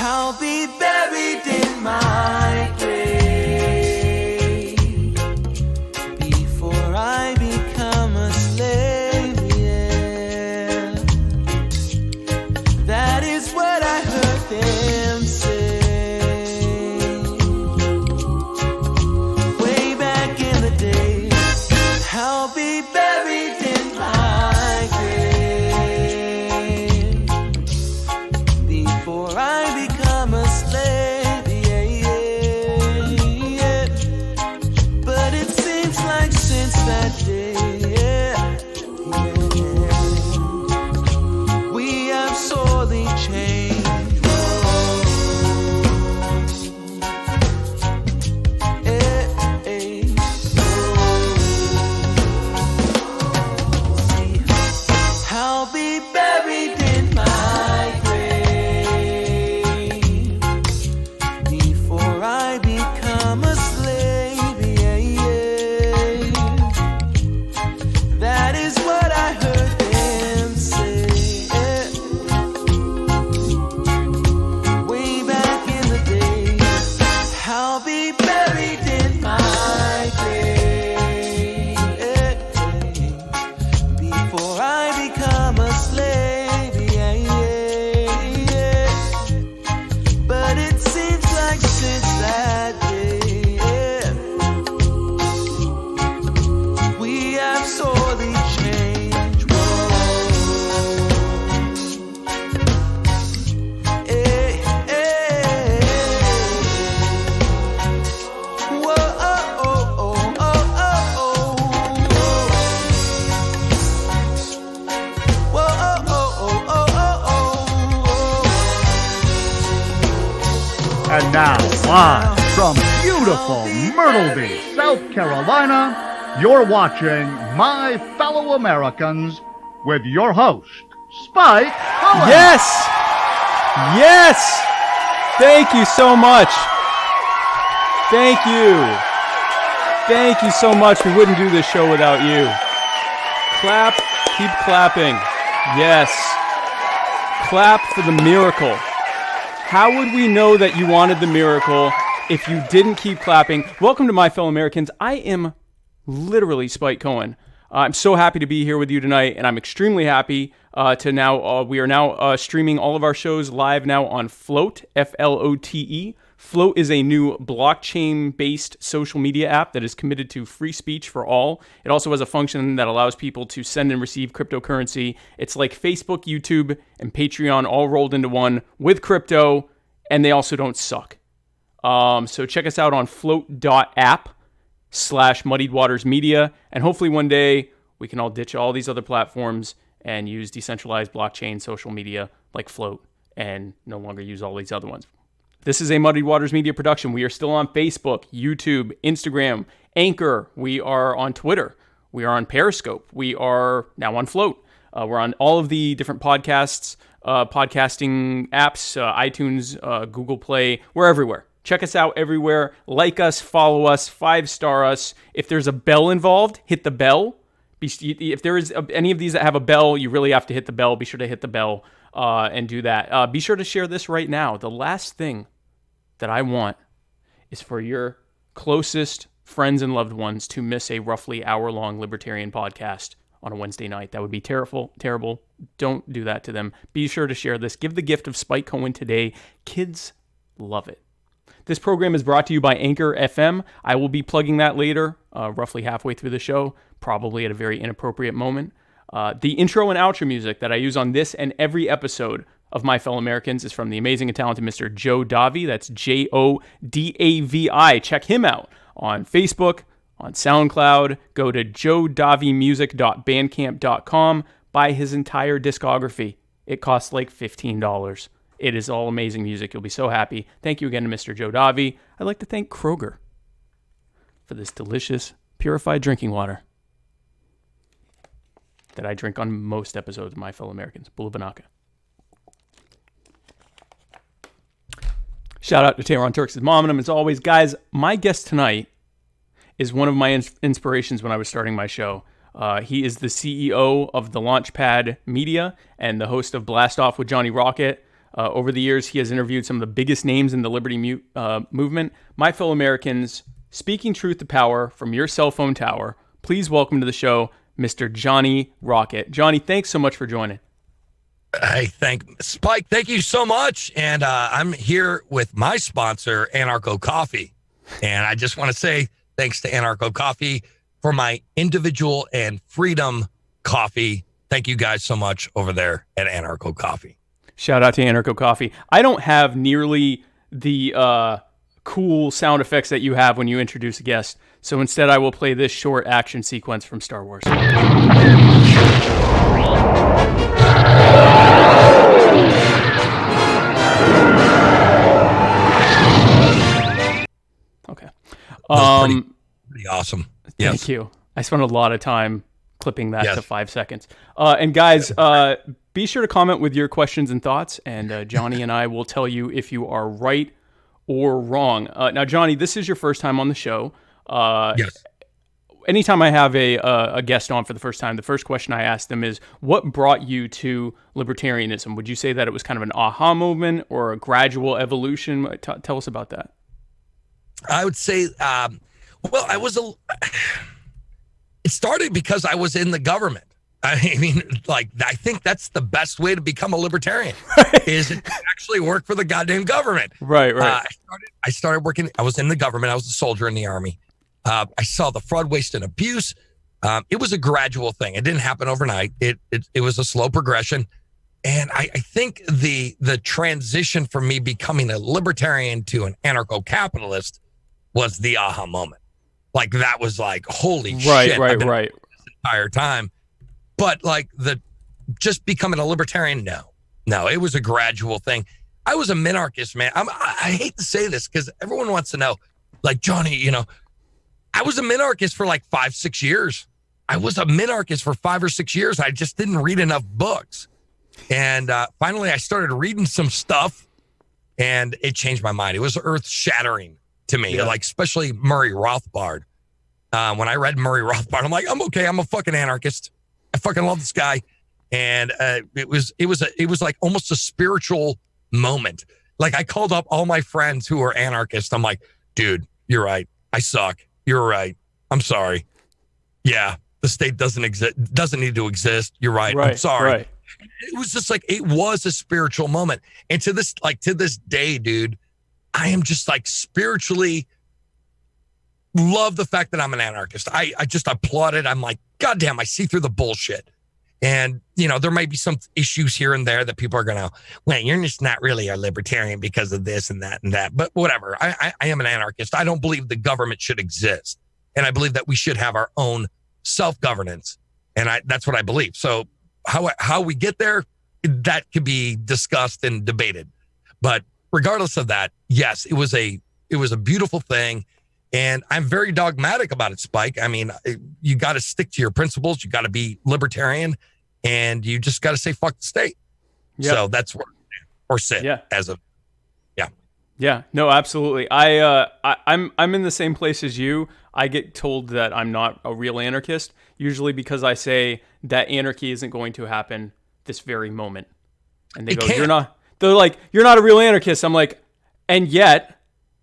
I'll be buried in my grave before I become a slave, yeah. That is what I heard them say way back in the day. I'll be buried in my grave before I become a slave, yeah, yeah. But it seems like since that day, yeah, we have sorely changed. I'll be buried in my grave before I become a slave, yeah, yeah. That is what I heard them say, yeah. Way back in the day. I'll be buried in my grave, yeah, before I become a slave, yeah, yeah. But it seems like since that day, yeah, we have sorely changed. Whoa. Hey, hey. Whoa, oh, oh, oh, oh, oh, oh. Whoa, oh, oh, oh, oh, oh, And now, live from beautiful Myrtle Beach, South Carolina, you're watching My Fellow Americans with your host, Spike Cullen. Yes! Yes! Thank you so much. Thank you. Thank you so much. We wouldn't do this show without you. Clap. Keep clapping. Yes. Clap for the miracle. How would we know that you wanted the miracle if you didn't keep clapping? Welcome to My Fellow Americans. I am literally Spike Cohen. I'm so happy to be here with you tonight, and I'm extremely happy we are now streaming all of our shows live now on Float, Flote. Float is a new blockchain-based social media app that is committed to free speech for all. It also has a function that allows people to send and receive cryptocurrency. It's like Facebook, YouTube, and Patreon all rolled into one with crypto, and they also don't suck. So check us out on float.app/Muddied Waters Media, and hopefully one day we can all ditch all these other platforms and use decentralized blockchain social media like Float and no longer use all these other ones. This is a Muddied Waters Media production. We are still on Facebook, YouTube, Instagram, Anchor. We are on Twitter. We are on Periscope. We are now on Float. We're on all of the different podcasting apps, iTunes, Google Play. We're everywhere. Check us out everywhere. Like us, follow us, 5-star us. If there's a bell involved, hit the bell. If there is any of these that have a bell, you really have to hit the bell. Be sure to hit the bell and do that. Be sure to share this right now. The last thing that I want is for your closest friends and loved ones to miss a roughly hour-long Libertarian podcast on a Wednesday night. That would be terrible. Don't do that to them. Be sure to share this. Give the gift of Spike Cohen today. Kids love it. This program is brought to you by Anchor FM. I will be plugging that later, roughly halfway through the show, probably at a very inappropriate moment. The intro and outro music that I use on this and every episode of My Fellow Americans is from the amazing and talented Mr. Joe Davi. That's Jodavi. Check him out on Facebook, on SoundCloud. Go to jodavimusic.bandcamp.com. Buy his entire discography. It costs like $15. It is all amazing music. You'll be so happy. Thank you again to Mr. Joe Davi. I'd like to thank Kroger for this delicious, purified drinking water that I drink on most episodes of My Fellow Americans. Bulubanaka. Shout out to Tehran Turks' mom and him as always. Guys, my guest tonight is one of my inspirations when I was starting my show. He is the CEO of the Launchpad Media and the host of Blast Off with Johnny Rocket. Over the years, he has interviewed some of the biggest names in the liberty movement. My fellow Americans, speaking truth to power from your cell phone tower, please welcome to the show, Mr. Johnny Rocket. Johnny, thanks so much for joining. Hey, Spike, thank you so much. And I'm here with my sponsor, Anarcho Coffee. And I just want to say thanks to Anarcho Coffee for my individual and freedom coffee. Thank you guys so much over there at Anarcho Coffee. Shout out to Anarcho Coffee. I don't have nearly the cool sound effects that you have when you introduce a guest. So instead, I will play this short action sequence from Star Wars. Okay. Pretty awesome. Yes. Thank you. I spent a lot of time clipping that to 5 seconds. And guys, be sure to comment with your questions and thoughts, and Johnny and I will tell you if you are right or wrong. Now, Johnny, this is your first time on the show. Yes. Anytime I have a guest on for the first time, the first question I ask them is, what brought you to libertarianism? Would you say that it was kind of an aha moment or a gradual evolution? Tell us about that. I would say, it started because I was in the government. I mean, like, I think that's the best way to become a libertarian is to actually work for the goddamn government. Right. I started working. I was in the government. I was a soldier in the Army. I saw the fraud, waste, and abuse. It was a gradual thing. It didn't happen overnight. It was a slow progression. And I think the transition from me becoming a libertarian to an anarcho-capitalist was the aha moment. Like, that was like, holy shit. Right. This entire time. But like just becoming a libertarian, no, it was a gradual thing. I was a minarchist, man. I hate to say this because everyone wants to know, like, Johnny, I was a minarchist for like 5-6 years. I was a minarchist for 5 or 6 years. I just didn't read enough books. And finally, I started reading some stuff and it changed my mind. It was earth shattering to me, like, especially Murray Rothbard. When I read Murray Rothbard, I'm like, I'm okay. I'm a fucking anarchist. I fucking love this guy. And it was like almost a spiritual moment. Like, I called up all my friends who were anarchists. I'm like, dude, you're right. I suck. You're right. I'm sorry. Yeah, the state doesn't need to exist. You're right. I'm sorry. Right. It was just like, it was a spiritual moment. And to this day, dude, I am just like spiritually love the fact that I'm an anarchist. I just applaud it. I'm like, goddamn, I see through the bullshit. And, there might be some issues here and there that people are going to, well, you're just not really a libertarian because of this and that and that. But whatever. I am an anarchist. I don't believe the government should exist. And I believe that we should have our own self-governance. And that's what I believe. So how we get there, that could be discussed and debated. But regardless of that, yes, it was a beautiful thing. And I'm very dogmatic about it, Spike. I mean, you got to stick to your principles. You got to be libertarian, and you just got to say fuck the state. Yep. So that's where, or sit as a, yeah. No, absolutely. I'm in the same place as you. I get told that I'm not a real anarchist, usually because I say that anarchy isn't going to happen this very moment. And they go, they're like, you're not a real anarchist. I'm like, and yet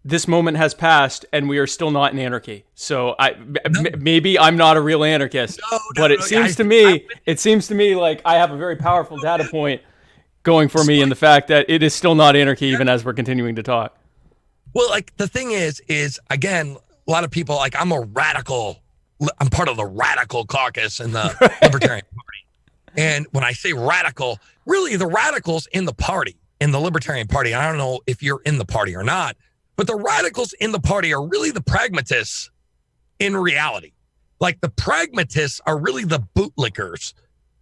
this moment has passed and we are still not in anarchy. So maybe I'm not a real anarchist, but it seems to me like I have a very powerful data point going for me in the fact that it is still not anarchy even as we're continuing to talk. Well, like, the thing is again, a lot of people, like, I'm part of the radical caucus in the Libertarian Party. And when I say radical, really the radicals in the party, in the Libertarian Party, I don't know if you're in the party or not, but the radicals in the party are really the pragmatists in reality. Like, the pragmatists are really the bootlickers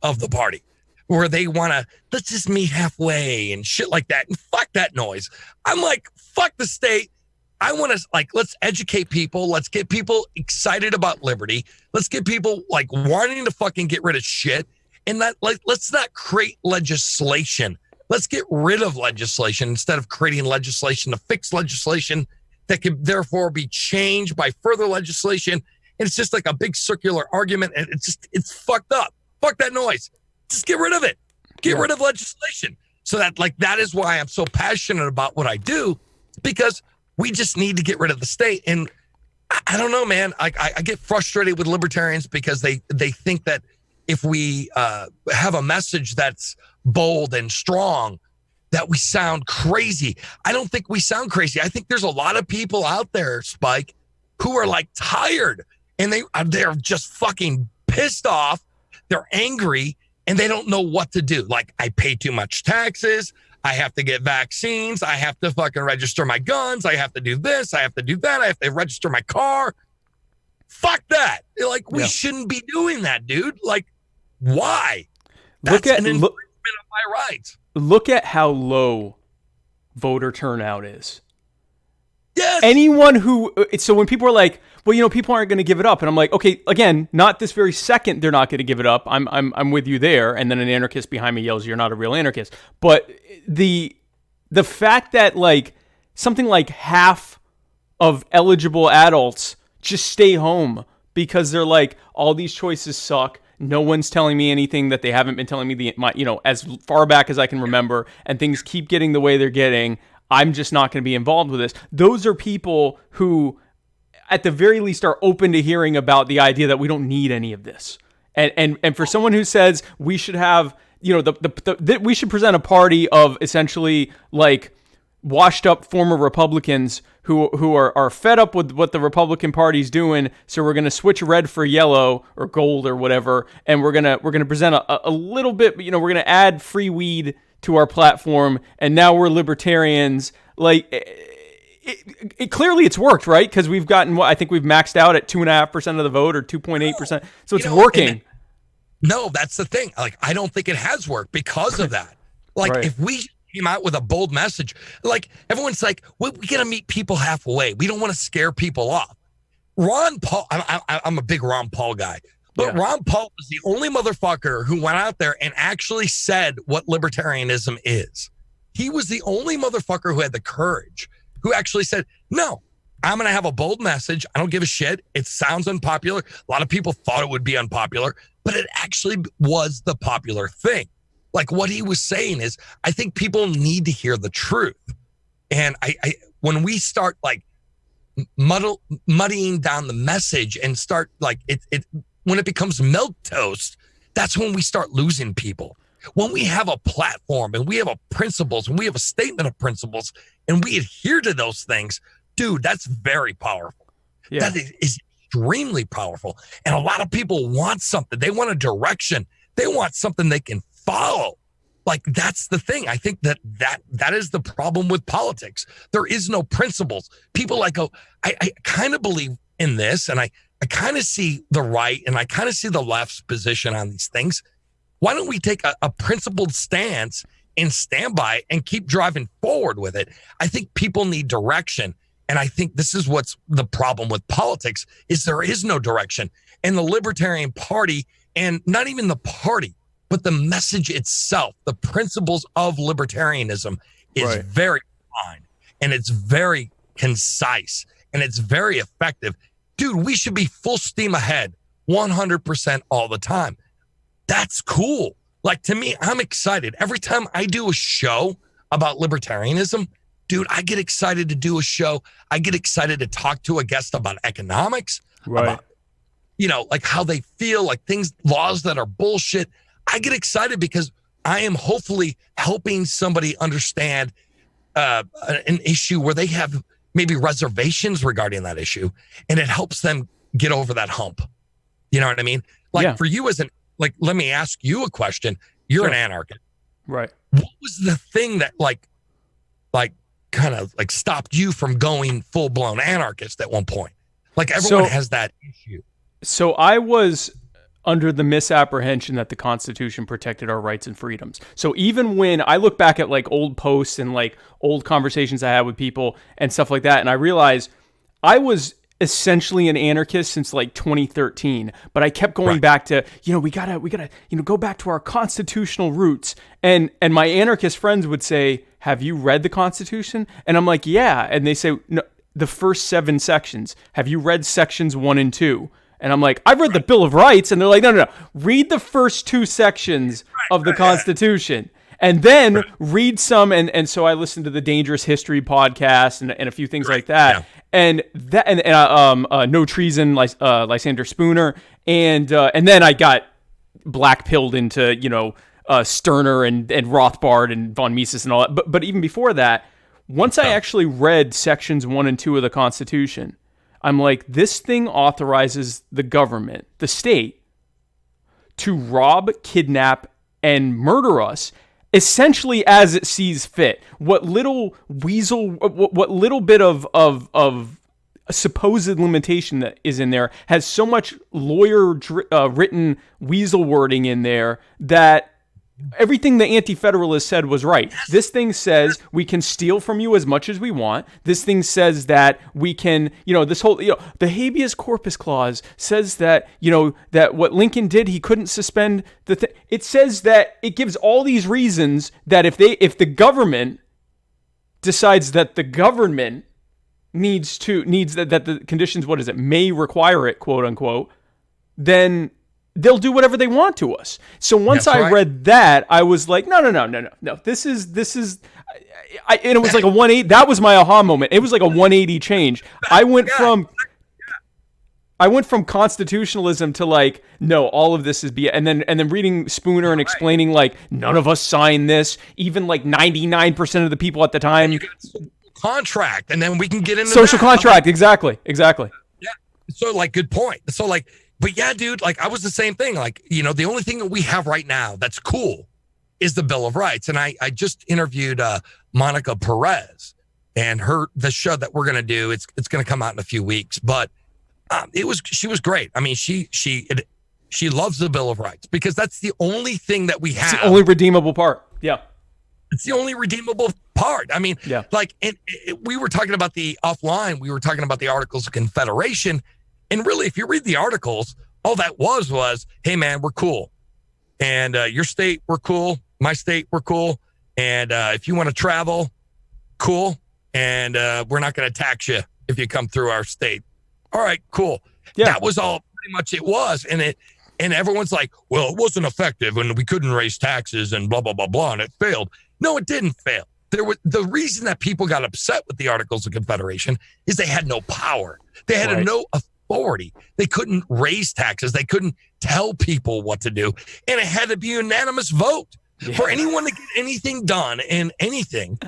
of the party, where they want to, let's just meet halfway and shit like that. And fuck that noise. I'm like, fuck the state. I want to, like, let's educate people. Let's get people excited about liberty. Let's get people, like, wanting to fucking get rid of shit. And that, like, let's not create legislation. Let's get rid of legislation instead of creating legislation to fix legislation that can therefore be changed by further legislation. And it's just like a big circular argument. And it's fucked up. Fuck that noise. Just get rid of it. Get rid of legislation. So that is why I'm so passionate about what I do, because we just need to get rid of the state. And I don't know, man. I get frustrated with libertarians because they think that if we have a message that's bold and strong, that we sound crazy. I don't think we sound crazy. I think there's a lot of people out there, Spike, who are like tired and they're just fucking pissed off. They're angry and they don't know what to do. Like, I pay too much taxes. I have to get vaccines. I have to fucking register my guns. I have to do this. I have to do that. I have to register my car. Fuck that. Like, we shouldn't be doing that, dude. Like, why? That's an infringement of my rights. Look at how low voter turnout is. Yes. Anyone who, so when people are like, well, you know, people aren't going to give it up. And I'm like, okay, again, not this very second they're not going to give it up. I'm with you there. And then an anarchist behind me yells, you're not a real anarchist. But the fact that like something like half of eligible adults just stay home because they're like, all these choices suck. No one's telling me anything that they haven't been telling me as far back as I can remember, and things keep getting the way they're getting. I'm just not going to be involved with this. Those are people who, at the very least, are open to hearing about the idea that we don't need any of this. And for someone who says we should have, you know, we should present a party of essentially like washed up former Republicans who are fed up with what the Republican Party's doing, so we're going to switch red for yellow or gold or whatever, and we're going to present a little bit, you know, we're going to add free weed to our platform, and now we're libertarians. Like, it clearly it's worked, right? Because we've gotten, I think we've maxed out at 2.5% of the vote or 2.8%, so it's working. No, that's the thing. Like, I don't think it has worked because of that. Like, right. If we came out with a bold message, like, everyone's like, we got to meet people halfway. We don't want to scare people off. Ron Paul, I'm a big Ron Paul guy, but yeah. Ron Paul was the only motherfucker who went out there and actually said what libertarianism is. He was the only motherfucker who had the courage, who actually said, no, I'm going to have a bold message. I don't give a shit. It sounds unpopular. A lot of people thought it would be unpopular, but it actually was the popular thing. Like, what he was saying is, I think people need to hear the truth. And I when we start like muddying down the message and start like when it becomes milquetoast, that's when we start losing people. When we have a platform and we have a principles and we have a statement of principles and we adhere to those things, dude, that's very powerful. Yeah. That is extremely powerful. And a lot of people want something. They want a direction. They want something they can follow. Like, that's the thing. I think that is the problem with politics. There is no principles. People like, I kind of believe in this, and I kind of see the right and I kind of see the left's position on these things. Why don't we take a principled stance and stand by and keep driving forward with it? I think people need direction. And I think this is what's the problem with politics, is there is no direction. And the Libertarian Party, and not even the party, but the message itself, the principles of libertarianism is very fine, and it's very concise, and it's very effective. Dude, we should be full steam ahead 100% all the time. That's cool. Like, to me, I'm excited. Every time I do a show about libertarianism, dude, I get excited to do a show. I get excited to talk to a guest about economics, about, you know, like how they feel, like things, laws that are bullshit. I get excited because I am hopefully helping somebody understand an issue where they have maybe reservations regarding that issue, and it helps them get over that hump. You know what I mean? Like, for you as like, let me ask you a question. You're an anarchist. Right. What was the thing that like kind of like stopped you from going full blown anarchist at one point? Like, everyone has that issue. So I was under the misapprehension that the Constitution protected our rights and freedoms. So even when I look back at like old posts and like old conversations I had with people and stuff like that, and I realized I was essentially an anarchist since like 2013, but I kept going back to, you know, we gotta, you know, go back to our constitutional roots. And my anarchist friends would say, have you read the Constitution? And I'm like, yeah. And they say, no, the first 7 sections. Have you read sections 1 and 2? And I'm like, I've read the Bill of Rights. And they're like, no. Read the first 2 sections of the Constitution. and then read some. And so I listened to the Dangerous History podcast and a few things like that. And No Treason, Lysander Spooner. And then I got black-pilled into, Stirner and Rothbard and von Mises and all that. But even before that, once I actually read sections 1 and 2 of the Constitution, I'm like, this thing authorizes the government, the state, to rob, kidnap, and murder us essentially as it sees fit. What little bit of supposed limitation that is in there has so much lawyer written weasel wording in there that everything the anti-federalist said was right. This thing says we can steal from you as much as we want. This thing says that we can, this whole, the habeas corpus clause says that, that what Lincoln did, he couldn't suspend the thing. It says that it gives all these reasons that if the government decides that the government needs that the conditions, may require it, quote unquote, then they'll do whatever they want to us. So once I read that, I was like, no. This is, and it was like a 180. That was my aha moment. It was like a 180 change. I went from constitutionalism to like, no, all of this is BS. And then reading Spooner and explaining like, none of us signed this. Even like 99% of the people at the time. And you got contract, and then we can get into social contract. Exactly. Yeah. So like, good point. So like, but yeah, dude, like I was the same thing. Like, the only thing that we have right now that's cool is the Bill of Rights. And I just interviewed Monica Perez, and the show that we're going to do, it's going to come out in a few weeks, but she was great. I mean, she loves the Bill of Rights because that's the only thing that we have. It's the only redeemable part. Yeah. It's the only redeemable part. I mean, like, we were talking about we were talking about the Articles of Confederation. And really, if you read the articles, all that was, hey, man, we're cool. And your state, we're cool. My state, we're cool. And if you want to travel, cool. And we're not going to tax you if you come through our state. All right, cool. Yeah. That was all pretty much it was. And everyone's like, well, it wasn't effective and we couldn't raise taxes and blah, blah, blah, blah. And it failed. No, it didn't fail. The reason that people got upset with the Articles of Confederation is they had no power. They had no authority. They couldn't raise taxes. They couldn't tell people what to do. And it had to be a unanimous vote for anyone to get anything done in anything,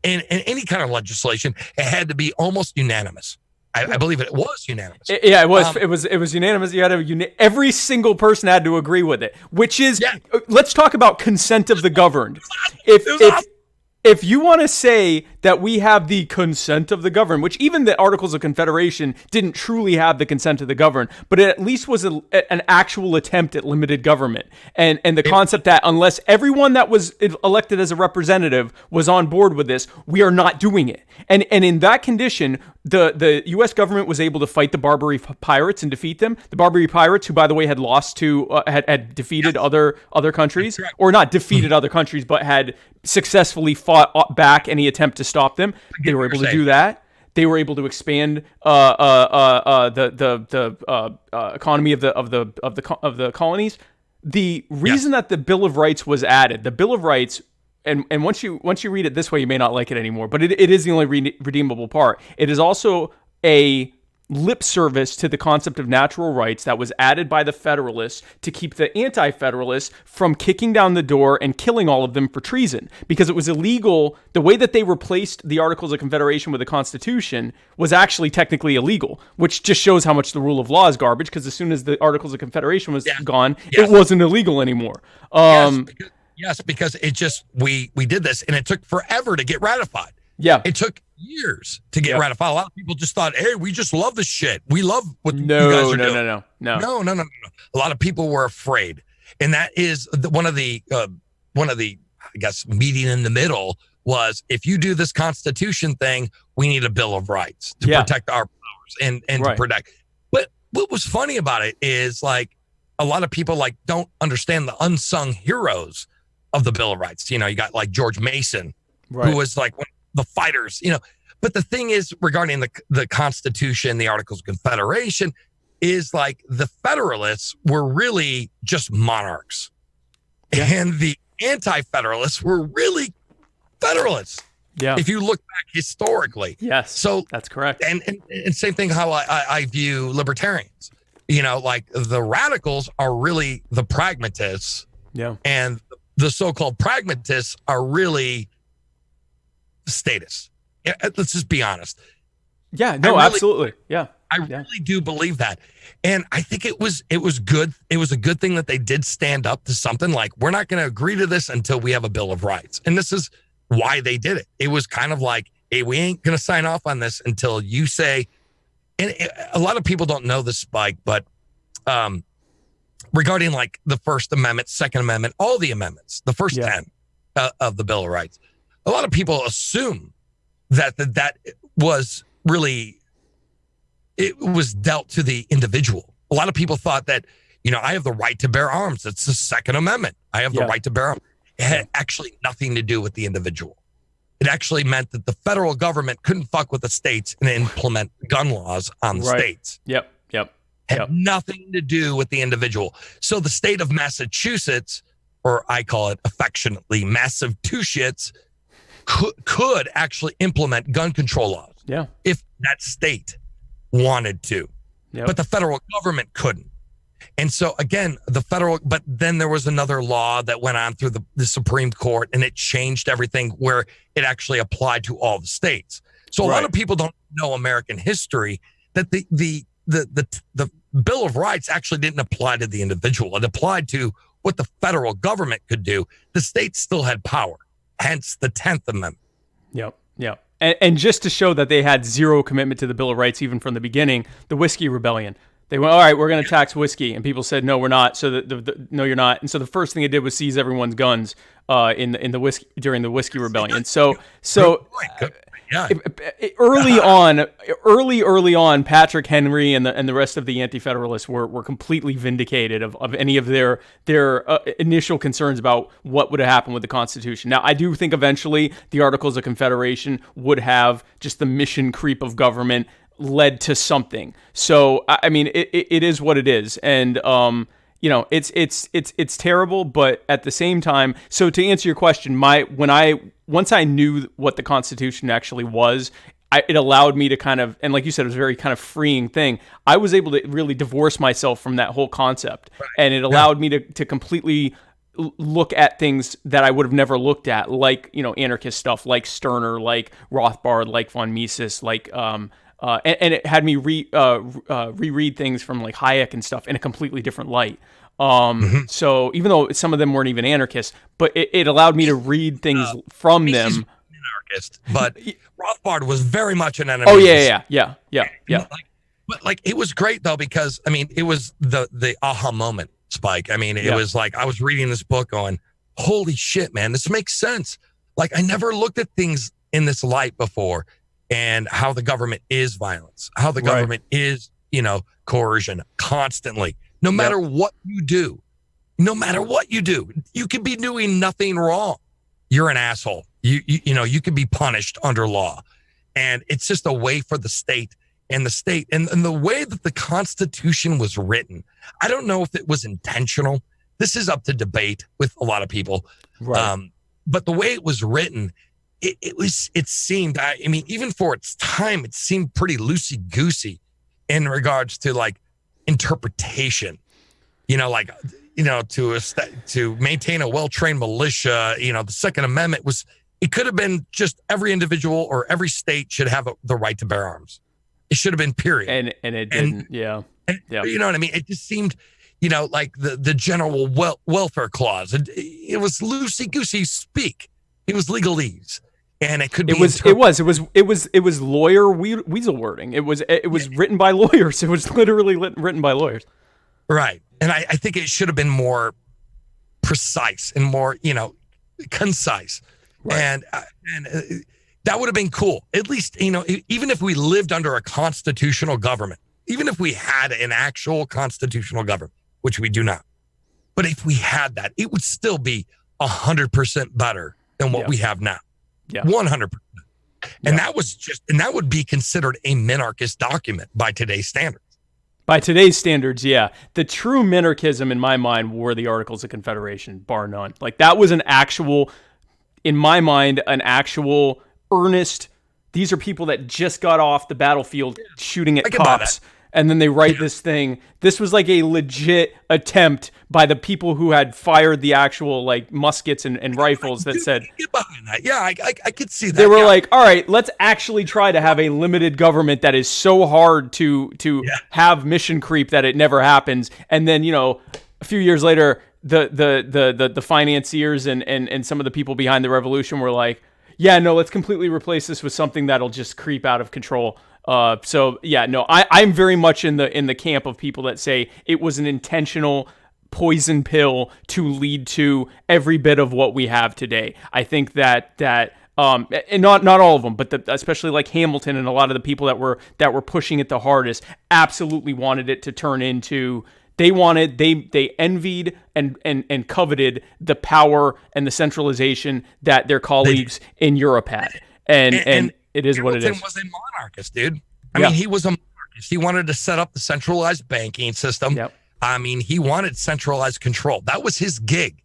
in any kind of legislation. It had to be almost unanimous. I believe it was unanimous. It was. It was unanimous. You had every single person had to agree with it, which is, let's talk about consent of the governed. If you want to say that we have the consent of the governed, which even the Articles of Confederation didn't truly have the consent of the governed, but it at least was an actual attempt at limited government. And the concept that unless everyone that was elected as a representative was on board with this, we are not doing it. And in that condition, the U.S. government was able to fight the Barbary pirates and defeat them. The Barbary pirates, who, by the way, had lost to, had defeated other countries, or not defeated other countries, but had successfully fought back any attempt to stop them. They were able to do that. They were able to expand the economy of the colonies. The reason that the Bill of Rights was added, the Bill of Rights, and once you read it this way, you may not like it anymore, but it is the only redeemable part. It is also a lip service to the concept of natural rights that was added by the Federalists to keep the anti-Federalists from kicking down the door and killing all of them for treason, because it was illegal. The way that they replaced the Articles of Confederation with the Constitution was actually technically illegal, which just shows how much the rule of law is garbage, because as soon as the Articles of Confederation was gone, it wasn't illegal anymore. Yes, because it just, we did this and it took forever to get ratified. Yeah. It took years to get ratified. A lot of people just thought, hey, we just love this shit. We love what you guys are doing. No. A lot of people were afraid. And that is one of the, I guess, meeting in the middle was, if you do this Constitution thing, we need a Bill of Rights to protect our powers and to protect. But what was funny about it is, like, a lot of people don't understand the unsung heroes of the Bill of Rights. You got like George Mason, who was like one of the fighters, but the thing is, regarding the Constitution, the Articles of Confederation, is like the Federalists were really just monarchs, and the anti-federalists were really federalists. Yeah. If you look back historically. Yes. So that's correct. And same thing how I view libertarians. Like the radicals are really the pragmatists. Yeah. And the so-called pragmatists are really statists. Let's just be honest. Yeah, no, absolutely. Yeah. I really do believe that. And I think it was good. It was a good thing that they did stand up to something like, we're not going to agree to this until we have a Bill of Rights. And this is why they did it. It was kind of like, hey, we ain't going to sign off on this until you say, and a lot of people don't know this, Spike, but regarding like the First Amendment, Second Amendment, all the amendments, the first 10 of the Bill of Rights, a lot of people assume that was really, it was dealt to the individual. A lot of people thought that, I have the right to bear arms. It's the Second Amendment. I have the right to bear arms. It had actually nothing to do with the individual. It actually meant that the federal government couldn't fuck with the states and implement gun laws on the states. Yep. Had nothing to do with the individual. So the state of Massachusetts, or I call it affectionately Massive Two Shits, could actually implement gun control laws. Yeah. If that state wanted to. Yep. But the federal government couldn't. And so again, but then there was another law that went on through the Supreme Court, and it changed everything where it actually applied to all the states. So a lot of people don't know American history, that the Bill of Rights actually didn't apply to the individual. It applied to what the federal government could do. The states still had power, hence the 10th Amendment. Yep. And just to show that they had zero commitment to the Bill of Rights, even from the beginning, the Whiskey Rebellion. They went, all right, we're going to tax whiskey. And people said, no, we're not. So no, you're not. And so the first thing they did was seize everyone's guns in the whiskey during the Whiskey Rebellion. So early on, Patrick Henry and the rest of the Anti-Federalists were completely vindicated of any of their initial concerns about what would have happened with the Constitution. Now, I do think eventually the Articles of Confederation would have just the mission creep of government led to something. So I mean, it is what it is, and it's terrible, but at the same time. So to answer your question, once I knew what the Constitution actually was, it allowed me to kind of, and like you said, it was a very kind of freeing thing. I was able to really divorce myself from that whole concept, and it allowed me to completely look at things that I would have never looked at, like anarchist stuff, like Stirner, like Rothbard, like von Mises, like and it had me reread things from like Hayek and stuff in a completely different light. So even though some of them weren't even anarchists, but it allowed me to read things from them. He's an anarchist, but Rothbard was very much an anarchist. Oh yeah. But it was great though, because I mean, it was the aha moment, Spike. I mean, it was like I was reading this book going, holy shit, man, this makes sense. Like I never looked at things in this light before. And how the government is violence, how the government is, coercion constantly. No matter what you do, you could be doing nothing wrong. You're an asshole. You could be punished under law. And it's just a way for the state and the way that the Constitution was written. I don't know if it was intentional. This is up to debate with a lot of people. Right. But the way it was written, it seemed, I mean, even for its time, it seemed pretty loosey-goosey in regards to like interpretation, to maintain a well-trained militia. The Second Amendment it could have been just every individual or every state should have the right to bear arms. It should have been period. And it didn't. Yeah. You know what I mean? It just seemed, like the general welfare clause. It was loosey-goosey speak. It was legalese. And it could be. It was lawyer weasel wording. It was written by lawyers. It was literally written by lawyers. Right, and I think it should have been more precise and more concise, right. and that would have been cool. At least even if we lived under a constitutional government, even if we had an actual constitutional government, which we do not, but if we had that, it would still be 100% better than what we have now. Yeah, 100%. And that would be considered a minarchist document by today's standards. By today's standards, yeah. The true minarchism in my mind were the Articles of Confederation, bar none. Like that was an actual, in my mind, an actual earnest. These are people that just got off the battlefield shooting at cops. And then they write this thing. This was like a legit attempt by the people who had fired the actual like muskets and rifles that said, get behind that. Yeah, I could see that. They were like, all right, let's actually try to have a limited government that is so hard to have mission creep that it never happens. And then, a few years later, the financiers and some of the people behind the revolution were like, yeah, no, let's completely replace this with something that'll just creep out of control. I'm very much in the camp of people that say it was an intentional poison pill to lead to every bit of what we have today. I think that and not all of them, but especially like Hamilton and a lot of the people that were pushing it the hardest absolutely wanted it to turn into. They envied and coveted the power and the centralization that their colleagues in Europe had, and it is what it is. Hamilton was a monarchist, dude. I mean, he was a monarchist. He wanted to set up the centralized banking system. Yep. I mean, he wanted centralized control. That was his gig.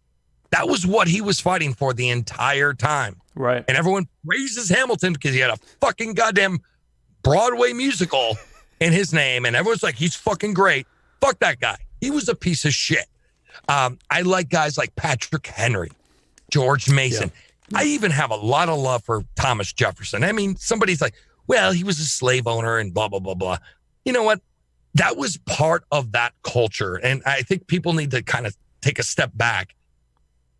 That was what he was fighting for the entire time. Right. And everyone praises Hamilton because he had a fucking goddamn Broadway musical in his name. And everyone's like, he's fucking great. Fuck that guy. He was a piece of shit. I like guys like Patrick Henry, George Mason. Yeah. I even have a lot of love for Thomas Jefferson. I mean, somebody's like, well, he was a slave owner and blah, blah, blah, blah. You know what? That was part of that culture. And I think people need to kind of take a step back.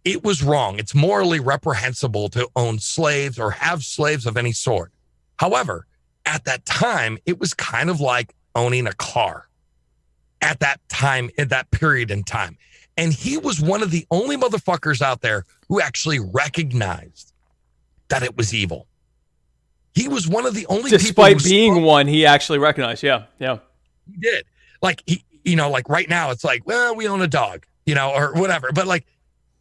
It was wrong. It's morally reprehensible to own slaves or have slaves of any sort. However, at that time, it was kind of like owning a car at that time, at that period in time. And he was one of the only motherfuckers out there who actually recognized that it was evil. He was one of the only people. Despite being one, he actually recognized. Yeah. He did. Like, like right now, it's like, well, we own a dog, or whatever. But like,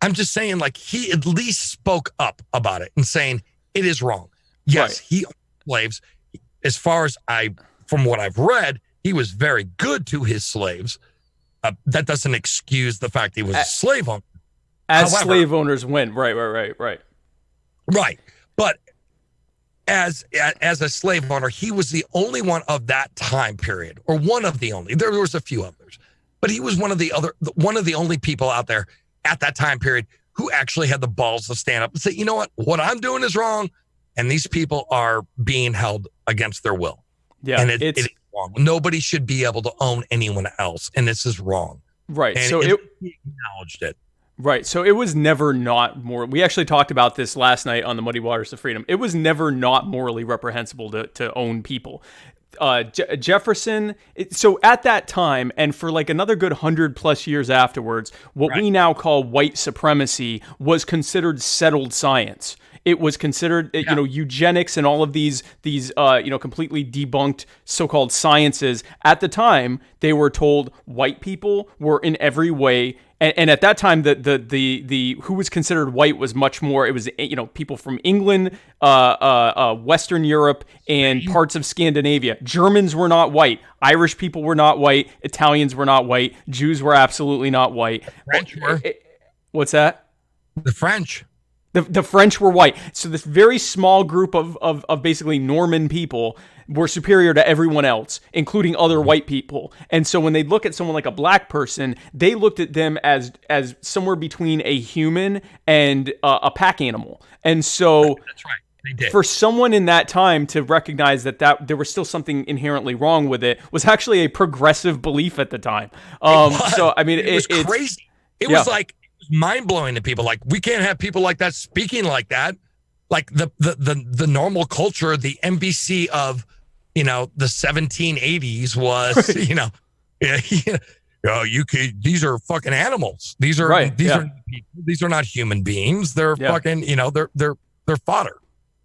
I'm just saying, like, he at least spoke up about it and saying it is wrong. Yes, right. He owned slaves. As far as from what I've read, he was very good to his slaves. That doesn't excuse the fact he was a slave owner. However, slave owners went. Right. Right. But as a slave owner, he was the only one of that time period, or one of the only. There was a few others, but he was one of the only people out there at that time period who actually had the balls to stand up and say, you know what I'm doing is wrong, and these people are being held against their will. Yeah, and it is wrong. Nobody should be able to own anyone else, and this is wrong. Right. And so he acknowledged it. Right. So it was never not more. We actually talked about this last night on the Muddy Waters of Freedom. It was never not morally reprehensible to own people. Jefferson. So at that time, and for like another good 100+ years afterwards, what we now call white supremacy was considered settled science. It was considered, eugenics and all of these completely debunked so-called sciences. At the time, they were told white people were in every way. And at that time, the who was considered white was much more. It was people from England, Western Europe, and parts of Scandinavia. Germans were not white. Irish people were not white. Italians were not white. Jews were absolutely not white. French were. What's that? The French. The French were white. So this very small group of basically Norman people were superior to everyone else, including other white people. And so when they look at someone like a black person, they looked at them as somewhere between a human and a pack animal. And so that's right. They did. For someone in that time to recognize that there was still something inherently wrong with it was actually a progressive belief at the time. So I mean, it was crazy. It was like mind-blowing to people. Like, we can't have people like that speaking like that. Like the normal culture, the NBC of the 1780s was these are fucking animals. These are are people. These are not human beings. They're fucking they're fodder.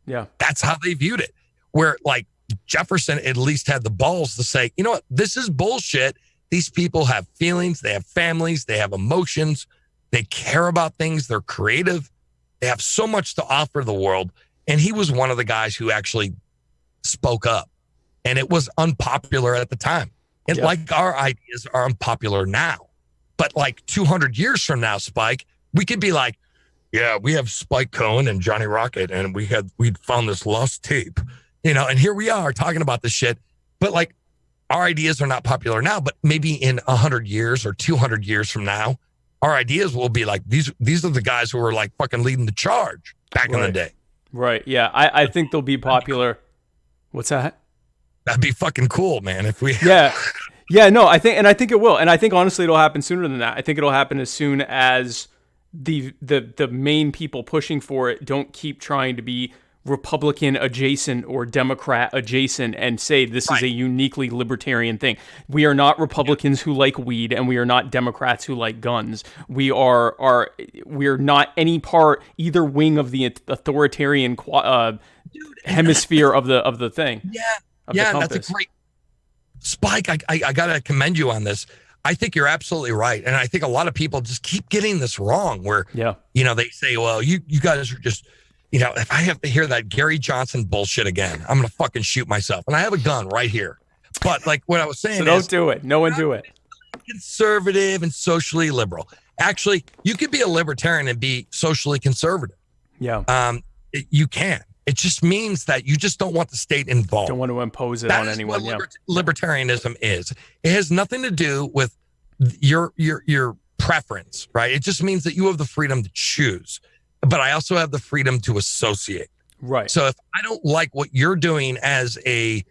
Yeah, that's how they viewed it. Where like Jefferson at least had the balls to say, you know what, this is bullshit. These people have feelings. They have families. They have emotions. They care about things. They're creative. They have so much to offer the world. And he was one of the guys who actually spoke up. And it was unpopular at the time. And like our ideas are unpopular now, but like 200 years from now, Spike, we could be like, yeah, we have Spike Cohen and Johnny Rocket, and we'd found this lost tape, and here we are talking about this shit. But like, our ideas are not popular now, but maybe in 100 years or 200 years from now, our ideas will be like, these are the guys who were like fucking leading the charge back in the day. Right. Yeah. I think they'll be popular. What's that? That'd be fucking cool, man. If we, yeah, no, I think it will. And I think honestly, it'll happen sooner than that. I think it'll happen as soon as the main people pushing for it don't keep trying to be Republican adjacent or Democrat adjacent and say this is a uniquely libertarian thing. We are not Republicans who like weed, and we are not Democrats who like guns. We are not any part, either wing of the authoritarian hemisphere of the thing. Yeah, that's a great Spike. I gotta commend you on this. I think you're absolutely right, and I think a lot of people just keep getting this wrong. Where they say, well, you guys are just. If I have to hear that Gary Johnson bullshit again, I'm going to fucking shoot myself. And I have a gun right here. But like what I was saying don't do it. No one do it. Conservative and socially liberal. Actually, you could be a libertarian and be socially conservative. Yeah. You can. It just means that you just don't want the state involved. Don't want to impose it on anyone. That's what libertarianism is. It has nothing to do with your preference, right? It just means that you have the freedom to choose. But I also have the freedom to associate. Right. So if I don't like what you're doing as I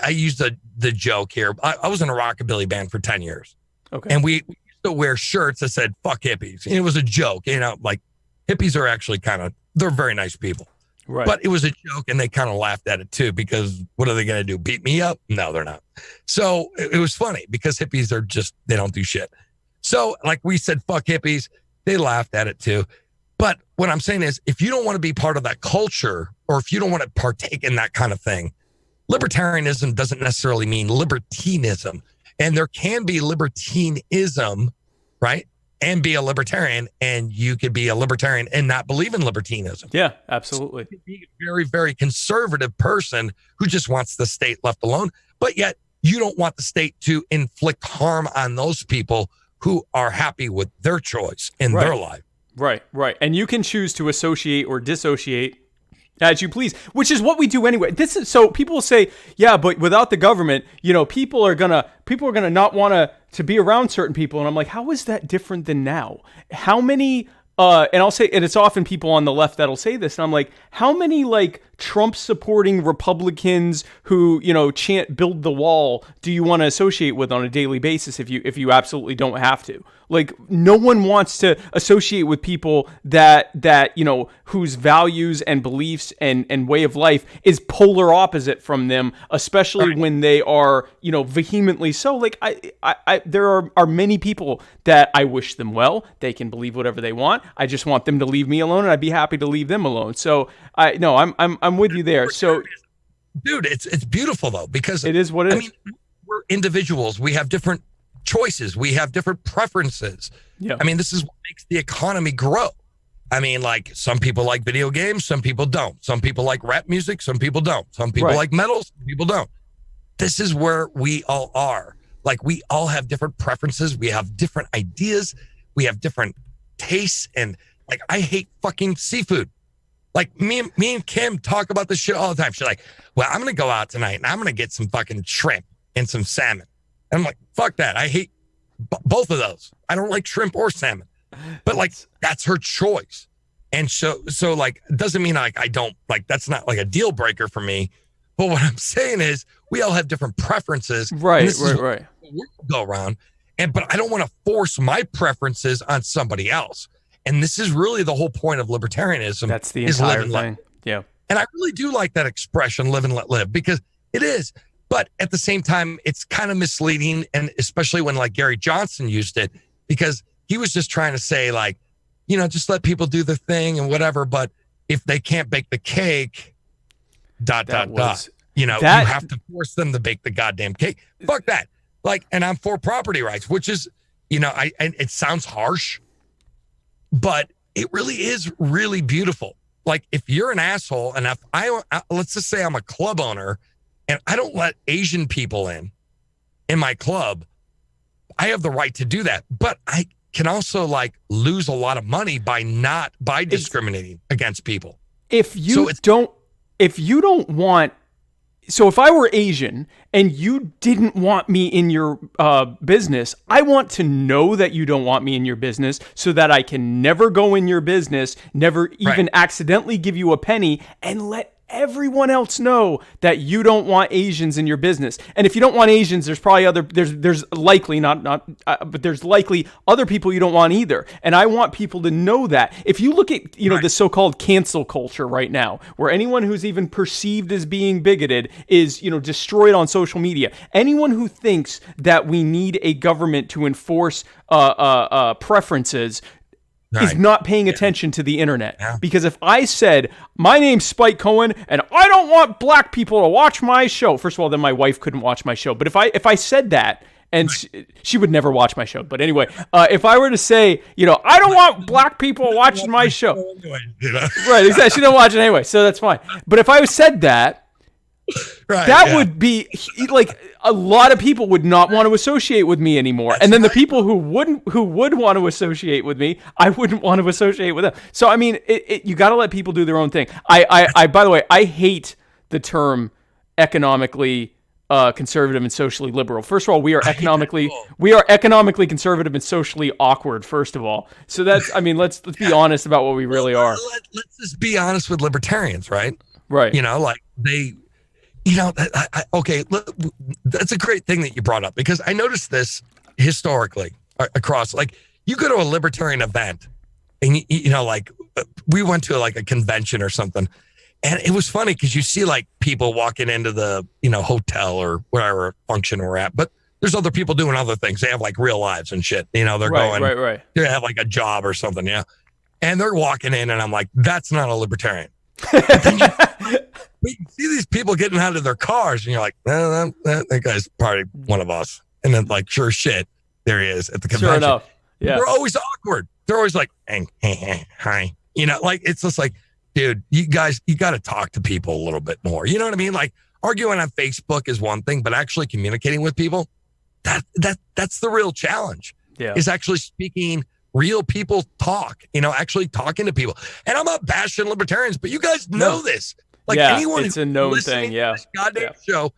used the joke here. I was in a rockabilly band for 10 years. Okay. And we used to wear shirts that said, fuck hippies. And it was a joke, like hippies are actually they're very nice people. Right. But it was a joke, and they kind of laughed at it too, because what are they going to do? Beat me up? No, they're not. So it was funny because hippies are they don't do shit. So like we said, fuck hippies. They laughed at it too. But what I'm saying is, if you don't want to be part of that culture, or if you don't want to partake in that kind of thing, libertarianism doesn't necessarily mean libertinism. And there can be libertinism, right? And be a libertarian, and you could be a libertarian and not believe in libertinism. Yeah, absolutely. So you could be a very, very conservative person who just wants the state left alone, but yet you don't want the state to inflict harm on those people who are happy with their choice in their life. Right. And you can choose to associate or dissociate as you please, which is what we do anyway. So people will say, yeah, but without the government, people are gonna not want to be around certain people. And I'm like, how is that different than now? How many and I'll say, and it's often people on the left that'll say this, and I'm like, how many like Trump supporting Republicans who, chant build the wall do you want to associate with on a daily basis if you absolutely don't have to? Like, no one wants to associate with people that whose values and beliefs and way of life is polar opposite from them, especially when they are, vehemently so. Like, there are many people that I wish them well. They can believe whatever they want. I just want them to leave me alone, and I'd be happy to leave them alone. So I'm with you there. So, dude, it's beautiful though, because it is what it is. We're individuals. We have different choices. We have different preferences. Yeah. This is what makes the economy grow. Like some people like video games, some people don't. Some people like rap music, some people don't. Some people like metal, some people don't. This is where we all are. Like, we all have different preferences. We have different ideas. We have different tastes. And like, I hate fucking seafood. Like me and Kim talk about this shit all the time. She's like, well, I'm going to go out tonight and I'm going to get some fucking shrimp and some salmon. And I'm like, fuck that. I hate both of those. I don't like shrimp or salmon, but like, that's her choice. And so like, it doesn't mean like, I don't like, that's not like a deal breaker for me. But what I'm saying is we all have different preferences. Right. We go around. But I don't want to force my preferences on somebody else. And this is really the whole point of libertarianism. That's the entire thing. Yeah. And I really do like that expression, live and let live, because it is. But at the same time, it's kind of misleading. And especially when like Gary Johnson used it, because he was just trying to say like, just let people do their thing and whatever. But if they can't bake the cake, ... you have to force them to bake the goddamn cake. Fuck that. Like, and I'm for property rights, which is, and it sounds harsh, but it really is really beautiful. Like, if you're an asshole, and if let's just say I'm a club owner and I don't let Asian people in my club, I have the right to do that. But I can also like lose a lot of money by discriminating against people. If you don't want, so if I were Asian and you didn't want me in your business, I want to know that you don't want me in your business so that I can never go in your business, never even accidentally give you a penny, and let everyone else know that you don't want Asians in your business. And if you don't want Asians, there's probably there's likely but there's likely other people you don't want either. And I want people to know that. If you look at, the so-called cancel culture right now, where anyone who's even perceived as being bigoted is, destroyed on social media. Anyone who thinks that we need a government to enforce preferences is not paying attention to the internet. Yeah. Because if I said, my name's Spike Cohen and I don't want black people to watch my show, first of all, then my wife couldn't watch my show. But if I said that, and she would never watch my show. But anyway, if I were to say, I don't want black people watching my show. Right, exactly. She don't watch it anyway, so that's fine. But if I said that, would be like a lot of people would not want to associate with me anymore. And then the people who would want to associate with me, I wouldn't want to associate with them. So I mean, you got to let people do their own thing. I by the way, I hate the term economically conservative and socially liberal. First of all, we are economically conservative and socially awkward. First of all, so that's, I mean, let's be honest about what we really are. Let's just be honest with libertarians, right? Right. Like they. Okay, that's a great thing that you brought up, because I noticed this historically across, like, you go to a libertarian event and, like we went to like a convention or something, and it was funny because you see like people walking into the, hotel or whatever function we're at, but there's other people doing other things. They have like real lives and shit, they're going, they have like a job or something. Yeah. And they're walking in and I'm like, that's not a libertarian. But you see these people getting out of their cars and you're like, that guy's probably one of us. And then like, sure shit, there he is at the convention. Sure enough. Yeah. They're always awkward. They're always like, hey, hi. Like, it's just like, dude, you guys, you got to talk to people a little bit more. You know what I mean? Like, arguing on Facebook is one thing, but actually communicating with people, that's the real challenge. Yeah. Is actually speaking real people talk, actually talking to people. And I'm not bashing libertarians, but you guys know this. Like, anyone it's a known thing. To this goddamn show,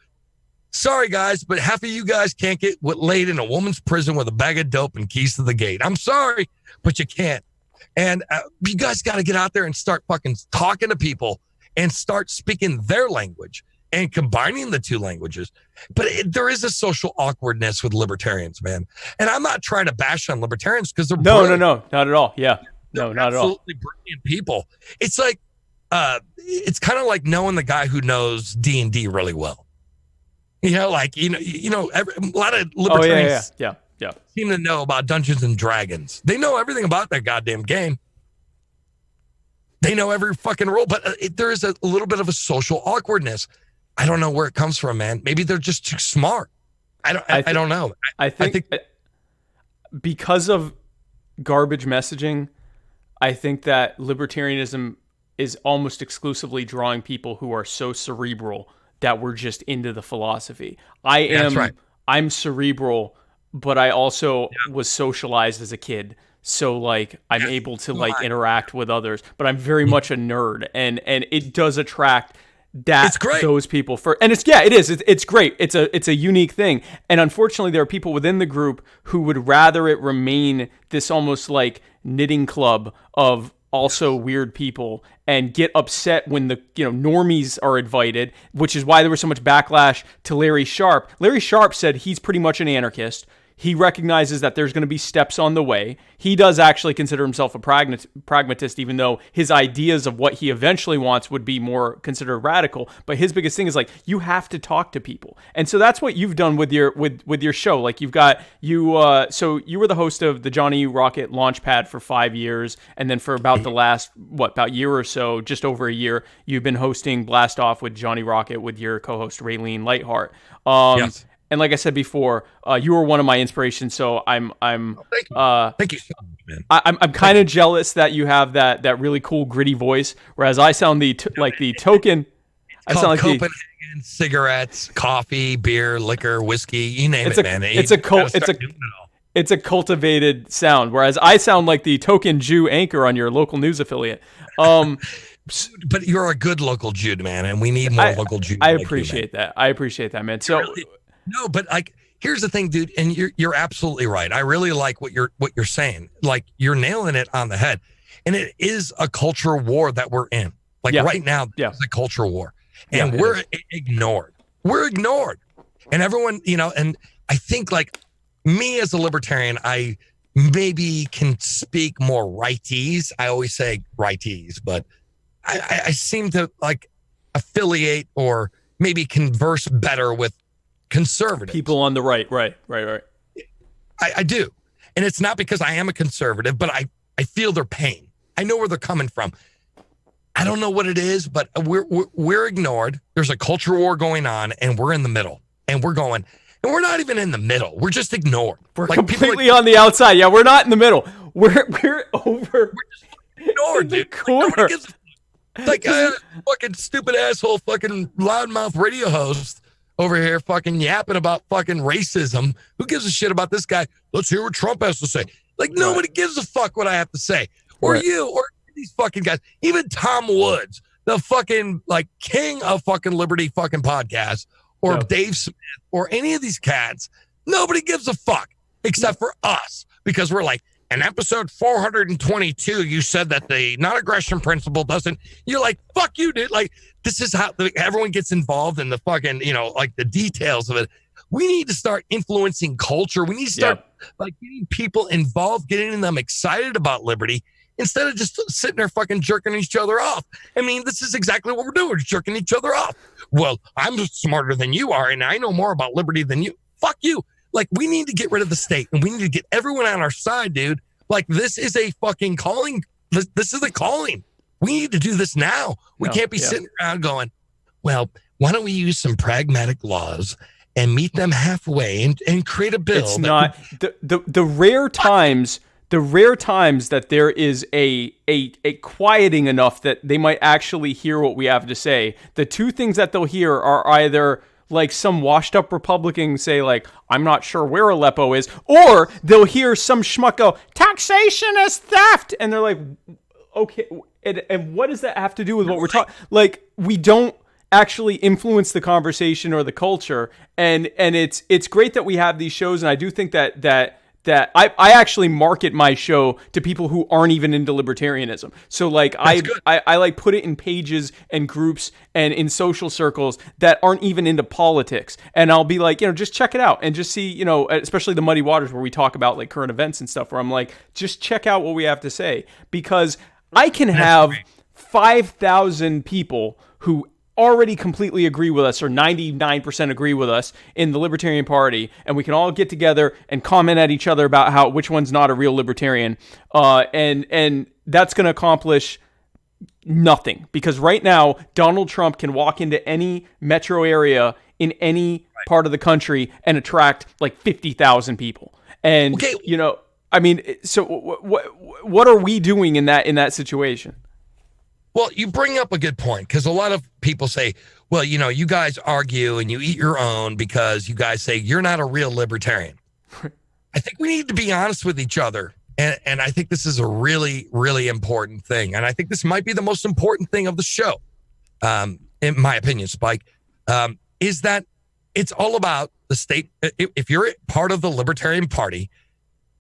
sorry guys, but half of you guys can't get laid in a woman's prison with a bag of dope and keys to the gate. I'm sorry, but you can't. And you guys got to get out there and start fucking talking to people and start speaking their language and combining the two languages. But there is a social awkwardness with libertarians, man. And I'm not trying to bash on libertarians because they're no, not at all. Yeah, no, not at all. Absolutely brilliant people. It's like, it's kind of like knowing the guy who knows D&D really well. A lot of libertarians seem to know about Dungeons and Dragons. They know everything about that goddamn game. They know every fucking rule, but there is a little bit of a social awkwardness. I don't know where it comes from, man. Maybe they're just too smart. I don't know. I think because of garbage messaging, I think that libertarianism is almost exclusively drawing people who are so cerebral that we're just into the philosophy. I'm cerebral, but I also was socialized as a kid. So like I'm able to like interact with others, but I'm very much a nerd, and it does attract those people and it's great. It's a unique thing. And unfortunately there are people within the group who would rather it remain this almost like knitting club of also weird people, and get upset when the normies are invited, which is why there was so much backlash to Larry Sharp. Larry Sharp said he's pretty much an anarchist. He recognizes that there's going to be steps on the way. He does actually consider himself a pragmatist, even though his ideas of what he eventually wants would be more considered radical. But his biggest thing is like, you have to talk to people. And so that's what you've done with your show. Like you've got, so you were the host of the Johnny Rocket Launchpad for 5 years. And then for about the last, about year or so, just over a year, you've been hosting Blast Off with Johnny Rocket with your co-host Raylene Lightheart. Yes. And like I said before, you were one of my inspirations. So I'm thank you so much, man. I'm kind of jealous that you have that really cool gritty voice, whereas I sound the token. I sound like Copenhagen, cigarettes, coffee, beer, liquor, whiskey, you name it, man. It's a cultivated sound, whereas I sound like the token Jew anchor on your local news affiliate. But you're a good local Jew, man, and we need more local Jews. I appreciate that. I appreciate that, man. So no, but like, here's the thing, dude, and you're absolutely right. I really like what you're saying. Like, you're nailing it on the head, and it is a culture war that we're in. Like right now, it's a culture war, and we're ignored. We're ignored, and everyone, and I think like me as a libertarian, I maybe can speak more righties. I always say righties, but I seem to like affiliate or maybe converse better with conservatives. People on the right. I do. And it's not because I am a conservative, but I feel their pain. I know where they're coming from. I don't know what it is, but we're ignored. There's a culture war going on, and we're in the middle. And we're not even in the middle. We're just ignored. We're like completely on the outside. Yeah, we're not in the middle. We're over. We're just ignored, dude. Corner. Like fucking stupid asshole fucking loudmouth radio host over here fucking yapping about fucking racism. Who gives a shit about this guy? Let's hear what Trump has to say. Like, nobody gives a fuck what I have to say. Or you, or these fucking guys. Even Tom Woods, the fucking like king of fucking Liberty fucking podcast, or Dave Smith, or any of these cats. Nobody gives a fuck except for us, because we're like, in episode 422, you said that the non-aggression principle doesn't. You're like, fuck you, dude. Like, this is how everyone gets involved in the fucking, like the details of it. We need to start influencing culture. We need to start like getting people involved, getting them excited about liberty, instead of just sitting there fucking jerking each other off. I mean, this is exactly what we're doing. We're jerking each other off. Well, I'm smarter than you are, and I know more about liberty than you. Fuck you. Like, we need to get rid of the state, and we need to get everyone on our side, dude. Like, this is a fucking calling. This is a calling. We need to do this now. We can't be sitting around going, well, why don't we use some pragmatic laws and meet them halfway and create a bill? It's not the rare times. The rare times that there is a quieting enough that they might actually hear what we have to say. The two things that they'll hear are either like some washed up Republican say like, I'm not sure where Aleppo is, or they'll hear some schmuck go, taxation is theft. And they're like, okay. And what does that have to do with what we're talking? Like, we don't actually influence the conversation or the culture. And it's great that we have these shows. And I do think that I actually market my show to people who aren't even into libertarianism. So like I like put it in pages and groups and in social circles that aren't even into politics. And I'll be like, just check it out and just see, especially the Muddy Waters where we talk about like current events and stuff, where I'm like, just check out what we have to say, because I can have 5,000 people who already completely agree with us, or 99% agree with us in the Libertarian Party, and we can all get together and comment at each other about which one's not a real libertarian, and that's going to accomplish nothing, because right now Donald Trump can walk into any metro area in any part of the country and attract like 50,000 people, and I mean, so what are we doing in that situation? Well, you bring up a good point, because a lot of people say, well, you guys argue and you eat your own because you guys say you're not a real libertarian. I think we need to be honest with each other. And I think this is a really, really important thing. And I think this might be the most important thing of the show, in my opinion, Spike, is that it's all about the state. If you're part of the Libertarian Party,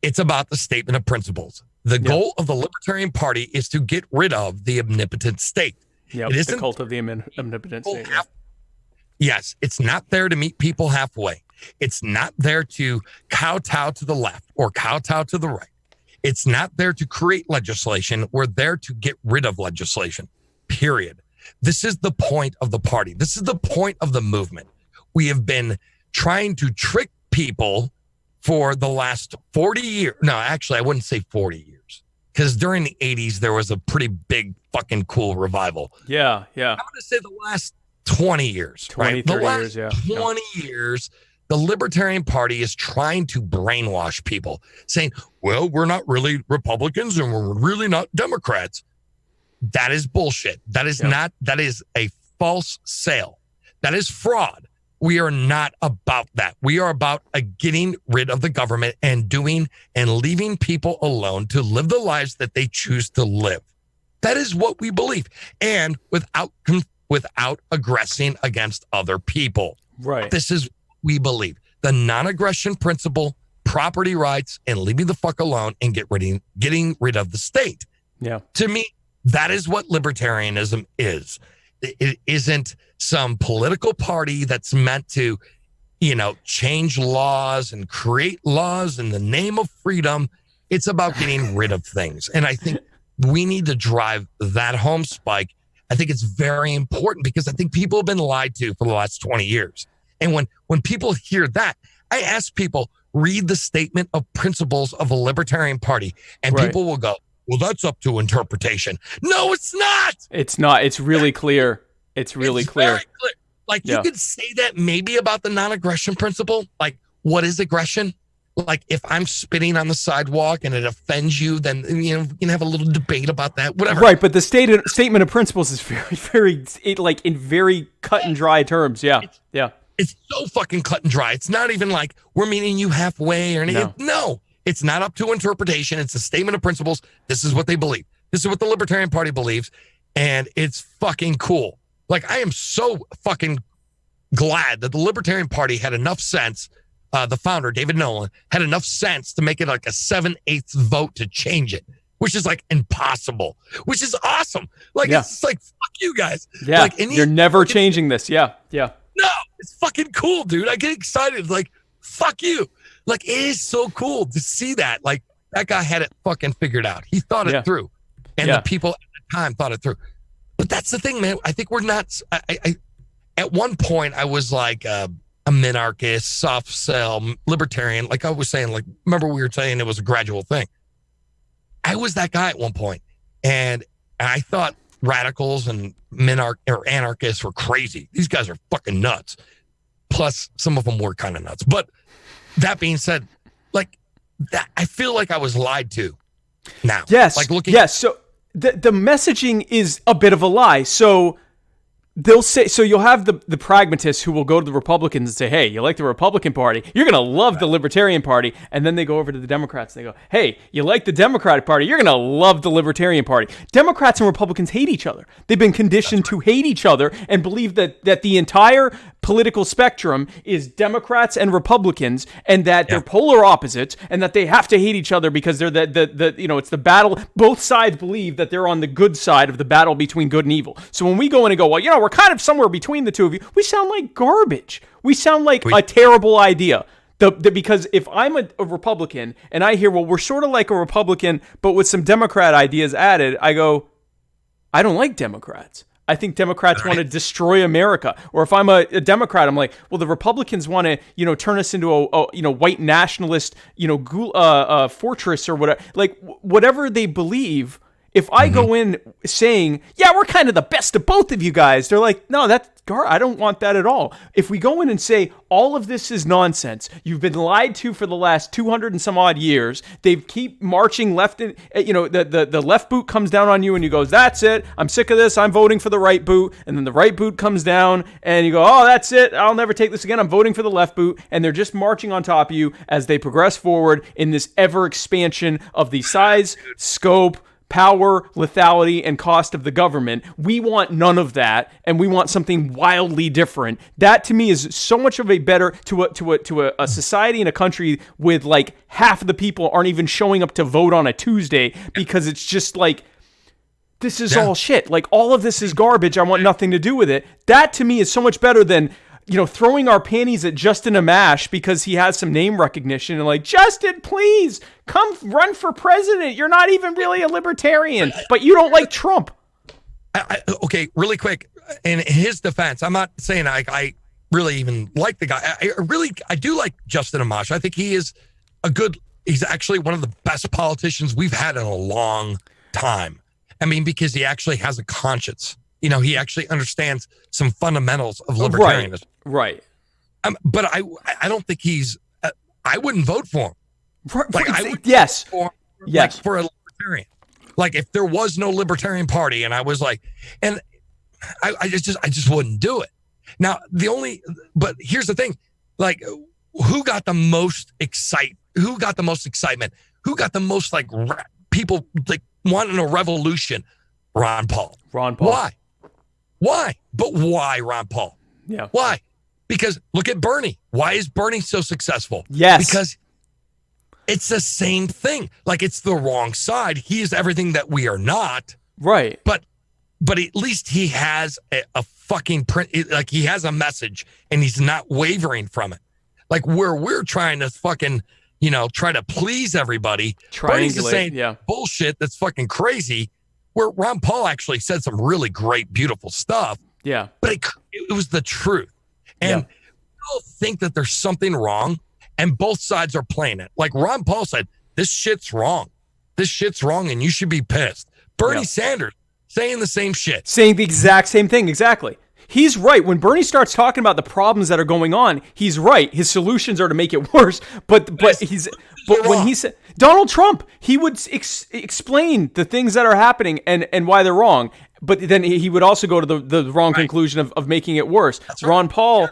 it's about the statement of principles. The goal of the Libertarian Party is to get rid of the omnipotent state. Yeah, it isn't the cult of the omnipotent state. Yes, it's not there to meet people halfway. It's not there to kowtow to the left or kowtow to the right. It's not there to create legislation. We're there to get rid of legislation, period. This is the point of the party. This is the point of the movement. We have been trying to trick people for the last 40 years. No, actually, I wouldn't say 40 years, because during the 80s, there was a pretty big fucking cool revival. Yeah. I'm going to say the last 20 years. 20, right? 30 the last years, yeah. 20 years, the Libertarian Party is trying to brainwash people, saying, well, we're not really Republicans and we're really not Democrats. That is bullshit. That is not, that is a false sale. That is fraud. We are not about that. We are about getting rid of the government and leaving people alone to live the lives that they choose to live. That is what we believe. And without aggressing against other people. Right. This is what we believe. The non-aggression principle, property rights, and leaving the fuck alone and getting rid of the state. Yeah. To me, that is what libertarianism is. It isn't some political party that's meant to, change laws and create laws in the name of freedom. It's about getting rid of things. And I think we need to drive that home, Spike. I think it's very important because I think people have been lied to for the last 20 years. And when people hear that, I ask people, read the statement of principles of the Libertarian Party, and people will go, well, that's up to interpretation. No, it's not. It's not. It's really clear. It's really clear. Very clear. Like, you could say that maybe about the non-aggression principle. Like, what is aggression? Like, if I'm spitting on the sidewalk and it offends you, then, you can have a little debate about that, whatever. Right, but the statement of principles is very, in very cut and dry terms. Yeah, It's so fucking cut and dry. It's not even like we're meeting you halfway or anything. No, it's not up to interpretation. It's a statement of principles. This is what they believe. This is what the Libertarian Party believes. And it's fucking cool. Like, I am so fucking glad that the Libertarian Party had enough sense. The founder, David Nolan, had enough sense to make it like a 7/8 vote to change it, which is like impossible, which is awesome. Like, it's like, fuck you guys. Yeah, like, you're never changing this. Yeah. No, it's fucking cool, dude. I get excited. Like, fuck you. Like, it is so cool to see that. Like, that guy had it fucking figured out. He thought it through. And the people at the time thought it through. But that's the thing, man. I think we're not. I at one point, I was like a minarchist, soft cell, libertarian. Like I was saying, like, remember we were saying it was a gradual thing. I was that guy at one point, and I thought radicals and anarchists were crazy. These guys are fucking nuts. Plus, some of them were kind of nuts. But that being said, like, that, I feel like I was lied to now. Yes. Like, looking. Yes. So the messaging is a bit of a lie. So they'll say, so you'll have the pragmatists who will go to the Republicans and say, hey, you like the Republican Party? You're going to love the Libertarian Party. And then they go over to the Democrats and they go, hey, you like the Democratic Party? You're going to love the Libertarian Party. Democrats and Republicans hate each other. They've been conditioned to hate each other and believe that the entire political spectrum is Democrats and Republicans, and that they're polar opposites, and that they have to hate each other because they're it's the battle. Both sides believe that they're on the good side of the battle between good and evil. So when we go in and go, well, we're kind of somewhere between the two of you, we sound like garbage. We sound like a terrible idea. Because if I'm a Republican and I hear, well, we're sort of like a Republican, but with some Democrat ideas added, I go, I don't like Democrats. I think Democrats want to destroy America. Or if I'm a Democrat, I'm like, well, the Republicans want to, turn us into a white nationalist, fortress or whatever. Like, whatever they believe. If I go in saying, yeah, we're kind of the best of both of you guys, they're like, no, I don't want that at all. If we go in and say, all of this is nonsense, you've been lied to for the last 200 and some odd years, they keep marching left, the left boot comes down on you and you go, that's it, I'm sick of this, I'm voting for the right boot, and then the right boot comes down and you go, oh, that's it, I'll never take this again, I'm voting for the left boot, and they're just marching on top of you as they progress forward in this ever expansion of the size, scope, power, lethality, and cost of the government. We want none of that, and we want something wildly different. That to me is so much of a better to a society and a country with like half of the people aren't even showing up to vote on a Tuesday because it's just like, this is all shit. Like, all of this is garbage. I want nothing to do with it. That to me is so much better than throwing our panties at Justin Amash because he has some name recognition and like, Justin, please come run for president. You're not even really a libertarian, but you don't like Trump. Okay, really quick. In his defense, I'm not saying I really even like the guy. I do like Justin Amash. I think he's actually one of the best politicians we've had in a long time. I mean, because he actually has a conscience. He actually understands some fundamentals of libertarianism. Right. But I don't think I wouldn't vote for him. Like, I would yes. Vote for a libertarian. Like, if there was no Libertarian Party and I was like, and I just wouldn't do it. Now, but here's the thing, like, who got the most excitement? Who got the most like people like wanting a revolution? Ron Paul. Why? But why Ron Paul? Yeah. Why? Because look at Bernie. Why is Bernie so successful? Yes. Because it's the same thing. Like, it's the wrong side. He is everything that we are not. Right. But at least he has a fucking print. Like, he has a message and he's not wavering from it. Like, where we're trying to fucking, try to please everybody. Bernie's just saying bullshit that's fucking crazy. Where Ron Paul actually said some really great, beautiful stuff. Yeah. But it was the truth. And people think that there's something wrong, and both sides are playing it. Like Ron Paul said, this shit's wrong. And you should be pissed. Bernie Sanders saying the same shit. Saying the exact same thing. Exactly. He's right. When Bernie starts talking about the problems that are going on, he's right. His solutions are to make it worse. But when he said Donald Trump, he would explain the things that are happening and why they're wrong. But then he would also go to the wrong conclusion of making it worse. That's right. Ron Paul,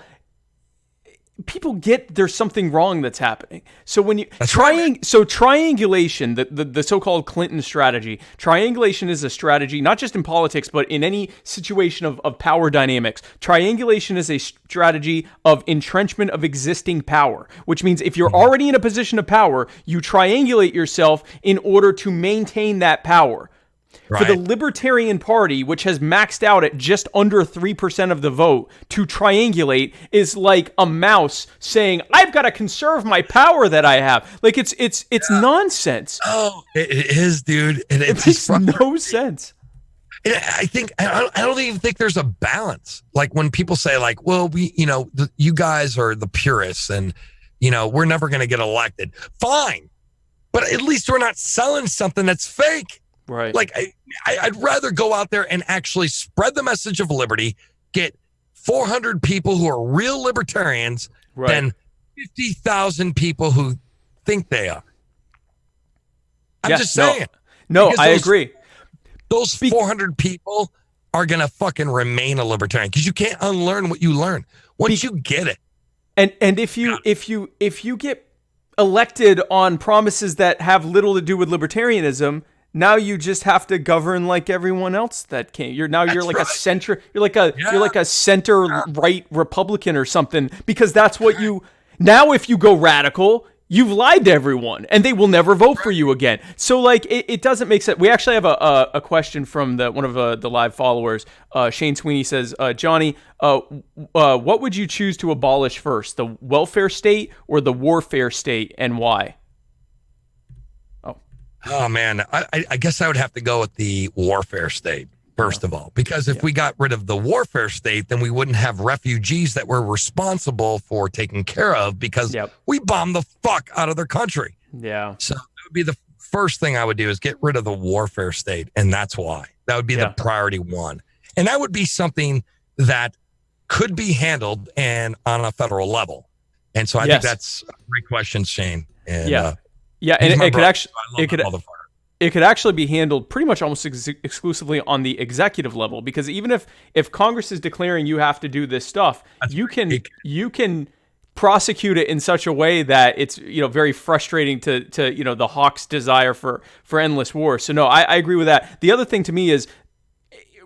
people get there's something wrong that's happening. So when you triangulation, the so-called Clinton strategy, triangulation is a strategy not just in politics but in any situation of power dynamics. Triangulation is a strategy of entrenchment of existing power, which means if you're already in a position of power, you triangulate yourself in order to maintain that power. Right. For the Libertarian Party, which has maxed out at just under 3% of the vote, to triangulate is like a mouse saying, "I've got to conserve my power that I have." Like it's nonsense. Oh, it is, dude. And it makes no sense. I don't even think there's a balance. Like when people say, like, "Well, you guys are the purists, and we're never going to get elected." Fine, but at least we're not selling something that's fake. Right. Like, I'd rather go out there and actually spread the message of liberty, get 400 people who are real libertarians than 50,000 people who think they are. I'm just saying. No, I agree. Those 400 people are going to fucking remain a libertarian because you can't unlearn what you learn once you get it. And if you get elected on promises that have little to do with libertarianism, now you just have to govern like everyone else that came. You're like a center. You're like a center right Republican or something because that's what you. Now, if you go radical, you've lied to everyone, and they will never vote for you again. So, like, it doesn't make sense. We actually have a question from one of the live followers. Shane Sweeney says, Johnny, what would you choose to abolish first, the welfare state or the warfare state, and why? Oh, man, I guess I would have to go with the warfare state, first of all, because if we got rid of the warfare state, then we wouldn't have refugees that we're responsible for taking care of because we bombed the fuck out of their country. Yeah. So that would be the first thing I would do is get rid of the warfare state. And that's why. That would be the priority one. And that would be something that could be handled and on a federal level. And so I think that's a great question, Shane. And, and it could actually be handled pretty much almost exclusively on the executive level because even if Congress is declaring you have to do this stuff, you can prosecute it in such a way that it's very frustrating to the hawk's desire for endless war. So no, I agree with that. The other thing to me is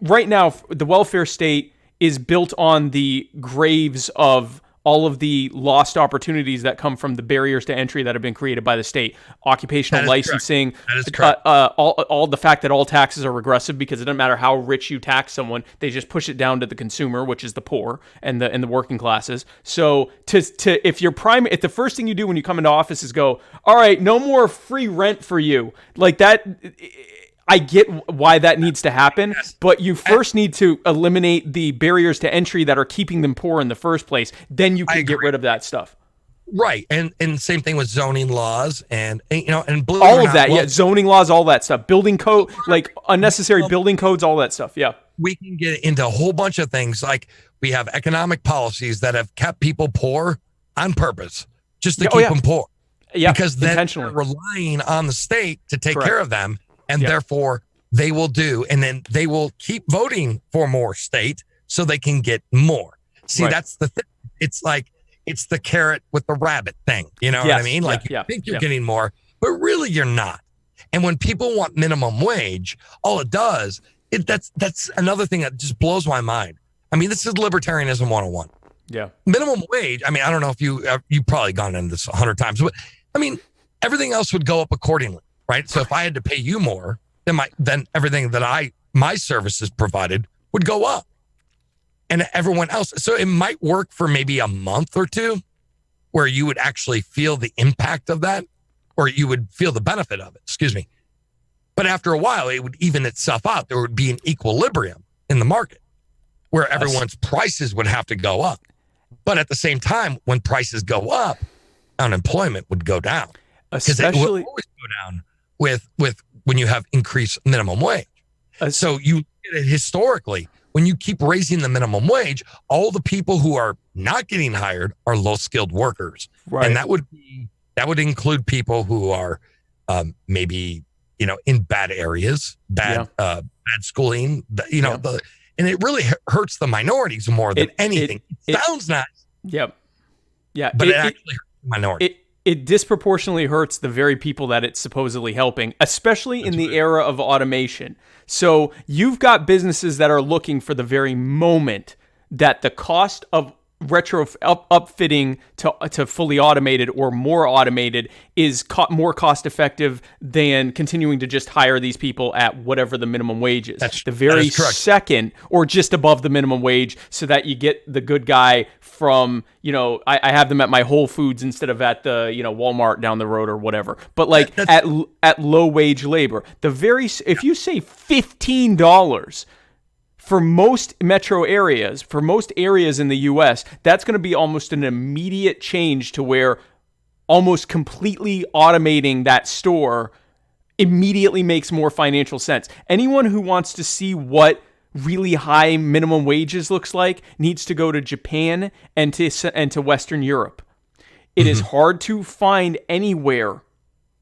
right now the welfare state is built on the graves of all of the lost opportunities that come from the barriers to entry that have been created by the state, occupational licensing, all the fact that all taxes are regressive because it doesn't matter how rich you tax someone, they just push it down to the consumer, which is the poor and the working classes. So if the first thing you do when you come into office is go, all right, no more free rent for you, like that. I get why that needs to happen, but you first need to eliminate the barriers to entry that are keeping them poor in the first place. Then you can get rid of that stuff. Right. And same thing with zoning laws and all of that. Zoning laws, all that stuff. Building code, like unnecessary building codes, all that stuff. Yeah. We can get into a whole bunch of things. Like we have economic policies that have kept people poor on purpose, just to keep them poor. Yeah. Because then they're relying on the state to take care of them. And therefore, they will do, and then they will keep voting for more state so they can get more. See, Right. that's the thing. It's like, it's the carrot with the rabbit thing. You know what I Yes. mean? Like, Yeah. you think you're Yeah. getting more, but really you're not. And when people want minimum wage, all it does, that's another thing that just blows my mind. I mean, this is libertarianism 101. Yeah. Minimum wage. I mean, I don't know if you've probably gone into this 100 times, but I mean, everything else would go up accordingly, right? So if I had to pay you more, then everything that my services provided would go up, and everyone else. So it might work for maybe a month or two, where you would actually feel the impact of that, or you would feel the benefit of it. Excuse me. But after a while, it would even itself out. There would be an equilibrium in the market where everyone's prices would have to go up. But at the same time, when prices go up, unemployment would go down. Because it will Especially always go down with when you have increased minimum wage. So you get it historically, when you keep raising the minimum wage, all the people who are not getting hired are low-skilled workers. right. And that would include people who are maybe, in bad areas, bad schooling, and it really hurts the minorities more than anything. It sounds nice. Yep. Yeah. But it actually hurts the minorities. It disproportionately hurts the very people that it's supposedly helping, especially in the era of automation. So you've got businesses that are looking for the very moment that the cost of upfitting to fully automated or more automated is more cost effective than continuing to just hire these people at whatever the minimum wage is. The very second, or just above the minimum wage, so that you get the good guy from, I have them at my Whole Foods instead of at the, Walmart down the road or whatever. But like at low wage labor, if you say $15 for most metro areas, for most areas in the U.S., that's going to be almost an immediate change to where almost completely automating that store immediately makes more financial sense. Anyone who wants to see what really high minimum wages looks like needs to go to Japan and to Western Europe. It is hard to find anywhere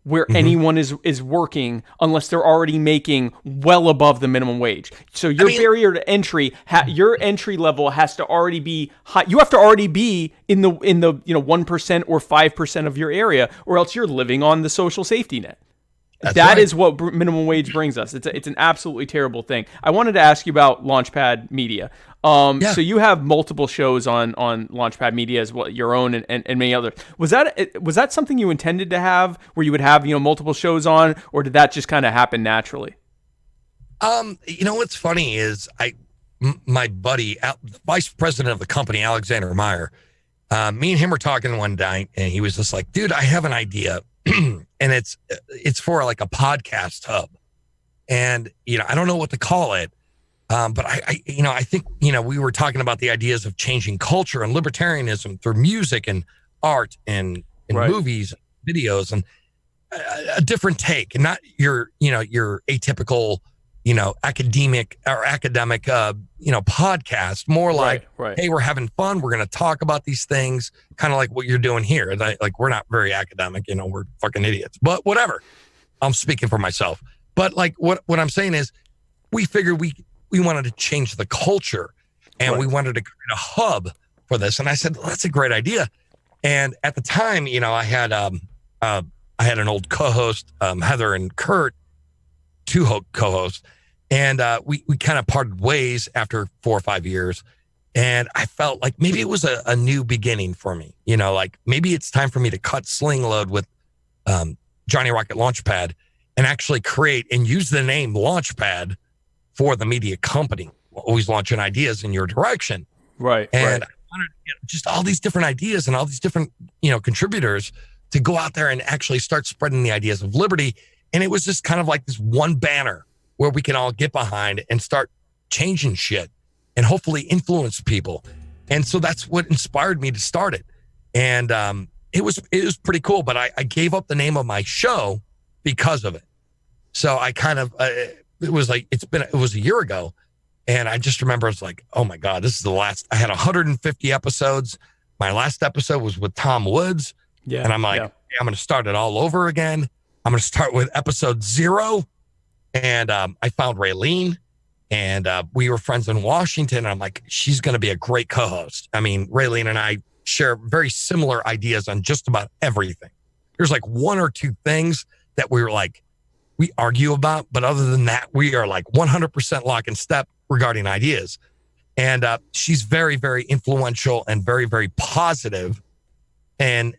where anyone is working unless they're already making well above the minimum wage. So your barrier to entry, your entry level has to already be high. You have to already be in the 1% or 5% of your area, or else you're living on the social safety net. That is what minimum wage brings us. It's an absolutely terrible thing. I wanted to ask you about Launchpad Media. So you have multiple shows on Launchpad Media as well, your own and many others. Was that something you intended to have, where you would have multiple shows on, or did that just kind of happen naturally? What's funny is my buddy, the vice president of the company, Alexander Meyer, me and him were talking one night, and he was just like, "Dude, I have an idea." And it's for like a podcast hub, and I don't know what to call it, but I think we were talking about the ideas of changing culture and libertarianism through music and art and movies, videos, and a different take, and not your atypical academic podcast. More like, hey, we're having fun. We're going to talk about these things, kind of like what you're doing here. And we're not very academic, we're fucking idiots, but whatever. I'm speaking for myself. But like what I'm saying is, we figured we wanted to change the culture, and we wanted to create a hub for this. And I said, well, that's a great idea. And at the time, I had an old co-host, Heather and Kurt, two co-hosts. And we kind of parted ways after 4 or 5 years. And I felt like maybe it was a new beginning for me. Like maybe it's time for me to cut sling load with Johnny Rocket Launchpad and actually create and use the name Launchpad for the media company, always launching ideas in your direction. Right. And I wanted to get just all these different ideas and all these different, contributors to go out there and actually start spreading the ideas of liberty. And it was just kind of like this one banner where we can all get behind and start changing shit and hopefully influence people. And so that's what inspired me to start it. And it was pretty cool, but I gave up the name of my show because of it. So I kind of, it was a year ago. And I just remember, it's like, oh my God, this is the last. I had 150 episodes. My last episode was with Tom Woods. Yeah. And I'm like, hey, I'm going to start it all over again. I'm going to start with episode 0. And I found Raylene, and we were friends in Washington. And I'm like, she's going to be a great co-host. I mean, Raylene and I share very similar ideas on just about everything. There's like one or two things that we argue about, but other than that, we are like 100% lock and step regarding ideas. And she's very, very influential and very, very positive and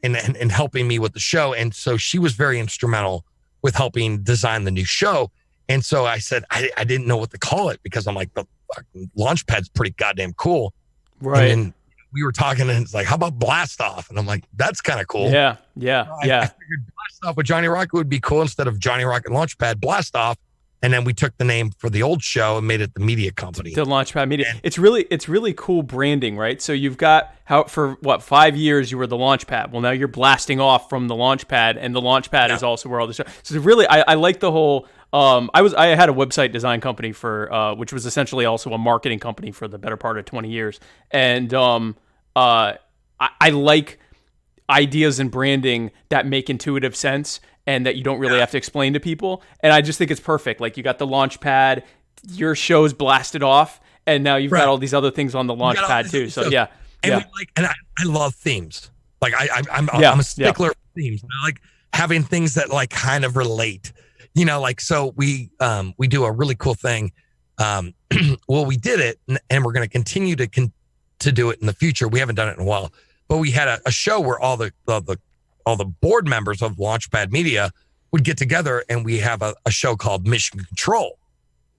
helping me with the show. And so she was very instrumental with helping design the new show. And so I said, I didn't know what to call it, because I'm like, the fucking Launchpad's pretty goddamn cool. Right. And we were talking, and it's like, how about Blast Off? And I'm like, that's kind of cool. Yeah. I figured Blast Off with Johnny Rocket would be cool instead of Johnny Rocket Launchpad Blast Off. And then we took the name for the old show and made it the media company. The Launchpad Media. It's really cool branding, right? So you've got for 5 years you were the Launchpad. Well, now you're blasting off from the Launchpad, and the Launchpad is also where all the show. So really, I like the whole. I had a website design company for which was essentially also a marketing company for the better part of 20 years, and I like ideas and branding that make intuitive sense and that you don't really have to explain to people. And I just think it's perfect. Like, you got the Launchpad, your show's blasted off, and now you've got all these other things on the Launchpad too. So yeah. And I love themes. Like I'm a stickler for themes. I like having things that like kind of relate. You know, like, so we do a really cool thing. Well, we did it, and we're going to continue to do it in the future. We haven't done it in a while, but we had a show where all the board members of Launchpad Media would get together, and we have a show called Mission Control.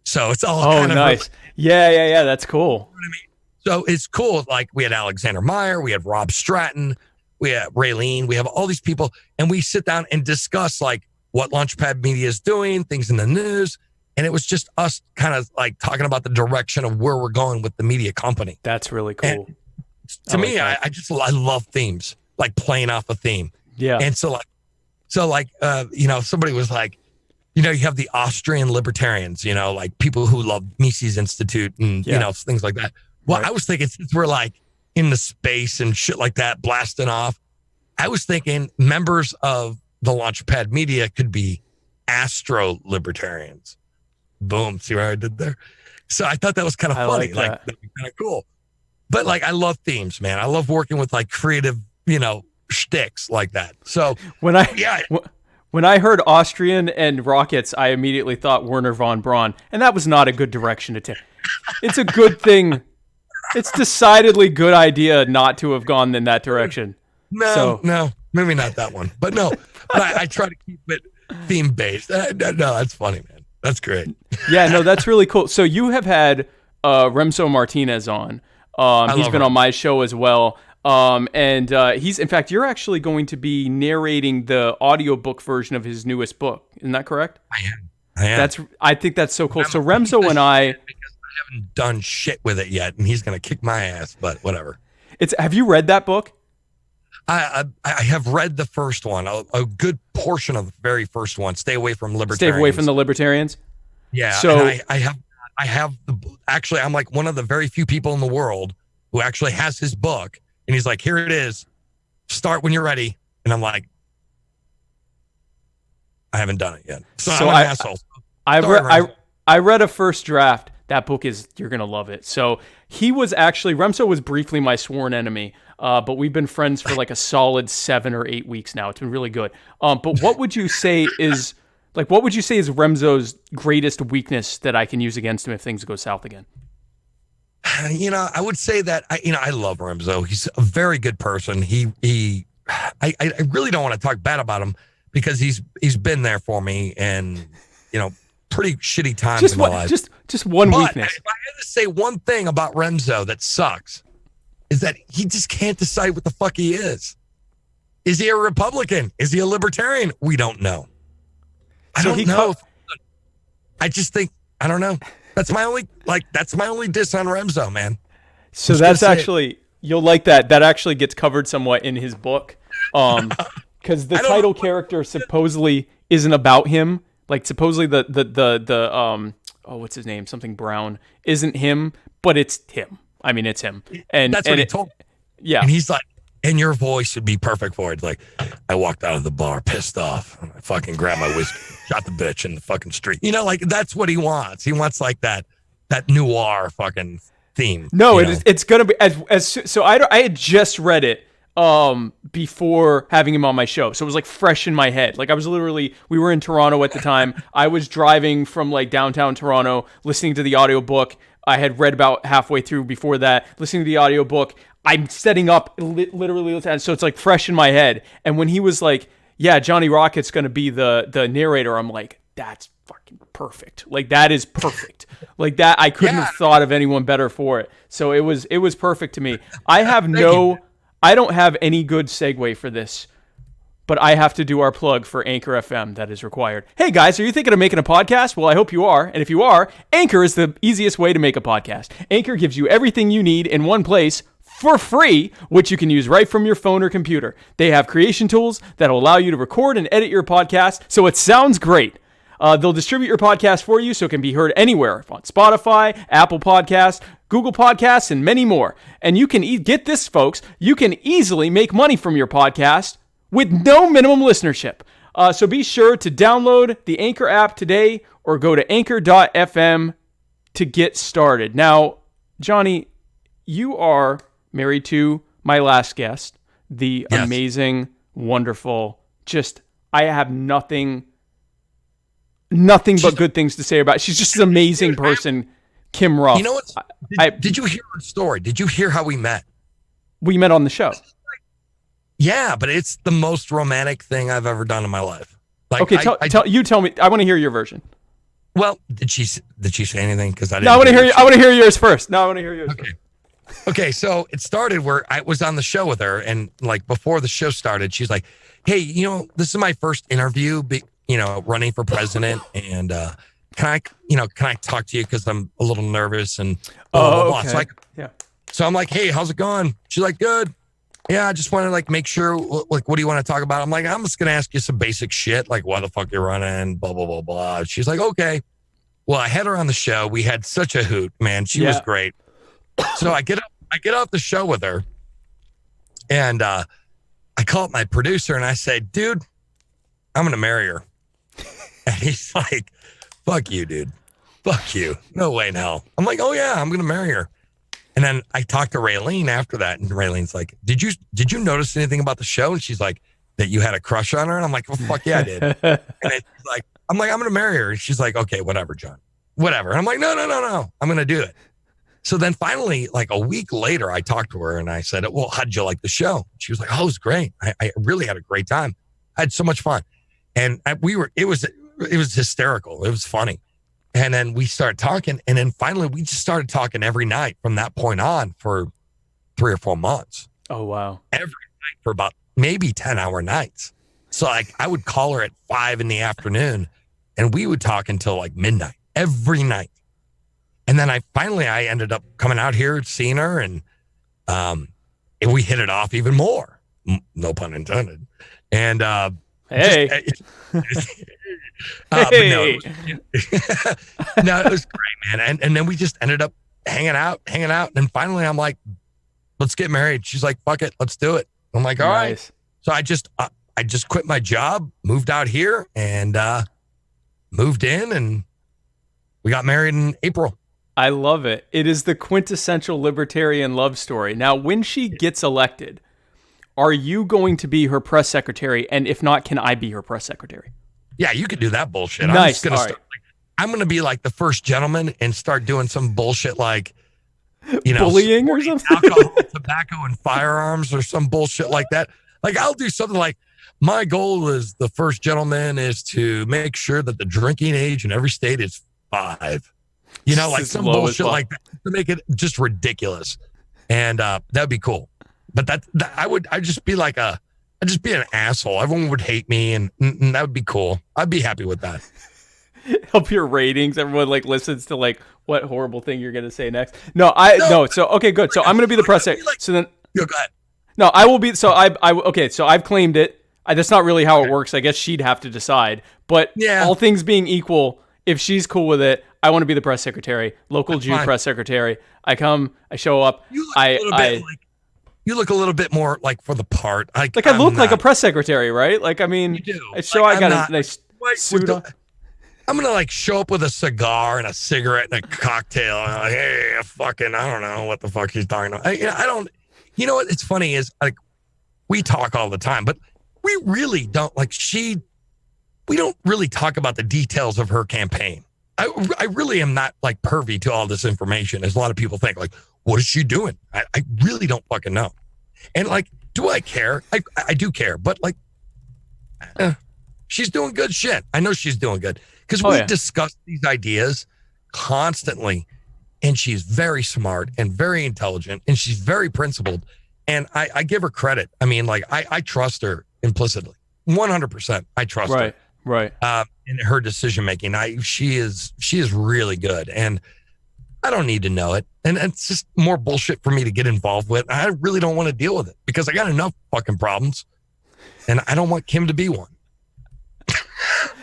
So it's all kind of nice. Yeah. That's cool. You know what I mean? So it's cool. Like, we had Alexander Meyer, we had Rob Stratton, we had Raylene, we have all these people, and we sit down and discuss like what Launchpad Media is doing, things in the news. And it was just us kind of like talking about the direction of where we're going with the media company. That's really cool. And to me, I love themes, like playing off a theme. Yeah. And so somebody was like, you have the Austrian libertarians, like people who love Mises Institute and, things like that. Well, right. I was thinking, since we're like in the space and shit like that, blasting off, I was thinking members of the Launchpad Media could be astro libertarians. Boom. See what I did there? So I thought that was kind of funny. Like, that'd be kind of cool. But like, I love themes, man. I love working with like creative, shticks like that. So when I heard Austrian and rockets, I immediately thought Werner von Braun, and that was not a good direction to take. It's a good thing. It's decidedly good idea not to have gone in that direction. No, maybe not that one, but no. But I try to keep it theme based. No, that's funny, man. That's great. Yeah, no, that's really cool. So you have had Remso Martinez on. He's been on my show as well. And he's, in fact, you're actually going to be narrating the audiobook version of his newest book. Isn't that correct? I am. I think that's so cool. So Remso and I, because I haven't done shit with it yet, and he's going to kick my ass, but whatever. Have you read that book? I have read the first one, a good portion of the very first one. Stay away from libertarians. Stay away from the libertarians. Yeah. So I have actually, I'm like one of the very few people in the world who actually has his book, and he's like, here it is. Start when you're ready. And I'm like, I haven't done it yet. So I'm an asshole. I read a first draft. That book you're going to love it. So Remso was briefly my sworn enemy. But we've been friends for like a solid 7 or 8 weeks now. It's been really good. But what would you say is Remso's greatest weakness that I can use against him if things go south again? I would say that I love Remso. He's a very good person. I really don't want to talk bad about him because he's been there for me, and pretty shitty times in my life. Just one weakness. If I had to say one thing about Remso that sucks, is that he just can't decide what the fuck he is. Is he a Republican? Is he a libertarian? We don't know. I don't know. I just think, I don't know. That's my only diss on Remso, man. So that's actually, you'll like that. That actually gets covered somewhat in his book. Because the title character supposedly isn't about him. Like, supposedly the what's his name? Something Brown isn't him, but it's him. I mean, it's him. And that's what he told me. Yeah. And he's like, And your voice would be perfect for it. Like, I walked out of the bar pissed off. I fucking grabbed my whiskey, shot the bitch in the fucking street. You know, like that's what he wants. He wants like that noir fucking theme. No, it's gonna be so. I had just read it before having him on my show, so it was like fresh in my head. Like we were in Toronto at the time. I was driving from like downtown Toronto, listening to the audiobook. I had read about halfway through before that, listening to the audiobook. I'm setting up literally, so it's like fresh in my head. And when he was like, "Yeah, Johnny Rocket's gonna be the narrator," I'm like, "That's fucking perfect. Like that is perfect. Like that I couldn't have thought of anyone better for it." So it was perfect to me. I don't have any good segue for this, but I have to do our plug for Anchor FM that is required. Hey guys, are you thinking of making a podcast? Well, I hope you are. And if you are, Anchor is the easiest way to make a podcast. Anchor gives you everything you need in one place for free, which you can use right from your phone or computer. They have creation tools that will allow you to record and edit your podcast so it sounds great. They'll distribute your podcast for you so it can be heard anywhere on Spotify, Apple Podcasts, Google Podcasts, and many more. And you can get this, folks, you can easily make money from your podcast with no minimum listenership. So be sure to download the Anchor app today or go to anchor.fm to get started. Now, Johnny, you are married to my last guest, the amazing, wonderful, I have nothing but good things to say about. She's just an amazing person, Kim Ruff. You know what? Did you hear her story? Did you hear how we met? We met on the show. Yeah, but it's the most romantic thing I've ever done in my life. Like, okay, tell me. I want to hear your version. Well, did she say anything? Because I didn't. No, I want to hear. I want to hear yours first. No, I want to hear yours. Okay. Okay, so it started where I was on the show with her, and like before the show started, she's like, "Hey, this is my first interview, running for president, and can I talk to you because I'm a little nervous and blah, blah, blah." Okay. So I'm like, "Hey, how's it going?" She's like, "Good. Yeah, I just want to like make sure, like, what do you want to talk about?" I'm like, "I'm just gonna ask you some basic shit, like why the fuck you're running, blah blah blah blah." She's like, "Okay." Well, I had her on the show. We had such a hoot, man. She was great. So I get off the show with her, and I call up my producer and I say, "Dude, I'm gonna marry her." And he's like, "Fuck you, dude. Fuck you. No way in hell." I'm like, "Oh yeah, I'm gonna marry her." And then I talked to Raylene after that, and Raylene's like, "Did you notice anything about the show?" And she's like, "That you had a crush on her?" And I'm like, "Well, fuck yeah, I did." And she's like, I'm gonna marry her. And she's like, "Okay, whatever, John, whatever." And I'm like, no, I'm gonna do it. So then finally, like a week later, I talked to her and I said, "Well, how'd you like the show?" She was like, "Oh, it was great. I really had a great time. I had so much fun." And it was hysterical. It was funny. And then we started talking. And then finally we just started talking every night from that point on for 3 or 4 months. Oh, wow. Every night for about maybe 10-hour nights. So like I would call her at 5 p.m. and we would talk until like midnight every night. And then I ended up coming out here, seeing her, and we hit it off even more. No pun intended. And hey. But no, it was great, man. And then we just ended up hanging out. And then finally I'm like, "Let's get married." She's like, "Fuck it, let's do it." I'm like, "All right." So I just quit my job, moved out here, and moved in, and we got married in April. I love it. It is the quintessential libertarian love story. Now, when she gets elected, are you going to be her press secretary? And if not, can I be her press secretary? Yeah, you could do that bullshit. Nice. I'm going to be like the first gentleman and start doing some bullshit like, bullying or something, alcohol, tobacco, and firearms or some bullshit like that. Like I'll do something like, "My goal as the first gentleman is to make sure that the drinking age in every state is 5. Like some bullshit like that to make it just ridiculous. And that'd be cool. But I'd just be an asshole. Everyone would hate me, and that would be cool. I'd be happy with that. Help your ratings. Everyone like listens to like what horrible thing you're gonna say next. No. So okay, good. So I'm gonna be the press secretary. So then, go ahead. No, I will be. So okay. So I've claimed it. That's not really how it works. I guess she'd have to decide. But all things being equal, if she's cool with it, I want to be the press secretary, local Jew press secretary. I come, I show up. you look a little bit more like for the part. Like I look like a press secretary, right? Like, I mean, You do. I show Like, I got I'm a not- nice Like, suit on. I'm gonna like show up with a cigar and a cigarette and a cocktail. And I'm like, hey, fucking, I don't know what the fuck she's talking about. I don't. You know what? It's funny is like we talk all the time, but we really don't like we don't really talk about the details of her campaign. I really am not like privy to all this information, as a lot of people think. Like, what is she doing? I really don't fucking know. And like, do I care? I do care, but like, she's doing good shit. I know she's doing good because we discuss these ideas constantly, and she's very smart and very intelligent, and she's very principled. And I give her credit. I mean, like, I trust her implicitly, 100%. I trust her. Right. In her decision making. She is really good, and I don't need to know it. And it's just more bullshit for me to get involved with. I really don't want to deal with it because I got enough fucking problems, and I don't want Kim to be one.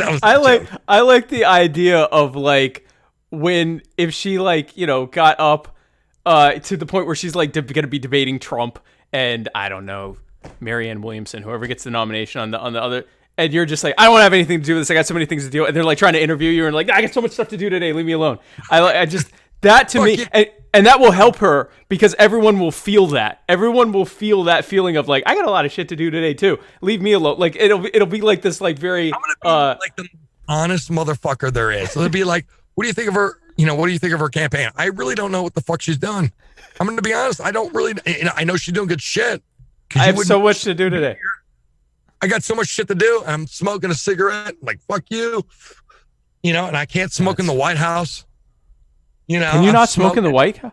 I like the idea of like if she like, you know, got up to the point where she's like going to be debating Trump and I don't know, Marianne Williamson, whoever gets the nomination on the other, and you're just like, I don't have anything to do with this. I got so many things to do, and they're like trying to interview you and like, I got so much stuff to do today. Leave me alone. I just that to me, and that will help her because everyone will feel that. Everyone will feel that feeling of like, I got a lot of shit to do today too. Leave me alone. Like it'll be like this, like very I'm gonna be like the honest motherfucker there is. So it'll be like, what do you think of her? You know, what do you think of her campaign? I really don't know what the fuck she's done. I'm gonna be honest. I don't really. You know, I know she's doing good shit. I have so much to do today. I got so much shit to do. I'm smoking a cigarette. Like, fuck you. You know, and I can't smoke in the White House. You know, can you not smoke in the White House?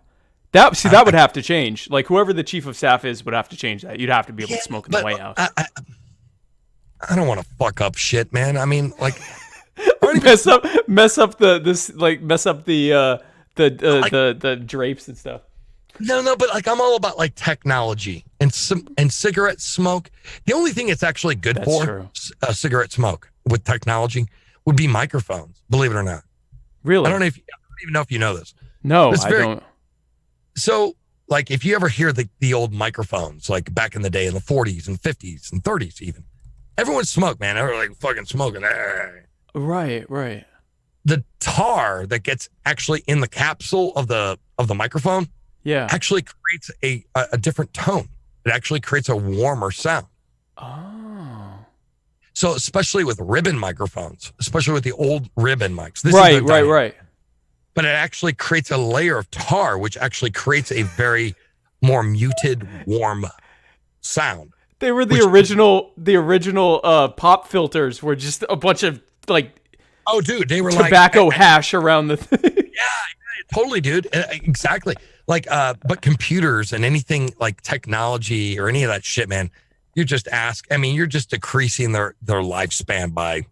That would have to change. Like whoever the chief of staff is would have to change that. You'd have to be able to smoke in the White House. I don't want to fuck up shit, man. I mean, like, mess up the drapes and stuff. No, but like I'm all about like technology and cigarette smoke. The only thing it's actually good for cigarette smoke with technology would be microphones. Believe it or not. Really? I don't even know if you know this. No, I don't. So, like, if you ever hear the old microphones, like back in the day in the 40s and 50s and 30s, even everyone smoked, man. They were like fucking smoking. Right. The tar that gets actually in the capsule of the microphone, actually creates a different tone. It actually creates a warmer sound. Oh. So, especially with ribbon microphones, especially with the old ribbon mics. Right. But it actually creates a layer of tar, which actually creates a very more muted, warm sound. They were the original pop filters were just a bunch of like, oh, dude, they were tobacco hash around the thing. Yeah, totally, dude. Exactly. Like, but computers and anything like technology or any of that shit, man, you're just you're just decreasing their lifespan by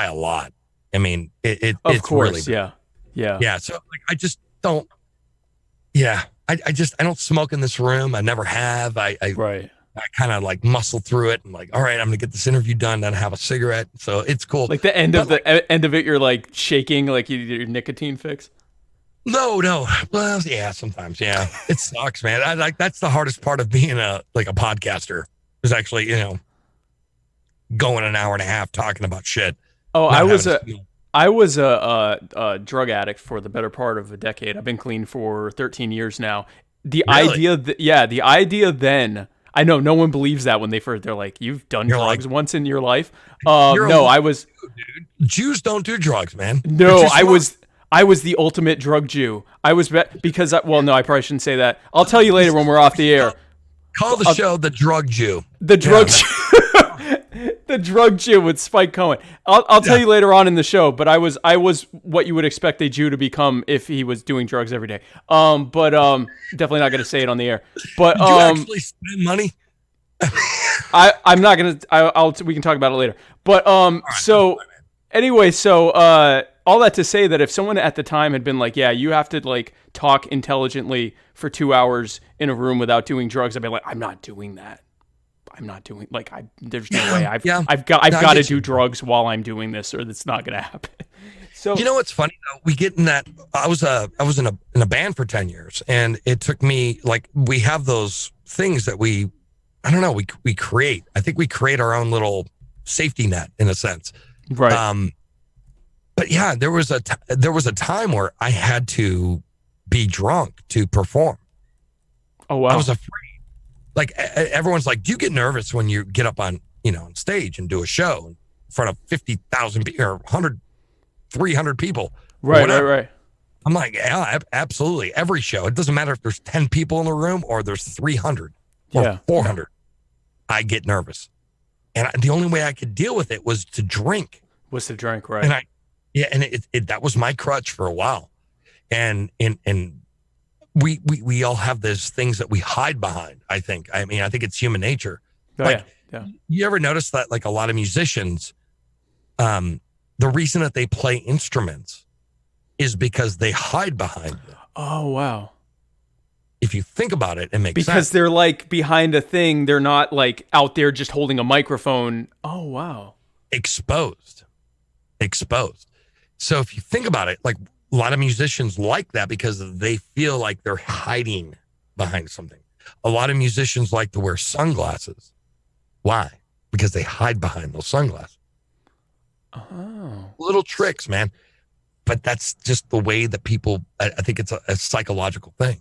a lot. I mean, it's really bad. Yeah. So like, I just don't. Yeah, I don't smoke in this room. I never have. I kind of like muscle through it and like, all right, I'm gonna get this interview done, then have a cigarette. So it's cool. Like the end of it, you're like shaking, like you did your nicotine fix. No. Well, yeah, sometimes. Yeah, it sucks, man. I like that's the hardest part of being a podcaster is actually, you know, going an hour and a half talking about shit. Oh, I was a drug addict for the better part of a decade. I've been clean for 13 years now. The idea then, I know no one believes that when they're like, you've done drugs once in your life. I was. Dude, Jews don't do drugs, man. No, I was the ultimate drug Jew. I was because I probably shouldn't say that. I'll tell you later when we're off the air. Call the show the Drug Jew. The Drug Jew. The Drug Jew with Spike Cohen. I'll tell you later on in the show, but I was what you would expect a Jew to become if he was doing drugs every day. But definitely not going to say it on the air. But did you actually spend money? I'm not going to. We can talk about it later. But anyway, all that to say that if someone at the time had been like, yeah, you have to like talk intelligently for 2 hours in a room without doing drugs, I'd be like, I'm not doing that. There's no way I've got to do drugs while I'm doing this, or it's not going to happen. So You know what's funny though? We get in that. I was in a band for 10 years, and it took me like we have those things that I don't know, we create. I think we create our own little safety net in a sense. right. But yeah, there was a time where I had to be drunk to perform. Oh wow. I was afraid. Like everyone's like, do you get nervous when you get up on on stage and do a show in front of 50,000 or 100, 300 people? Right. I'm like, yeah, absolutely. Every show. It doesn't matter if there's 10 people in the room or there's 300 or 400. I get nervous. And the only way I could deal with it was to drink. What's the drink, right? And that was my crutch for a while. And we all have those things that we hide behind, I think. I mean, I think it's human nature. Oh, Like, yeah. you ever notice that like a lot of musicians, the reason that they play instruments is because they hide behind them. Oh wow. If you think about it, it makes sense. Because they're like behind a thing. They're not like out there just holding a microphone. Oh wow. Exposed. So if you think about it, like a lot of musicians like that because they feel like they're hiding behind something. A lot of musicians like to wear sunglasses. Why? Because they hide behind those sunglasses. Oh. Little tricks, man. But that's just the way that people, I think it's a psychological thing.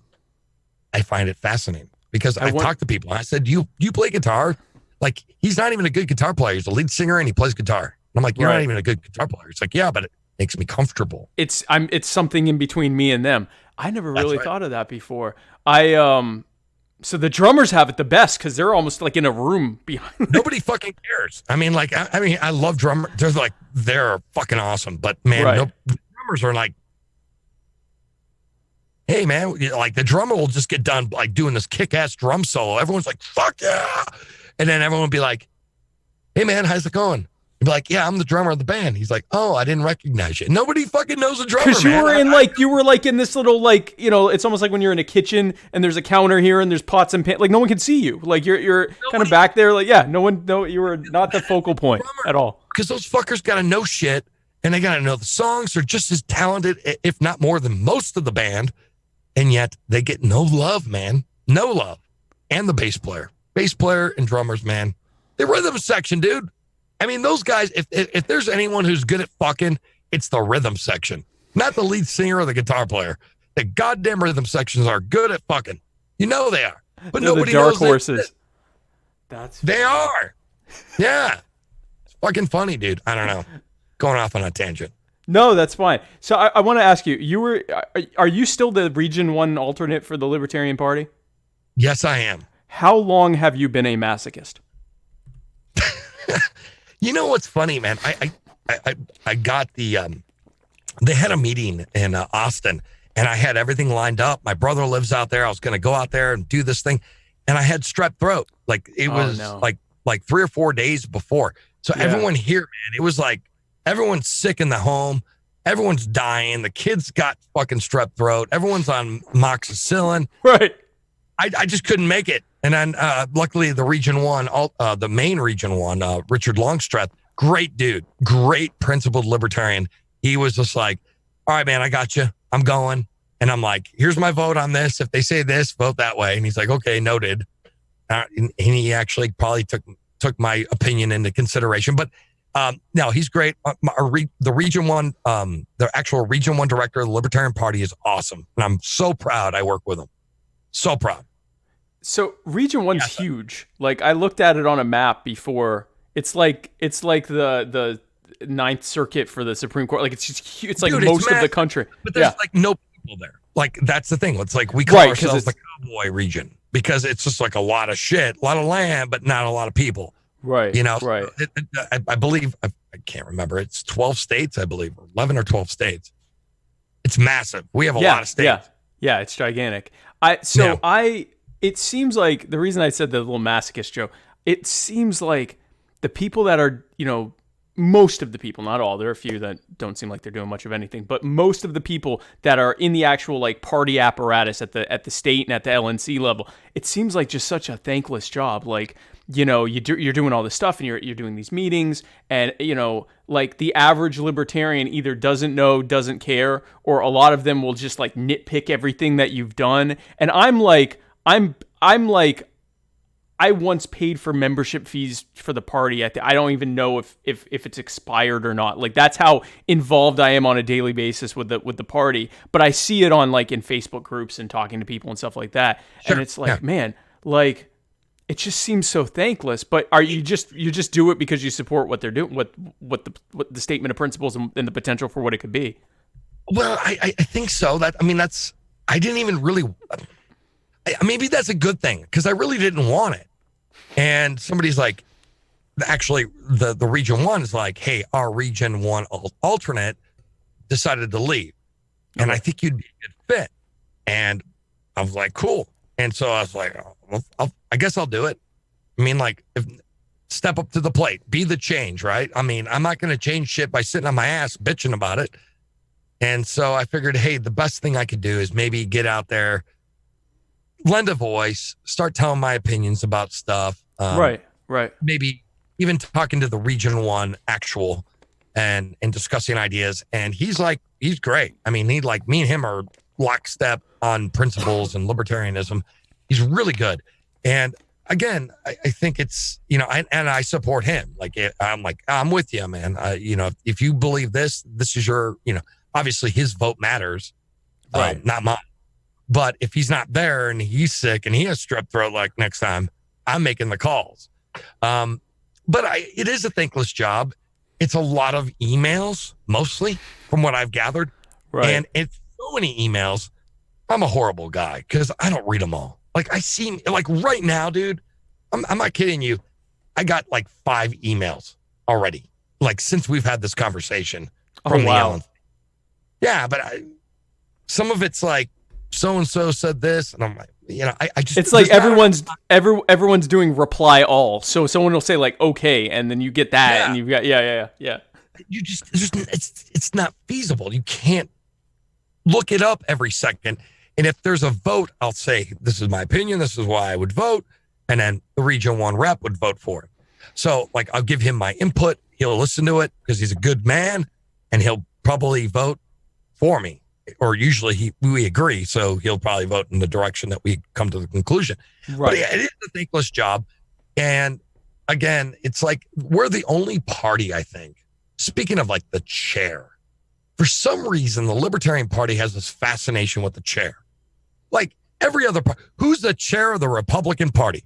I find it fascinating because I talk to people and I said, you play guitar? Like, he's not even a good guitar player. He's a lead singer and he plays guitar. And I'm like, you're not even a good guitar player. It's like, yeah, but it makes me comfortable. It's something in between me and them. I never really thought of that before. So the drummers have it the best because they're almost like in a room behind. Nobody fucking cares. I mean, like, I love drummers. They're fucking awesome. But man, drummers are like, hey man, like the drummer will just get done like doing this kick-ass drum solo. Everyone's like, fuck yeah. And then everyone will be like, hey man, how's it going? You'd be like, yeah, I'm the drummer of the band. He's like, oh, I didn't recognize you. Nobody fucking knows a drummer, Because you were like in this little like, it's almost like when you're in a kitchen and there's a counter here and there's pots and pans. Like no one can see you. Like you're kind of back there. Like, yeah, you were not the focal point at all. Because those fuckers got to know shit and they got to know the songs. They're just as talented, if not more than most of the band. And yet they get no love, man. No love. And the bass player and drummers, man. The rhythm section, dude. I mean, those guys, if there's anyone who's good at fucking, it's the rhythm section, not the lead singer or the guitar player. The goddamn rhythm sections are good at fucking. You know they are. But They're nobody the dark knows horses. They are. Yeah. It's fucking funny, dude. I don't know. Going off on a tangent. No, that's fine. So I want to ask you, are you still the Region 1 alternate for the Libertarian Party? Yes, I am. How long have you been a masochist? You know what's funny, man? I got they had a meeting in Austin and I had everything lined up. My brother lives out there. I was going to go out there and do this thing. And I had strep throat. Like it was like 3 or 4 days before. So everyone here, man, it was like, everyone's sick in the home. Everyone's dying. The kids got fucking strep throat. Everyone's on moxicillin. Right. I just couldn't make it. And then luckily the Region 1, the main Region 1, Richard Longstreth, great dude, great principled libertarian. He was just like, all right, man, I got you. I'm going. And I'm like, here's my vote on this. If they say this, vote that way. And he's like, okay, noted. And he actually probably took my opinion into consideration. But no, he's great. The Region 1, the actual Region 1 director of the Libertarian Party is awesome. And I'm so proud I work with him. So proud. So Region 1's huge. Like I looked at it on a map before. It's like the Ninth Circuit for the Supreme Court. Like it's just huge. It's like most of the country. But there's like no people there. Like that's the thing. It's like we call ourselves the cowboy region because it's just like a lot of shit, a lot of land, but not a lot of people. Right. Right. I believe, I can't remember. It's 12 states, I believe, 11 or 12 states. It's massive. We have a lot of states. Yeah, it's gigantic. It seems like the reason I said the little masochist joke, it seems like the people that are, most of the people, not all, there are a few that don't seem like they're doing much of anything, but most of the people that are in the actual like party apparatus at the state and at the LNC level, it seems like just such a thankless job. Like, you're doing all this stuff and you're doing these meetings and, like the average libertarian either doesn't know, doesn't care, or a lot of them will just like nitpick everything that you've done. And I'm like, I once paid for membership fees for the party. I don't even know if it's expired or not. Like, that's how involved I am on a daily basis with the party. But I see it on like in Facebook groups and talking to people and stuff like that. Sure. And it's like, man, like, it just seems so thankless. But are you just do it because you support what they're doing, what the statement of principles and the potential for what it could be? Well, I think so. I didn't even really. Maybe that's a good thing because I really didn't want it. And somebody's like, actually, the Region 1 is like, hey, our Region 1 alternate decided to leave. And I think you'd be a good fit. And I was like, cool. And so I was like, oh, well, I guess I'll do it. I mean, like, step up to the plate, be the change, right? I mean, I'm not going to change shit by sitting on my ass bitching about it. And so I figured, hey, the best thing I could do is maybe get out there, lend a voice, start telling my opinions about stuff. Right. Maybe even talking to the Region 1 actual and discussing ideas. And he's great. I mean, me and him are lockstep on principles and libertarianism. He's really good. And again, I think it's, I support him. Like, I'm with you, man. If you believe this is your, obviously his vote matters, right? Not mine. But if he's not there and he's sick and he has strep throat, like next time, I'm making the calls. But it is a thankless job. It's a lot of emails, mostly, from what I've gathered. Right. And it's so many emails. I'm a horrible guy because I don't read them all. Like, I see, like right now, dude, I'm not kidding you. I got like 5 emails already, like since we've had this conversation from the Ellen. Yeah, but some of it's like, so-and-so said this, and I'm like, I just... It's like everyone's doing reply all. So someone will say like, okay, and then you get that, and you've got, yeah. You it's not feasible. You can't look it up every second. And if there's a vote, I'll say, this is my opinion, this is why I would vote, and then the Region 1 rep would vote for it. So, like, I'll give him my input, he'll listen to it, because he's a good man, and he'll probably vote for me. Or usually we agree, so he'll probably vote in the direction that we come to the conclusion. Right. But yeah, it is a thankless job. And again, it's like we're the only party, I think. Speaking of like the chair, for some reason, the Libertarian Party has this fascination with the chair. Like every other party. Who's the chair of the Republican Party?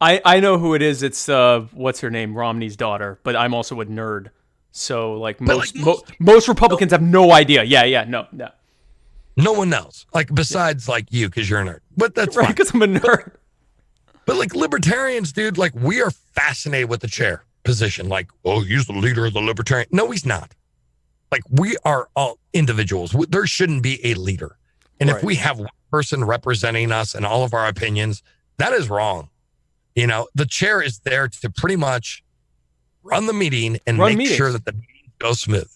I know who it is. It's what's her name? Romney's daughter. But I'm also a nerd. So like most Republicans have no idea. Yeah, no. No one knows. Like besides like you, because you're a nerd. But that's right, because I'm a nerd. But like libertarians, dude, like we are fascinated with the chair position. Like, oh, he's the leader of the libertarian. No, he's not. Like we are all individuals. There shouldn't be a leader. And if we have one person representing us and all of our opinions, that is wrong. The chair is there to pretty much run the meeting and make sure that the meeting goes smooth.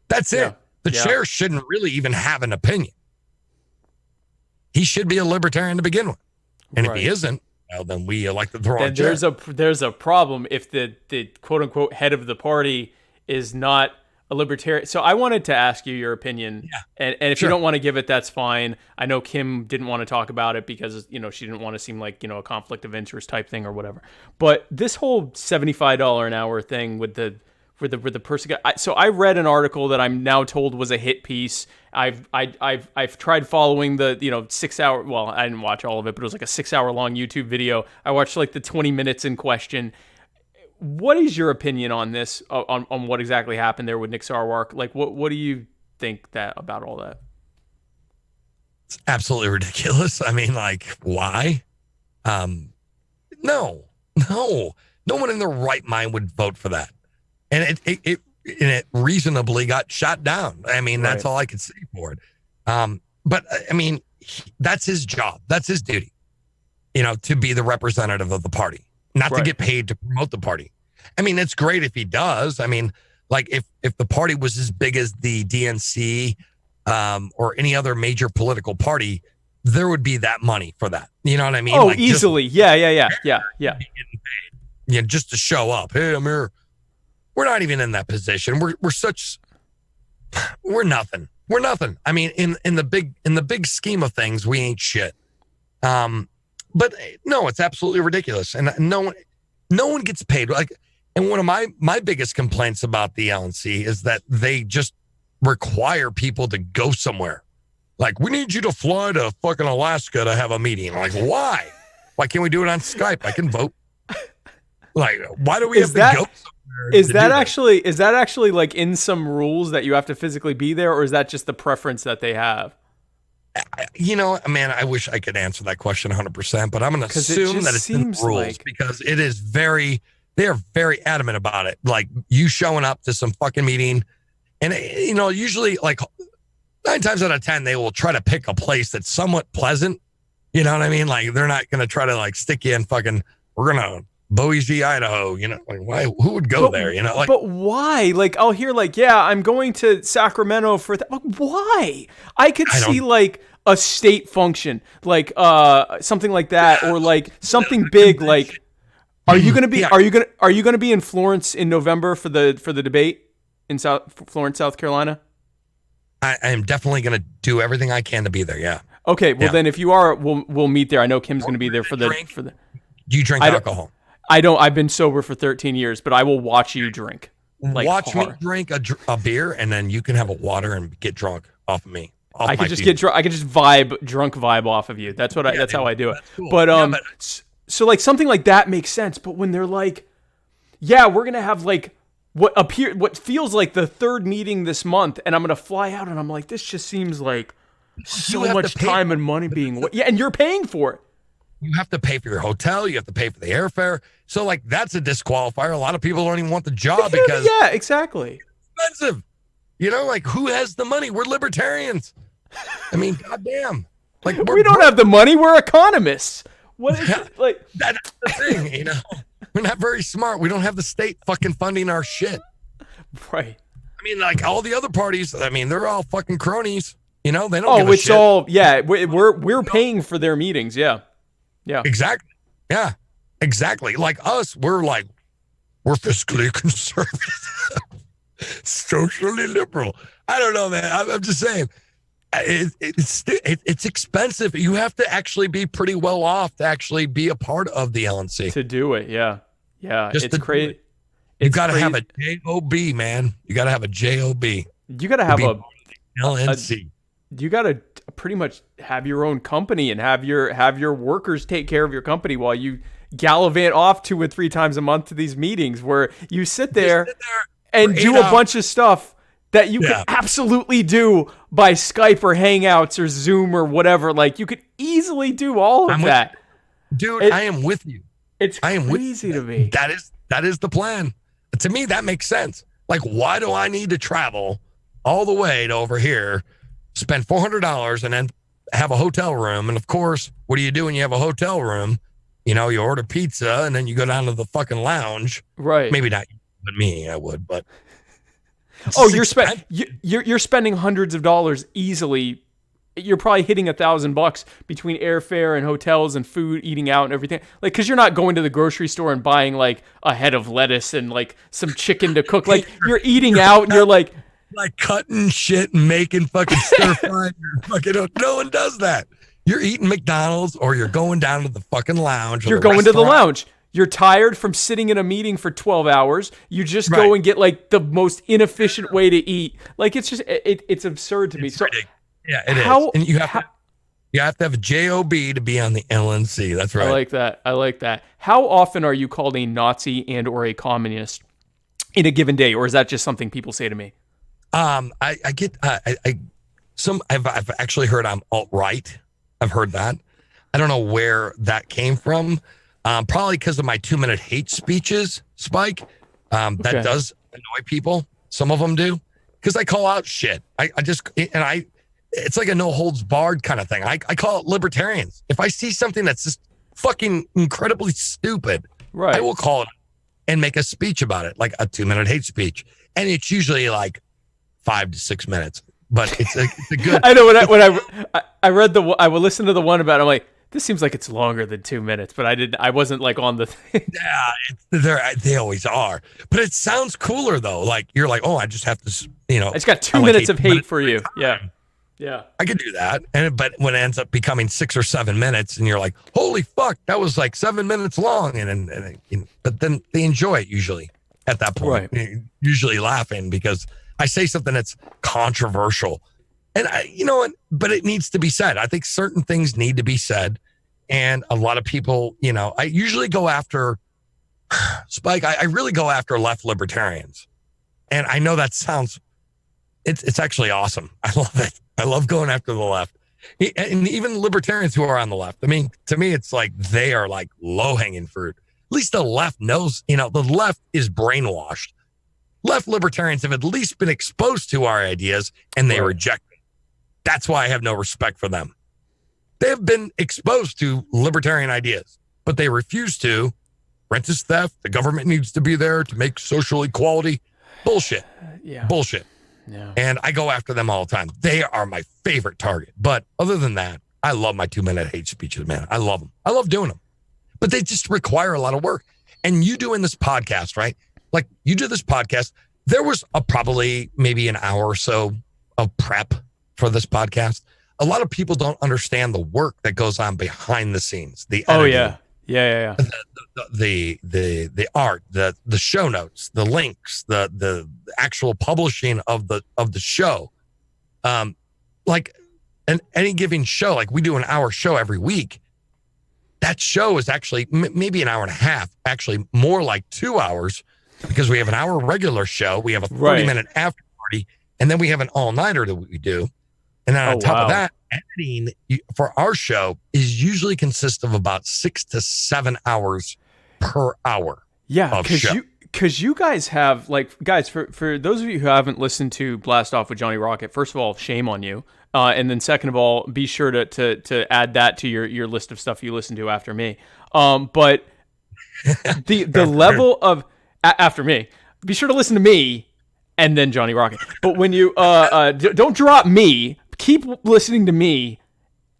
That's it. The chair shouldn't really even have an opinion. He should be a libertarian to begin with. And if he isn't, well, then we elected the wrong chair. There's a problem if the quote unquote head of the party is not a libertarian. So I wanted to ask you your opinion. Yeah. And if you don't want to give it, that's fine. I know Kim didn't want to talk about it because, she didn't want to seem like, a conflict of interest type thing or whatever. But this whole $75 an hour thing with the person. So I read an article that I'm now told was a hit piece. I've tried following the 6 hour. Well, I didn't watch all of it, but it was like a 6 hour long YouTube video. I watched like the 20 minutes in question. What is your opinion on this? On what exactly happened there with Nick Sarwark? Like, what do you think about all that? It's absolutely ridiculous. I mean, like, why? No one in their right mind would vote for that. And it reasonably got shot down. I mean, that's all I could say for it. But I mean, that's his job. That's his duty, to be the representative of the party, not to get paid to promote the party. I mean, it's great if he does. I mean, like if the party was as big as the DNC or any other major political party, there would be that money for that. You know what I mean? Oh, like easily. Yeah. Just to show up. Hey, I'm here. we're not even in that position. We're nothing. We're nothing. I mean, in the big scheme of things, we ain't shit. But no, it's absolutely ridiculous, and no one gets paid. Like, and one of my biggest complaints about the LNC is that they just require people to go somewhere. Like, we need you to fly to fucking Alaska to have a meeting. Like, why? Why can't we do it on Skype? I can vote. Like, why do we have to go somewhere? Is that actually like in some rules that you have to physically be there, or is that just the preference that they have? You know, man, I wish I could answer that question 100%, but I'm going to assume that it's in the rules because it is they are very adamant about it. Like, you showing up to some fucking meeting, and you know, usually like 9 times out of 10, they will try to pick a place that's somewhat pleasant. You know what I mean? Like, they're not going to try to like stick you in fucking, we're going to Boise, Idaho, you know, like, why, who would go there? You know, like, but why? Like, I'll hear like, yeah, I'm going to Sacramento for that. Like, why? I could see like a state function, like something like that, or like something big. Like, are you gonna be in Florence in November for the debate in Florence, South Carolina? I am definitely gonna do everything I can to be there. Yeah. Okay. Well, then if you are, we'll meet there. I know Kim's gonna be there for the. Do you drink alcohol? I don't. I've been sober for 13 years, but I will watch you drink. Like, watch me drink a beer, and then you can have a water and get drunk off of me. I could just get drunk. I could just drunk vibe off of you. That's what that's how I do it. Cool. But so like something like that makes sense. But when they're like, yeah, we're gonna have like what feels like the third meeting this month, and I'm gonna fly out, and I'm like, this just seems like so much time and money being and you're paying for it. You have to pay for your hotel. You have to pay for the airfare. So, like, that's a disqualifier. A lot of people don't even want the job because yeah, exactly. It's expensive. You know, like, who has the money? We're libertarians. I mean, goddamn. Like, we don't have the money. We're economists. What is it? Like, that's the thing. You know, we're not very smart. We don't have the state fucking funding our shit. Right. I mean, like, all the other parties. I mean, they're all fucking cronies. You know, they don't. Oh, it's shit. All we're paying for their meetings. Yeah. Yeah. Exactly. Yeah. Exactly. Like us, we're fiscally conservative, socially liberal. I don't know, man. I'm just saying, it's expensive. You have to actually be pretty well off to actually be a part of the LNC. To do it, yeah, yeah. It's crazy. You got to have a JOB, man. You got to have a JOB. You got to have a LNC. You got to pretty much have your own company and have your workers take care of your company while you gallivant off 2 or 3 times a month to these meetings where you sit there and do a bunch of stuff that you could absolutely do by Skype or Hangouts or Zoom or whatever. Like, you could easily do all of that. Dude, I am with you. It's crazy to me. That is the plan. To me, that makes sense. Like, why do I need to travel all the way to over here, spend $400 and then have a hotel room? And of course, what do you do when you have a hotel room? You know, you order pizza and then you go down to the fucking lounge. Right. Maybe not you, but me, I would, but. You're spending hundreds of dollars easily. You're probably hitting $1,000 between airfare and hotels and food, eating out and everything. Like, cause you're not going to the grocery store and buying like a head of lettuce and like some chicken to cook. Like, you're eating out and you're like cutting shit and making fucking stir fry. No one does that. You're eating McDonald's or you're going down to the fucking lounge. You're going to the lounge. You're tired from sitting in a meeting for 12 hours. You just go and get like the most inefficient way to eat. Like, it's just, it's absurd to me. So, yeah, it is. And you have to have a JOB to be on the LNC. That's right. I like that. How often are you called a Nazi and or a communist in a given day? Or is that just something people say to me? I've actually heard I'm alt-right. I've heard that. I don't know where that came from. Probably because of my 2-minute hate speeches, Spike. That does annoy people. Some of them do. Because I call out shit. It's like a no holds barred kind of thing. I call it libertarians. If I see something that's just fucking incredibly stupid, I will call it and make a speech about it, like a 2-minute hate speech. And it's usually like 5 to 6 minutes. But it's a good. I know when I read I would listen to the one about it, I'm like, this seems like it's longer than 2 minutes, but I wasn't like on the thing. Yeah, they always are. But it sounds cooler though. Like you're like, oh, I just have to, I just got 2 minutes of hate for you. Yeah. Yeah. I could do that. But when it ends up becoming 6 or 7 minutes and you're like, holy fuck, that was like 7 minutes long. But then they enjoy it usually at that point. Right. Usually laughing because I say something that's controversial. And but it needs to be said. I think certain things need to be said. And a lot of people, I usually go after Spike. I really go after left libertarians. And I know that sounds, it's actually awesome. I love it. I love going after the left. And even libertarians who are on the left. I mean, to me, it's like they are like low hanging fruit. At least the left knows, the left is brainwashed. Left libertarians have at least been exposed to our ideas and they reject them. That's why I have no respect for them. They have been exposed to libertarian ideas, but they refuse to. Rent is theft. The government needs to be there to make social equality. Bullshit. Yeah. Bullshit. Yeah. And I go after them all the time. They are my favorite target. But other than that, I love my 2-minute hate speeches, man. I love them. I love doing them. But they just require a lot of work. And you doing this podcast, right? Like you do this podcast. There was probably maybe an hour or so of prep for this podcast. A lot of people don't understand the work that goes on behind the scenes. The editing, oh yeah. Yeah. The art, the show notes, the links, the actual publishing of the show. Like any given show, like we do an hour show every week. That show is actually maybe an hour and a half, actually more like 2 hours because we have an hour regular show. We have a 30-minute after party, and then we have an all-nighter that we do. And then on top of that, editing for our show is usually consists of about 6 to 7 hours per hour. Yeah, because you guys have guys, for those of you who haven't listened to Blast Off with Johnny Rocket, first of all, shame on you. And then second of all, be sure to add that to your list of stuff you listen to after me. But the level of after me, be sure to listen to me and then Johnny Rocket. But when you don't drop me, keep listening to me.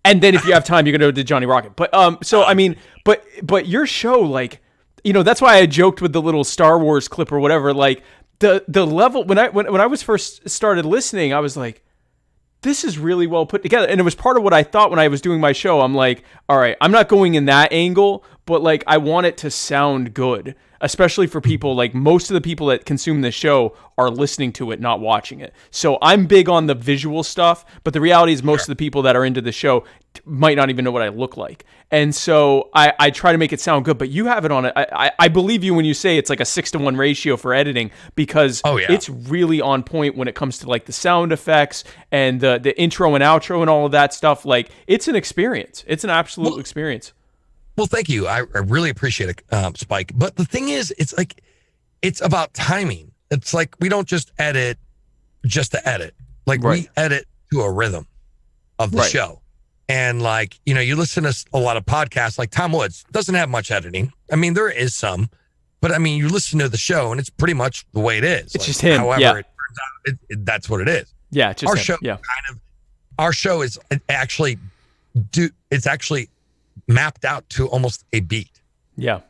And then if you have time, you're going to go to Johnny Rocket. But so I mean, but your show, like, that's why I joked with the little Star Wars clip or whatever. Like the level when I was first started listening, I was like, this is really well put together. And it was part of what I thought when I was doing my show. I'm like, all right, I'm not going in that angle, but like I want it to sound good, especially for people like most of the people that consume this show are listening to it, not watching it. So I'm big on the visual stuff, but the reality is most of the people that are into the show might not even know what I look like. And so I try to make it sound good, but you have it on it. I believe you when you say it's like a 6-to-1 ratio for editing because it's really on point when it comes to like the sound effects and the intro and outro and all of that stuff. Like it's an experience. It's an absolute experience. Well, thank you. I really appreciate it, Spike. But the thing is, it's about timing. It's like we don't just edit just to edit. Like we edit to a rhythm of the show. And like, you listen to a lot of podcasts like Tom Woods doesn't have much editing. I mean, there is some, but I mean, you listen to the show and it's pretty much the way it is. It's just him. However, it turns out that's what it is. Yeah. Just our him. show our show is actually mapped out to almost a beat. Yeah.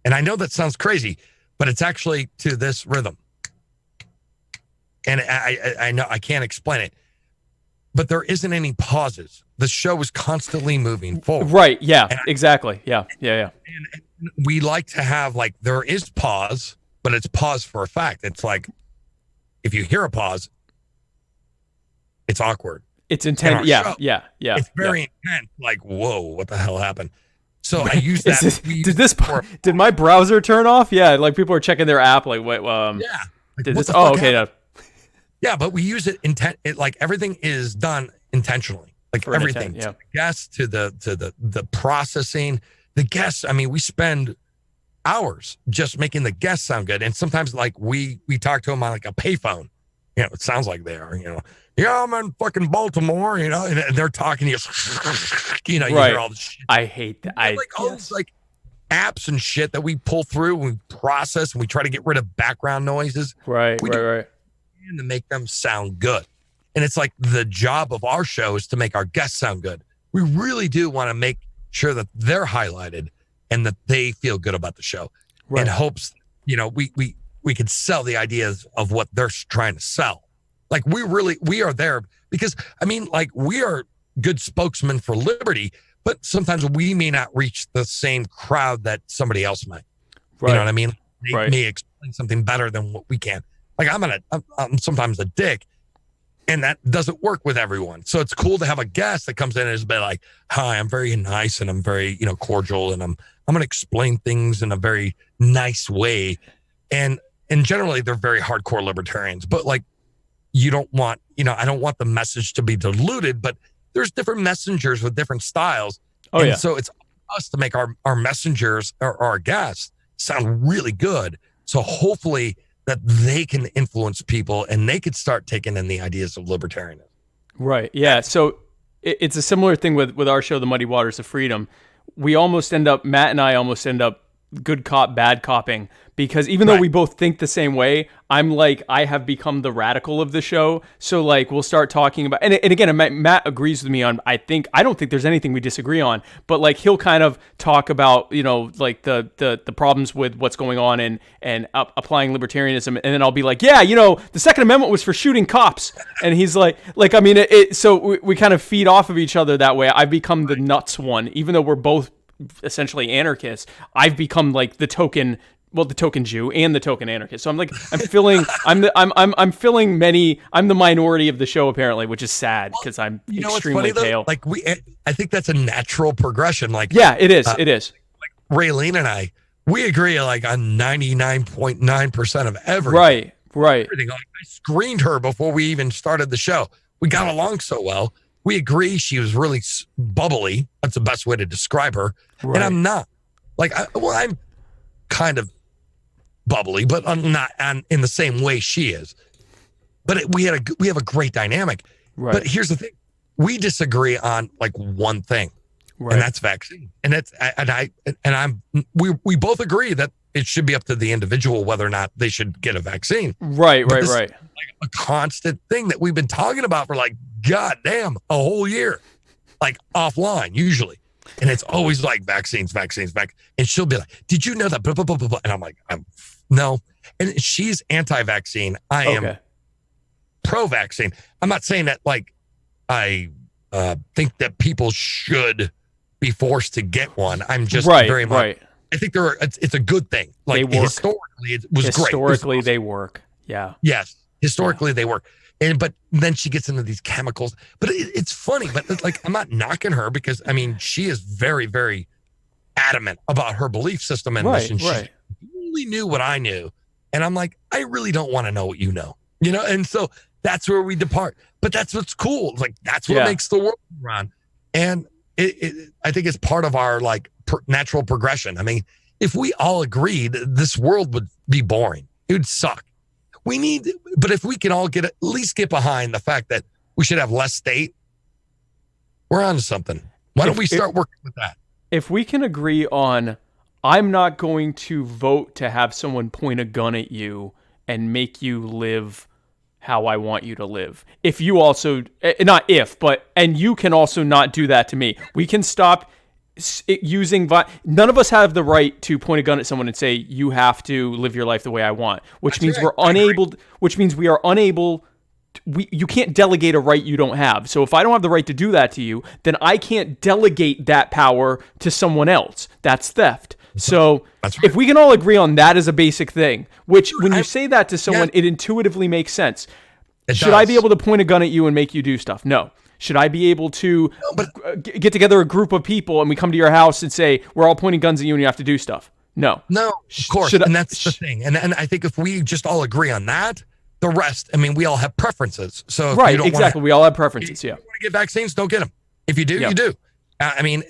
And I know that sounds crazy, but it's actually to this rhythm. And I know I can't explain it, but there isn't any pauses. The show is constantly moving forward. Right. Yeah, exactly. Yeah. And we like to have there is pause, but it's pause for a fact. It's like, if you hear a pause, it's awkward. It's intense. Yeah. It's very intense. Like, whoa, what the hell happened? So I use that. Did my browser turn off? Yeah. Like people are checking their app. Like, wait, did this? Oh, okay. No. Yeah, but we use it like everything is done intentionally. Like for everything, to the guests, to the processing, the guests. I mean, we spend hours just making the guests sound good. And sometimes like we talk to them on like a payphone. It sounds like they are, yeah, I'm in fucking Baltimore, and they're talking to you, you hear all this shit. I hate that. All these like apps and shit that we pull through and we process and we try to get rid of background noises. Right. To make them sound good. And it's like the job of our show is to make our guests sound good. We really do want to make sure that they're highlighted and that they feel good about the show, in hopes, we could sell the ideas of what they're trying to sell. Like we are there because we are good spokesmen for liberty, but sometimes we may not reach the same crowd that somebody else might. Right. You know what I mean? They may explain something better than what we can. Like I'm sometimes a dick, and that doesn't work with everyone. So it's cool to have a guest that comes in and is a bit like, hi, I'm very nice and I'm very, cordial, and I'm going to explain things in a very nice way. And generally they're very hardcore libertarians, but like, you don't want, I don't want the message to be diluted, but there's different messengers with different styles. So it's us to make our messengers or our guests sound really good. So hopefully that they can influence people and they could start taking in the ideas of libertarianism. Right. Yeah. So it's a similar thing with our show, The Muddy Waters of Freedom. Matt and I almost end up good cop, bad copping, because even though we both think the same way, I'm like, I have become the radical of the show. So like, we'll start talking about, and again, Matt agrees with me on, I don't think there's anything we disagree on, but like, he'll kind of talk about, like the problems with what's going on and applying libertarianism. And then I'll be like, the Second Amendment was for shooting cops. And he's like, so we kind of feed off of each other that way. I've become the nuts one, even though we're both essentially anarchists. I've become like the token Jew and the token anarchist. So I'm the minority of the show apparently, which is sad because I'm extremely pale. Like I think that's a natural progression. Like, it is. It is. Like Raylene and I, we agree like on 99.9% of everything. Right. Everything. Like, I screened her before we even started the show. We got along so well. We agree she was really bubbly. That's the best way to describe her. Right. And I'm not. Like, I'm kind of bubbly, but I'm not in the same way she is. But we have a great dynamic. Right. But here's the thing: we disagree on like one thing, and that's vaccine. And we both agree that it should be up to the individual whether or not they should get a vaccine. Right. Like a constant thing that we've been talking about for like goddamn a whole year, like offline usually. And it's always like vaccines. And she'll be like, did you know that? Blah, blah, blah, blah, blah. And I'm like, no. And she's anti-vaccine. I am pro-vaccine. I'm not saying that like I think that people should be forced to get one. I'm just very much. Right. I think it's a good thing. Like historically, it was great. Historically, they work. Yeah. Yes. Historically, they work. But then she gets into these chemicals. But it's funny. But like, I'm not knocking her because she is very, very adamant about her belief system and mission. She really knew what I knew, and I'm like, I really don't want to know what you know. And so that's where we depart. But that's what's cool. It's like that's what makes the world run, and I think it's part of our like natural progression. If we all agreed, this world would be boring. It would suck. But if we can all at least get behind the fact that we should have less state, we're on to something. Why don't we start working with that? If we can agree on, I'm not going to vote to have someone point a gun at you and make you live how I want you to live. If you also, not if, but, and you can also not do that to me. We can stop using none of us have the right to point a gun at someone and say you have to live your life the way I want, which means we're unable, which means we are unable, you can't delegate a right you don't have. So if I don't have the right to do that to you, then I can't delegate that power to someone else. That's theft. So if we can all agree on that as a basic thing, which when you say that to someone, it intuitively makes sense. Should I be able to point a gun at you and make you do stuff? No. Should I be able to get together a group of people and we come to your house and say, we're all pointing guns at you and you have to do stuff? No. No, of course. And that's the thing. And I think if we just all agree on that, the rest, we all have preferences. So if you don't exactly. We all have preferences. If you want to get vaccines, don't get them. If you do, you do.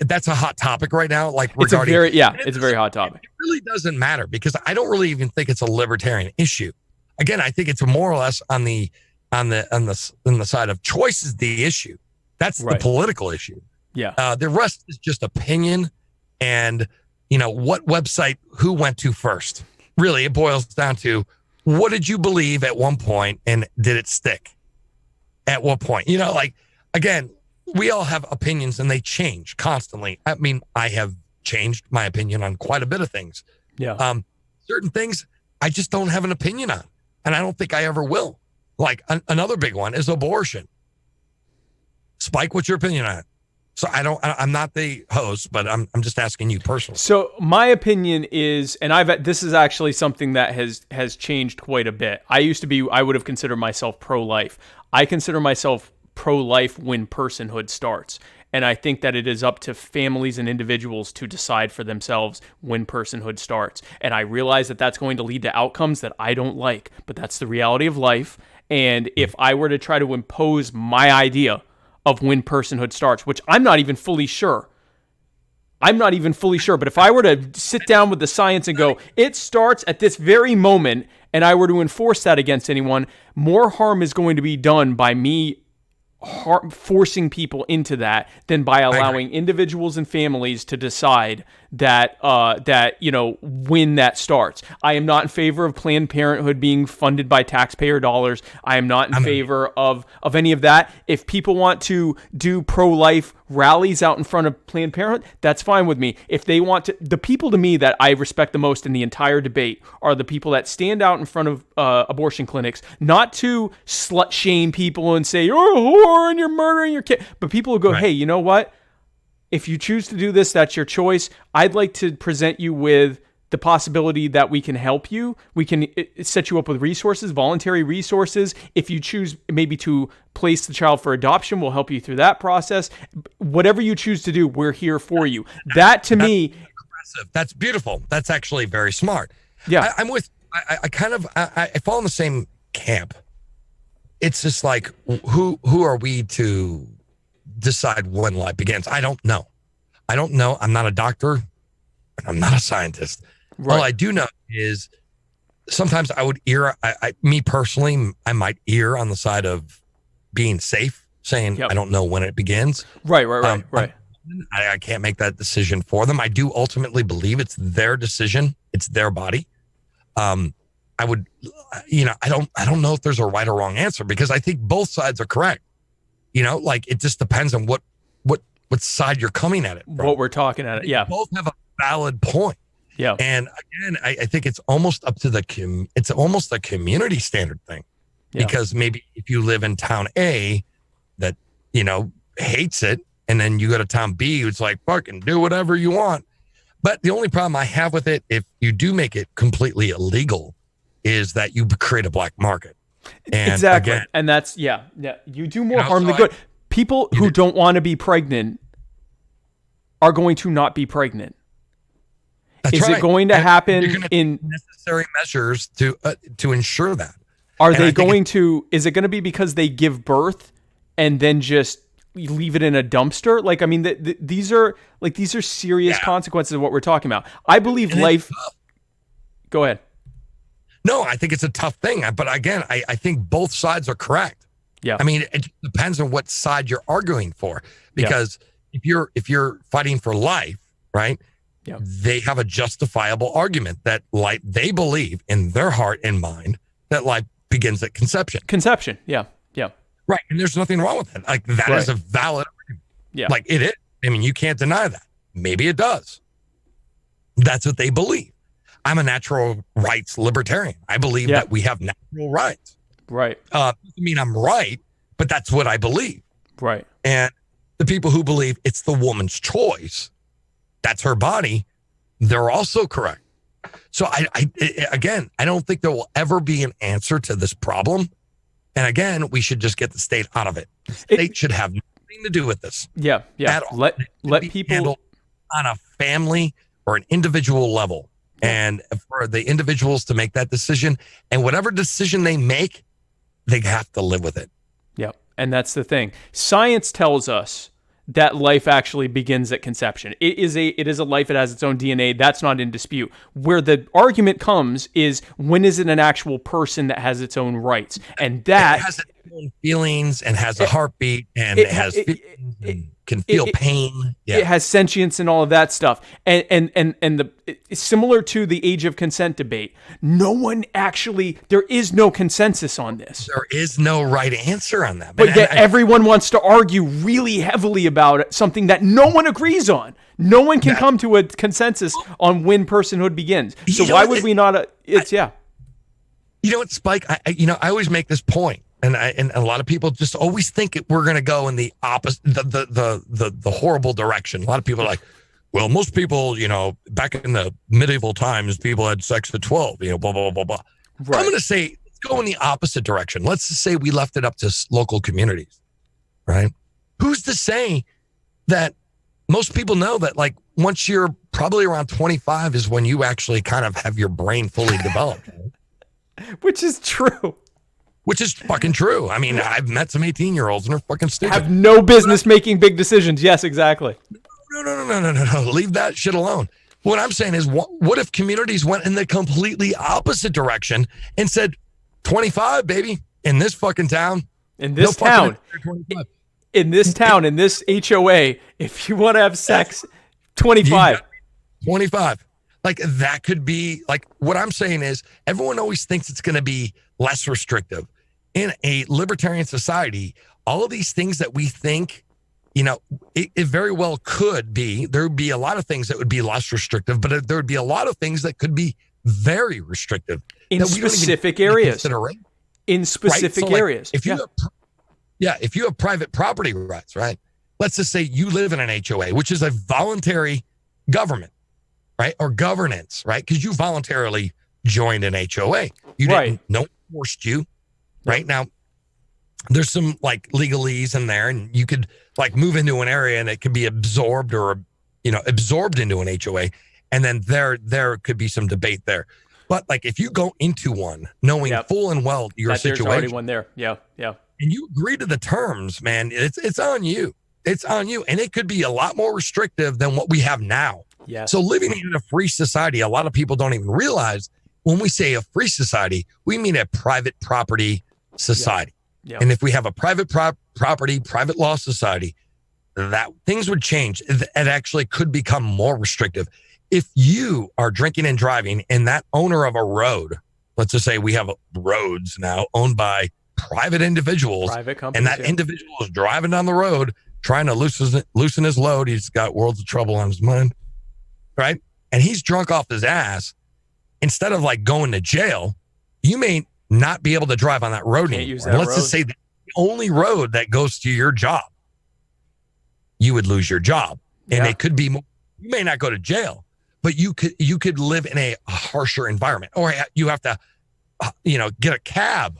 That's a hot topic right now. Like it's a very hot topic. It really doesn't matter because I don't really even think it's a libertarian issue. Again, I think it's more or less on the side of choice is the issue. That's the political issue. Yeah. The rest is just opinion and, what website, who went to first. Really, it boils down to what did you believe at one point and did it stick? At what point? Again, we all have opinions and they change constantly. I mean, I have changed my opinion on quite a bit of things. Yeah. Certain things I just don't have an opinion on, and I don't think I ever will. Like another big one is abortion. Spike, what's your opinion on it? So I'm not the host, but I'm just asking you personally. So my opinion is, and this is actually something that has changed quite a bit. I would have considered myself pro-life. I consider myself pro-life when personhood starts. And I think that it is up to families and individuals to decide for themselves when personhood starts. And I realize that that's going to lead to outcomes that I don't like, but that's the reality of life. And if I were to try to impose my idea of when personhood starts, which I'm not even fully sure. But if I were to sit down with the science and go, it starts at this very moment, and I were to enforce that against anyone, more harm is going to be done by me forcing people into that than by allowing individuals and families to decide that when that starts. I am not in favor of Planned Parenthood being funded by taxpayer dollars. I am not in favor of any of that. If people want to do pro-life rallies out in front of Planned Parenthood, that's fine with me. If they want to, the people to me that I respect the most in the entire debate are the people that stand out in front of abortion clinics, not to slut shame people and say, you're a whore and you're murdering your kid, but people who go, hey, you know what? If you choose to do this, that's your choice. I'd like to present you with the possibility that we can help you. We can set you up with resources, voluntary resources. If you choose maybe to place the child for adoption, we'll help you through that process. Whatever you choose to do, we're here for you. That to me, aggressive. That's beautiful. That's actually very smart. Yeah, I'm with. I fall in the same camp. It's just like, who are we to decide when life begins? I don't know. I'm not a doctor. I'm not a scientist. Right. All I do know is sometimes I would me personally, I might err on the side of being safe, saying, I don't know when it begins. Right. I can't make that decision for them. I do ultimately believe it's their decision. It's their body. I would, I don't know if there's a right or wrong answer, because I think both sides are correct. Like, it just depends on what side you're coming at it from. What we're talking at it. Yeah. Both have a valid point. Yeah. And again, I think it's almost up to it's almost a community standard thing, because maybe if you live in town A that, hates it, and then you go to town B, it's like, fucking do whatever you want. But the only problem I have with it, if you do make it completely illegal, is that you create a black market. And exactly. Again, and that's, you do more harm than good. People who don't want to be pregnant are going to not be pregnant. That's is right. it going to happen in necessary measures to ensure that? Are they going to? Is it going to be because they give birth and then just leave it in a dumpster? Like, I mean, these are serious consequences of what we're talking about. I believe life. Go ahead. No, I think it's a tough thing, but again, I think both sides are correct. Yeah. I mean, it depends on what side you're arguing for, because if you're fighting for life, right? Yeah. They have a justifiable argument that they believe in their heart and mind that life begins at conception. Conception. Yeah. Yeah. Right. And there's nothing wrong with that. Like, that is a valid argument. Yeah. Like, it is. I mean, you can't deny that. Maybe it does. That's what they believe. I'm a natural rights libertarian. I believe that we have natural rights. Right. Doesn't mean I'm right, but that's what I believe. Right. And the people who believe it's the woman's choice, that's her body, they're also correct. So I don't think there will ever be an answer to this problem. And again, we should just get the state out of it. The state should have nothing to do with this. Yeah. Yeah. Let people handle on a family or an individual level. And for the individuals to make that decision, and whatever decision they make, they have to live with it. Yeah. And that's the thing. Science tells us that life actually begins at conception. It is a life. It has its own DNA. That's not in dispute. Where the argument comes is, when is it an actual person that has its own rights? And that it has its own feelings and has a heartbeat and it has feelings. can feel pain. Yeah. It has sentience and all of that stuff. And it's similar to the age of consent debate. There is no consensus on this. There is no right answer on that. But yet everyone wants to argue really heavily about it, something that no one agrees on. No one can come to a consensus on when personhood begins. So why would we not? You know what, Spike? I always make this point. And a lot of people just always think we're going to go in the opposite, the horrible direction. A lot of people are like, well, most people, back in the medieval times, people had sex at 12, blah, blah, blah, blah. Right. I'm going to say, let's go in the opposite direction. Let's just say we left it up to local communities, right? Who's to say that most people know that, like, once you're probably around 25 is when you actually kind of have your brain fully developed. Right? Which is true. Which is fucking true. I mean, I've met some 18-year-olds and they're fucking stupid. Have no business making big decisions. Yes, exactly. No. Leave that shit alone. What I'm saying is, what if communities went in the completely opposite direction and said, 25, baby, in this fucking town. In this town. In this HOA, if you want to have sex, 25. 25. Like, that could be, like, what I'm saying is, everyone always thinks it's going to be less restrictive. In a libertarian society, all of these things that we think, it very well could be, there would be a lot of things that would be less restrictive, but there would be a lot of things that could be very restrictive. In specific areas. In specific areas. If you have private property rights, right? Let's just say you live in an HOA, which is a voluntary government, right? Or governance, right? Because you voluntarily joined an HOA. You didn't, no one forced you, right? Now, there's some like legalese in there, and you could like move into an area and it could be absorbed into an HOA. And then there could be some debate there. But like, if you go into one knowing full and well your situation, there's already one there. Yeah. And you agree to the terms, man, it's on you. It's on you. And it could be a lot more restrictive than what we have now. Yeah. So living in a free society, a lot of people don't even realize when we say a free society, we mean a private property society. Yeah. And if we have a private property, private law society, that things would change. It actually could become more restrictive. If you are drinking and driving and that owner of a road, let's just say we have roads now owned by private individuals, private companies, and that individual is driving down the road trying to loosen his load. He's got worlds of trouble on his mind, right? And he's drunk off his ass. Instead of like going to jail, you may not be able to drive on that road anymore. Let's just say the only road that goes to your job, you would lose your job. And it could be more, you may not go to jail, but you could live in a harsher environment, or you have to, get a cab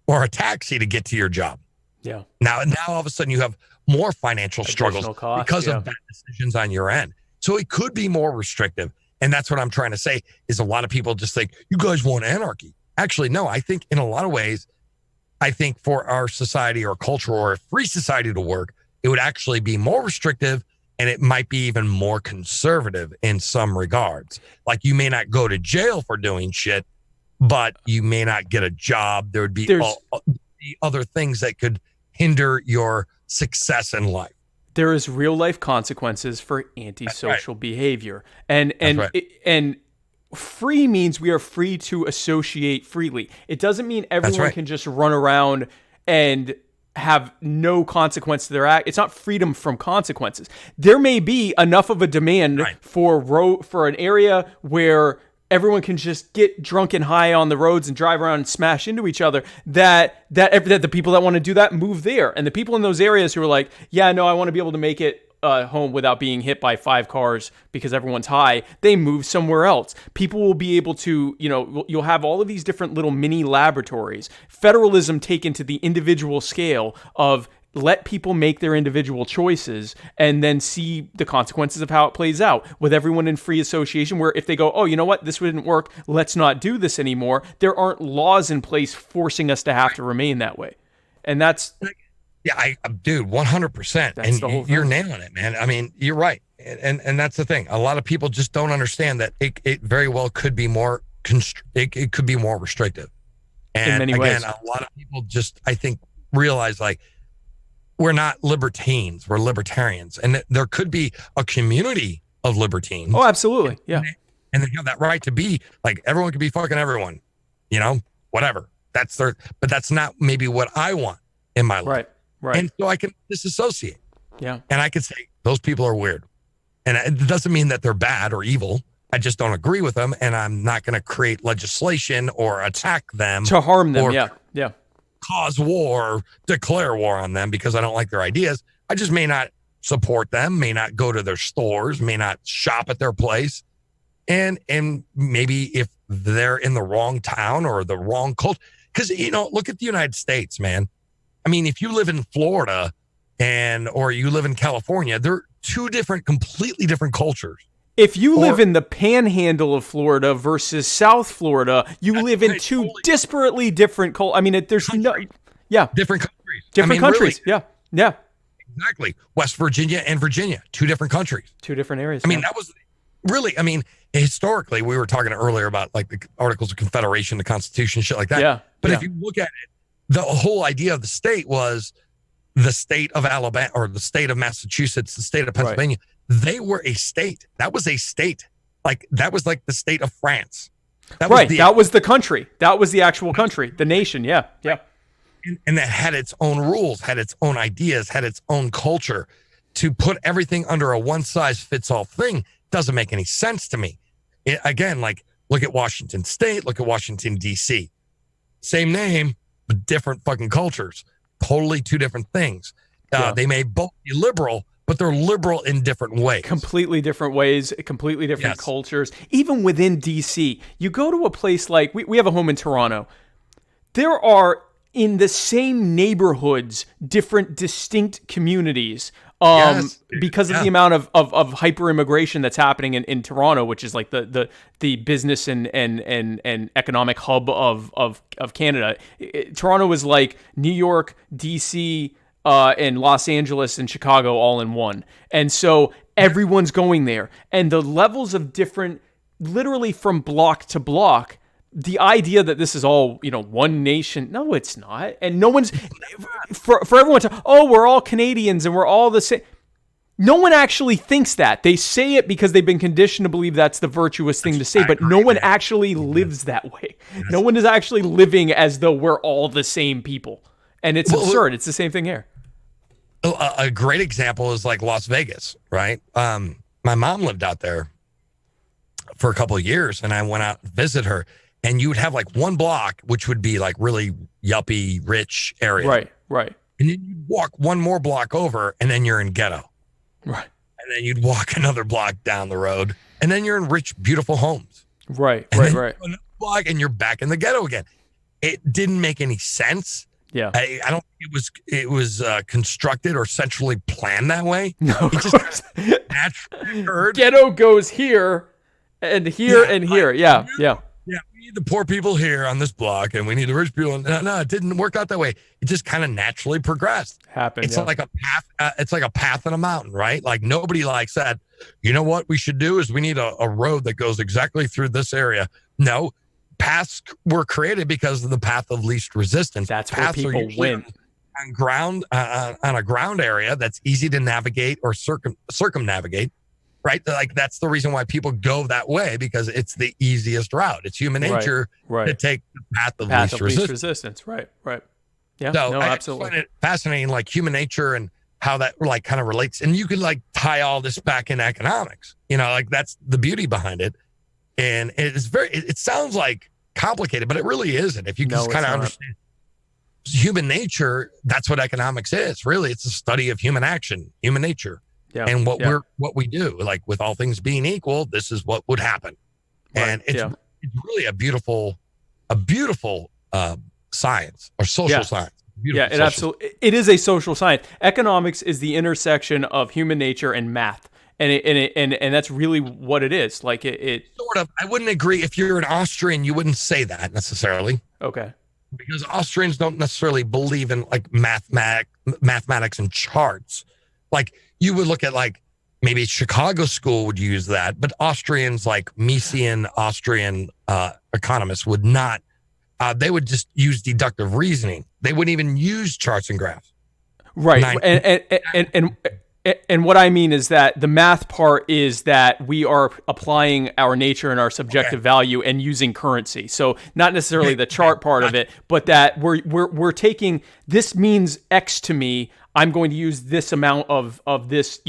or a taxi to get to your job. Yeah. Now all of a sudden you have more financial struggles because of bad decisions on your end. So it could be more restrictive. And that's what I'm trying to say is a lot of people just think, you guys want anarchy. Actually, no, I think in a lot of ways, I think for our society or culture or a free society to work, it would actually be more restrictive, and it might be even more conservative in some regards. Like, you may not go to jail for doing shit, but you may not get a job. There would be other things that could hinder your success in life. There is real life consequences for antisocial behavior. And free means we are free to associate freely. It doesn't mean everyone can just run around and have no consequence to their act. It's not freedom from consequences. There may be enough of a demand for an area where everyone can just get drunk and high on the roads and drive around and smash into each other, that the people that want to do that move there. And the people in those areas who are like, yeah, no, I want to be able to make it home without being hit by 5 cars because everyone's high, they move somewhere else. People will be able to, you'll have all of these different little mini laboratories. Federalism taken to the individual scale of let people make their individual choices and then see the consequences of how it plays out, with everyone in free association, where if they go, oh, you know what, this didn't work, let's not do this anymore, there aren't laws in place forcing us to have to remain that way. And that's... Yeah, dude, 100%. And you're nailing it, man. I mean, you're right. And that's the thing. A lot of people just don't understand that it very well could be more, it could be more restrictive. And in many ways. A lot of people just, I think, realize like, we're not libertines, we're libertarians. And there could be a community of libertines. Oh, absolutely. Yeah. And they have that right to be like, everyone could be fucking everyone, whatever. But that's not maybe what I want in my life. Right. And so I can disassociate. Yeah. And I can say, those people are weird. And it doesn't mean that they're bad or evil. I just don't agree with them. And I'm not going to create legislation or attack them. To harm them. Yeah. Cause war, declare war on them because I don't like their ideas. I just may not support them, may not go to their stores, may not shop at their place. And maybe if they're in the wrong town or the wrong culture, because, look at the United States, man. I mean, if you live in Florida or you live in California, they're completely different cultures. If you live in the panhandle of Florida versus South Florida, you live in two disparately different cultures. I mean, there's different countries. Different countries. Really, yeah. Exactly. West Virginia and Virginia, two different countries. Two different areas. I mean, that was really, historically, we were talking earlier about like the Articles of Confederation, the Constitution, shit like that. Yeah. But if you look at it, the whole idea of the state was the state of Alabama or the state of Massachusetts, the state of Pennsylvania. Right. They were a state. That was a state. Like that was like the state of France. That was the country. That was the actual country, the nation. Yeah. And that had its own rules, had its own ideas, had its own culture. To put everything under a one-size-fits-all thing doesn't make any sense to me. Again, like look at Washington State, look at Washington, D.C. Same name, but different fucking cultures. Totally two different things. They may both be liberal, but they're liberal in different ways. Completely different ways, completely different cultures. Even within D.C., you go to a place like, we have a home in Toronto. There are, in the same neighborhoods, different distinct communities because of the amount of hyper-immigration that's happening in Toronto, which is like the business and economic hub of Canada. Toronto is like New York, D.C., and Los Angeles and Chicago all in one. And so everyone's going there. And the levels of different, literally from block to block, the idea that this is all, one nation, no, it's not. And no one's, for everyone to, we're all Canadians and we're all the same. No one actually thinks that. They say it because they've been conditioned to believe that's the virtuous thing to say, but no one actually lives that way. No one is actually living as though we're all the same people. And it's absurd. It's the same thing here. A great example is like Las Vegas, right? My mom lived out there for a couple of years, and I went out to visit her. And you would have like one block, which would be like really yuppie, rich area. Right. And then you'd walk one more block over, and then you're in ghetto. Right. And then you'd walk another block down the road, and then you're in rich, beautiful homes. Right. Another block, and you're back in the ghetto again. It didn't make any sense. Yeah. I don't think it was constructed or centrally planned that way. No, it just naturally occurred. Ghetto goes here and here and here. Yeah. Yeah, we need the poor people here on this block, and we need the rich people. No, it didn't work out that way. It just kind of naturally progressed. It's like a path. It's like a path in a mountain, right? Like nobody said, you know what we should do is we need a road that goes exactly through this area. No, paths were created because of the path of least resistance. That's paths where people win. On a ground area that's easy to navigate or circumnavigate. Right. Like that's the reason why people go that way, because it's the easiest route. It's human nature to take the path of least resistance. Right. Yeah. So no, I absolutely. find it fascinating, like human nature and how that like kind of relates. And you could like tie all this back in economics, like that's the beauty behind it. And it sounds like complicated, but it really isn't. If you just kind of understand human nature, that's what economics is. Really, it's a study of human action, human nature. Yeah, and what we do, like with all things being equal, this is what would happen. Right, and it's really a beautiful science or social science. It is a social science. Economics is the intersection of human nature and math. And that's really what it is. Like it sort of. I wouldn't agree. If you're an Austrian, you wouldn't say that necessarily. Okay. Because Austrians don't necessarily believe in like mathematics and charts. Like you would look at like maybe Chicago school would use that, but Austrians, like Miesian Austrian economists would not. They would just use deductive reasoning. They wouldn't even use charts and graphs. Right. 9. And what I mean is that the math part is that we are applying our nature and our subjective value and using currency. So not necessarily the chart part of it, but that we're taking, this means X to me. I'm going to use this amount of this,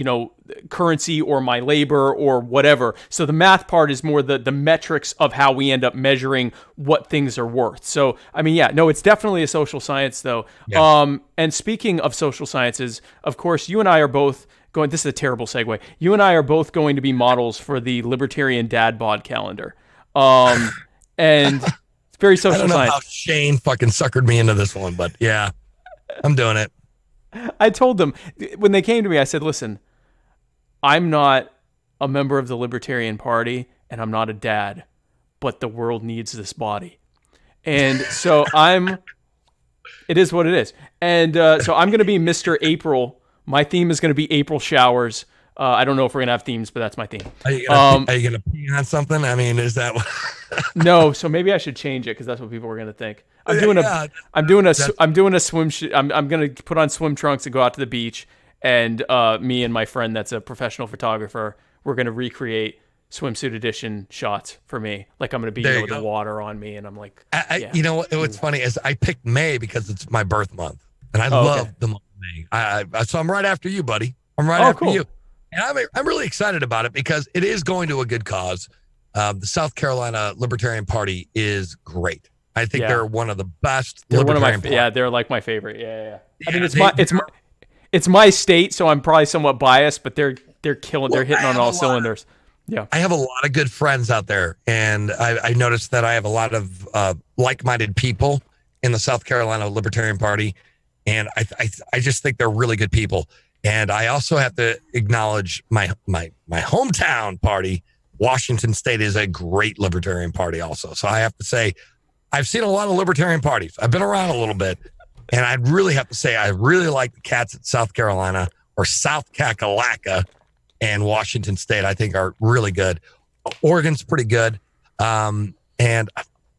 currency or my labor or whatever. So the math part is more the metrics of how we end up measuring what things are worth. So, I mean, yeah, no, it's definitely a social science though. Yeah. And speaking of social sciences, of course, you and I are both going, this is a terrible segue. You and I are both going to be models for the Libertarian Dad Bod Calendar. And it's very social I don't know science. how Shane fucking suckered me into this one, but yeah, I'm doing it. I told them when they came to me, I said, listen, I'm not a member of the Libertarian Party and I'm not a dad, but the world needs this body. And so it is what it is. And so I'm going to be Mr. April. My theme is going to be April showers. I don't know if we're going to have themes, but that's my theme. Are you gonna pee on something? I mean, is that what? No, so maybe I should change it because that's what people were going to think. I'm doing a swim. I'm going to put on swim trunks and go out to the beach. And me and my friend, that's a professional photographer, we're going to recreate swimsuit edition shots for me. Like I'm going to be with the water on me, and I'm like, You know what's funny is I picked May because it's my birth month, and I love the month of May. So I'm right after you, buddy. I'm right after you, and I'm really excited about it because it is going to a good cause. The South Carolina Libertarian Party is great. I think they're one of the best. They're one of my they're like my favorite. Yeah. I mean, it's my state, so I'm probably somewhat biased, but they're killing. They're hitting on all cylinders. Yeah, I have a lot of good friends out there, and I noticed that I have a lot of like-minded people in the South Carolina Libertarian Party, and I just think they're really good people. And I also have to acknowledge my hometown party, Washington State, is a great Libertarian Party also. So I have to say, I've seen a lot of Libertarian parties. I've been around a little bit. And I'd really have to say, I really like the cats at South Carolina or South Kakalaka and Washington State. I think are really good. Oregon's pretty good. And,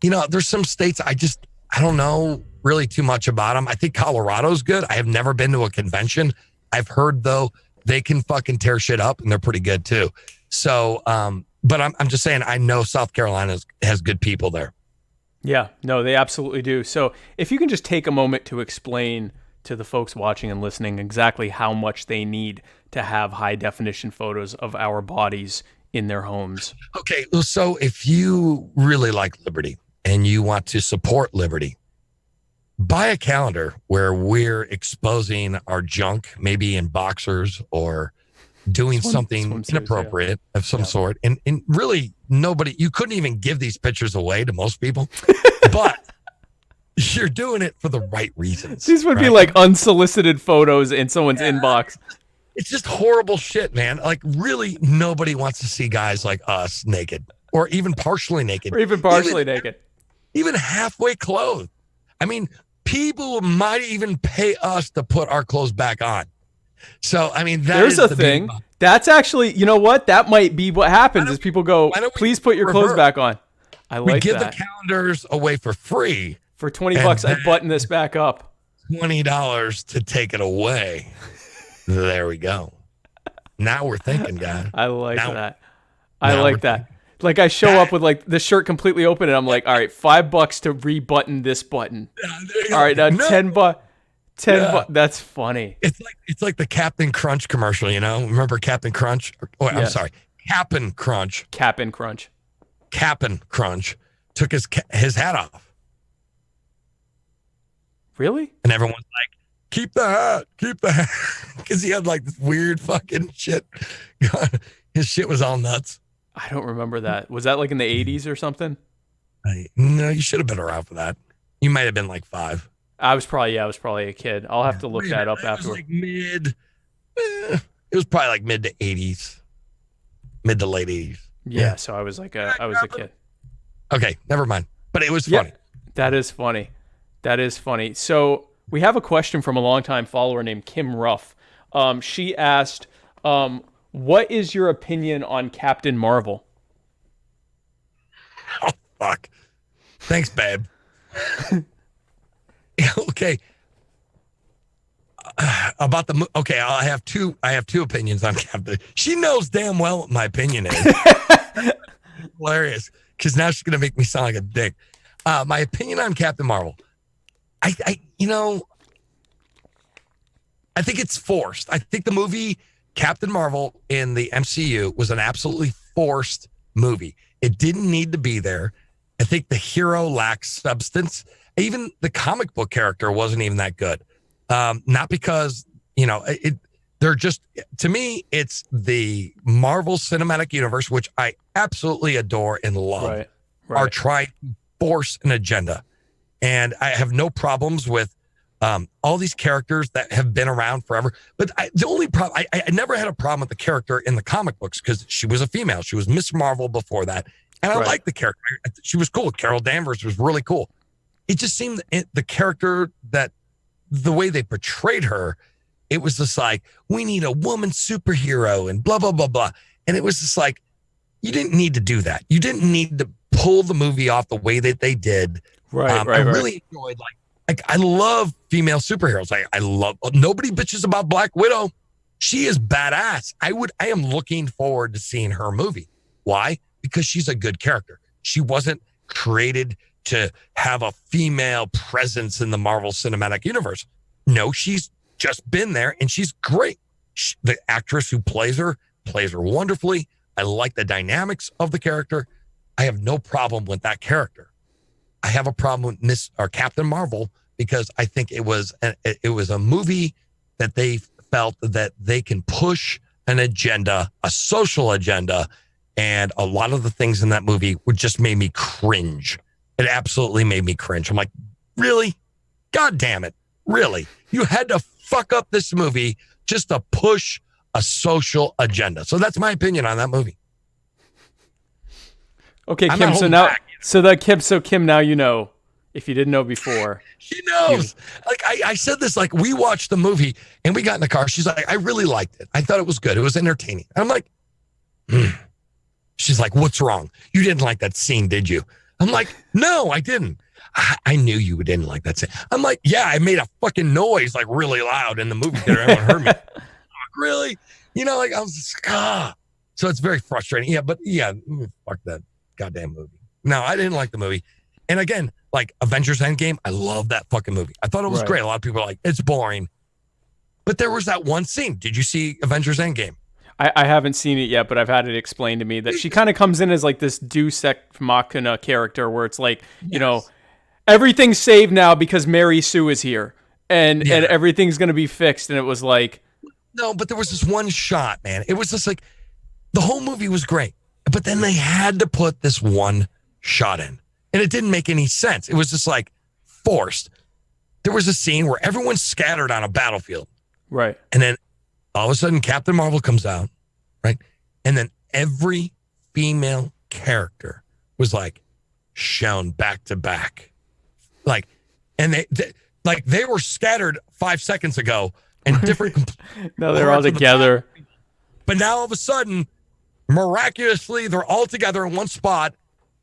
there's some states I don't know really too much about them. I think Colorado's good. I have never been to a convention. I've heard, though, they can fucking tear shit up and they're pretty good, too. So, but I'm just saying, I know South Carolina has good people there. Yeah, no, they absolutely do. So if you can just take a moment to explain to the folks watching and listening exactly how much they need to have high definition photos of our bodies in their homes. Okay, so if you really like liberty and you want to support liberty, buy a calendar where we're exposing our junk, maybe in boxers or doing something inappropriate of some sort. And really you couldn't even give these pictures away to most people, but you're doing it for the right reasons. These would be like unsolicited photos in someone's inbox. It's just horrible shit, man. Like really nobody wants to see guys like us naked or even partially naked. Or even partially naked. Even halfway clothed. I mean, people might even pay us to put our clothes back on. So, I mean, there's a thing. That's actually, you know what? That might be what happens is people go, please put your clothes back on. I like that. We give the calendars away for free. For $20, I button this back up. $20 to take it away. There we go. Now we're thinking, guys. I like that. I like that. Like I show up with like the shirt completely open and I'm like, all right, $5 to rebutton this button. All right, now $10. That's funny. It's like the Captain Crunch commercial, Remember Captain Crunch? I'm sorry, Cap'n Crunch. Cap'n Crunch. Cap'n Crunch took his hat off. Really? And everyone's like, keep the hat, because he had like this weird fucking shit. His shit was all nuts. I don't remember that. Was that like in the 80s or something? No, you should have been around for that. You might have been like 5. I was probably a kid. I'll have to look that up afterward. It was probably like mid to 80s, mid to late 80s. Yeah, so I was a kid. Okay, never mind. But it was funny. That is funny. So we have a question from a longtime follower named Kim Ruff. She asked, what is your opinion on Captain Marvel? Oh, fuck. Thanks, babe. Okay. about the okay, I have two opinions on Captain. She knows damn well what my opinion is. Hilarious, because now she's gonna make me sound like a dick. My opinion on Captain Marvel, I think it's forced. I think the movie Captain Marvel in the MCU was an absolutely forced movie. It didn't need to be there. I think the hero lacks substance. Even the comic book character wasn't even that good. Not because, they're just, to me, it's the Marvel Cinematic Universe, which I absolutely adore and love, Right. are trying to force an agenda. And I have no problems with all these characters that have been around forever. But the only problem, I never had a problem with the character in the comic books because she was a female. She was Miss Marvel before that. And I liked the character. She was cool. Carol Danvers was really cool. It just seemed the character that the way they portrayed her, it was just like, we need a woman superhero and blah, blah, blah, blah. And it was just like, you didn't need to do that. You didn't need to pull the movie off the way that they did. I really enjoyed like I love female superheroes. I love, nobody bitches about Black Widow. She is badass. I am looking forward to seeing her movie. Why? Because she's a good character. She wasn't created to have a female presence in the Marvel Cinematic Universe. No, she's just been there and she's great. The actress who plays her wonderfully. I like the dynamics of the character. I have no problem with that character. I have a problem with Captain Marvel because I think it was a movie that they felt that they can push an agenda, a social agenda, and a lot of the things in that movie would just made me cringe. It absolutely made me cringe. I'm like, really? God damn it. Really? You had to fuck up this movie just to push a social agenda. So that's my opinion on that movie. Okay, Kim. So Kim, now you know. If you didn't know before, she knows. Like I said this, like we watched the movie and we got in the car. She's like, I really liked it. I thought it was good. It was entertaining. I'm like, She's like, what's wrong? You didn't like that scene, did you? I'm like, no, I didn't. I knew you didn't like that scene. I'm like, yeah, I made a fucking noise like really loud in the movie theater. Everyone heard me. Really? Like I was just, So it's very frustrating. Yeah, but yeah, fuck that goddamn movie. No, I didn't like the movie. And again, like Avengers Endgame, I love that fucking movie. I thought it was great. A lot of people are like, it's boring. But there was that one scene. Did you see Avengers Endgame? I haven't seen it yet, but I've had it explained to me that she kind of comes in as like this Deus Ex Machina character where it's like, everything's saved now because Mary Sue is here and everything's going to be fixed. And it was like. No, but there was this one shot, man. It was just like the whole movie was great, but then they had to put this one shot in and it didn't make any sense. It was just like forced. There was a scene where everyone's scattered on a battlefield. Right. And then all of a sudden Captain Marvel comes out, right? And then every female character was like shown back to back. Like, and they were scattered 5 seconds ago and different. No, they're all together. But now all of a sudden, miraculously, they're all together in one spot.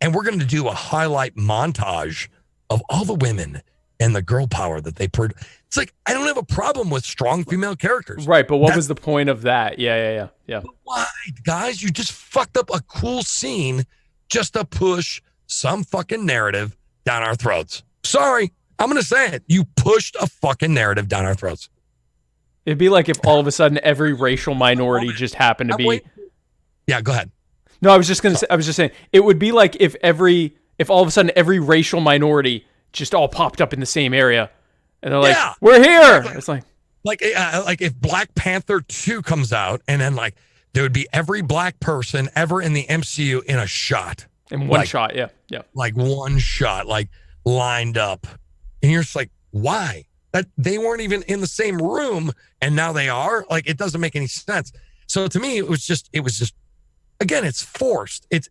And we're going to do a highlight montage of all the women and the girl power that they put. It's like, I don't have a problem with strong female characters. Right, but what was the point of that? Yeah. But why, guys? You just fucked up a cool scene just to push some fucking narrative down our throats. Sorry, I'm going to say it. You pushed a fucking narrative down our throats. It'd be like if all of a sudden every racial minority just happened to be. Yeah, go ahead. No, I was just saying it would be like if all of a sudden every racial minority just all popped up in the same area, and they're like, "We're here." It's like if Black Panther 2 comes out, and then like there would be every black person ever in the MCU in a shot, in one shot, yeah, like one shot, like lined up, and you're just like, why? That they weren't even in the same room, and now they are. Like it doesn't make any sense. So to me, it was just. Again, it's forced. It's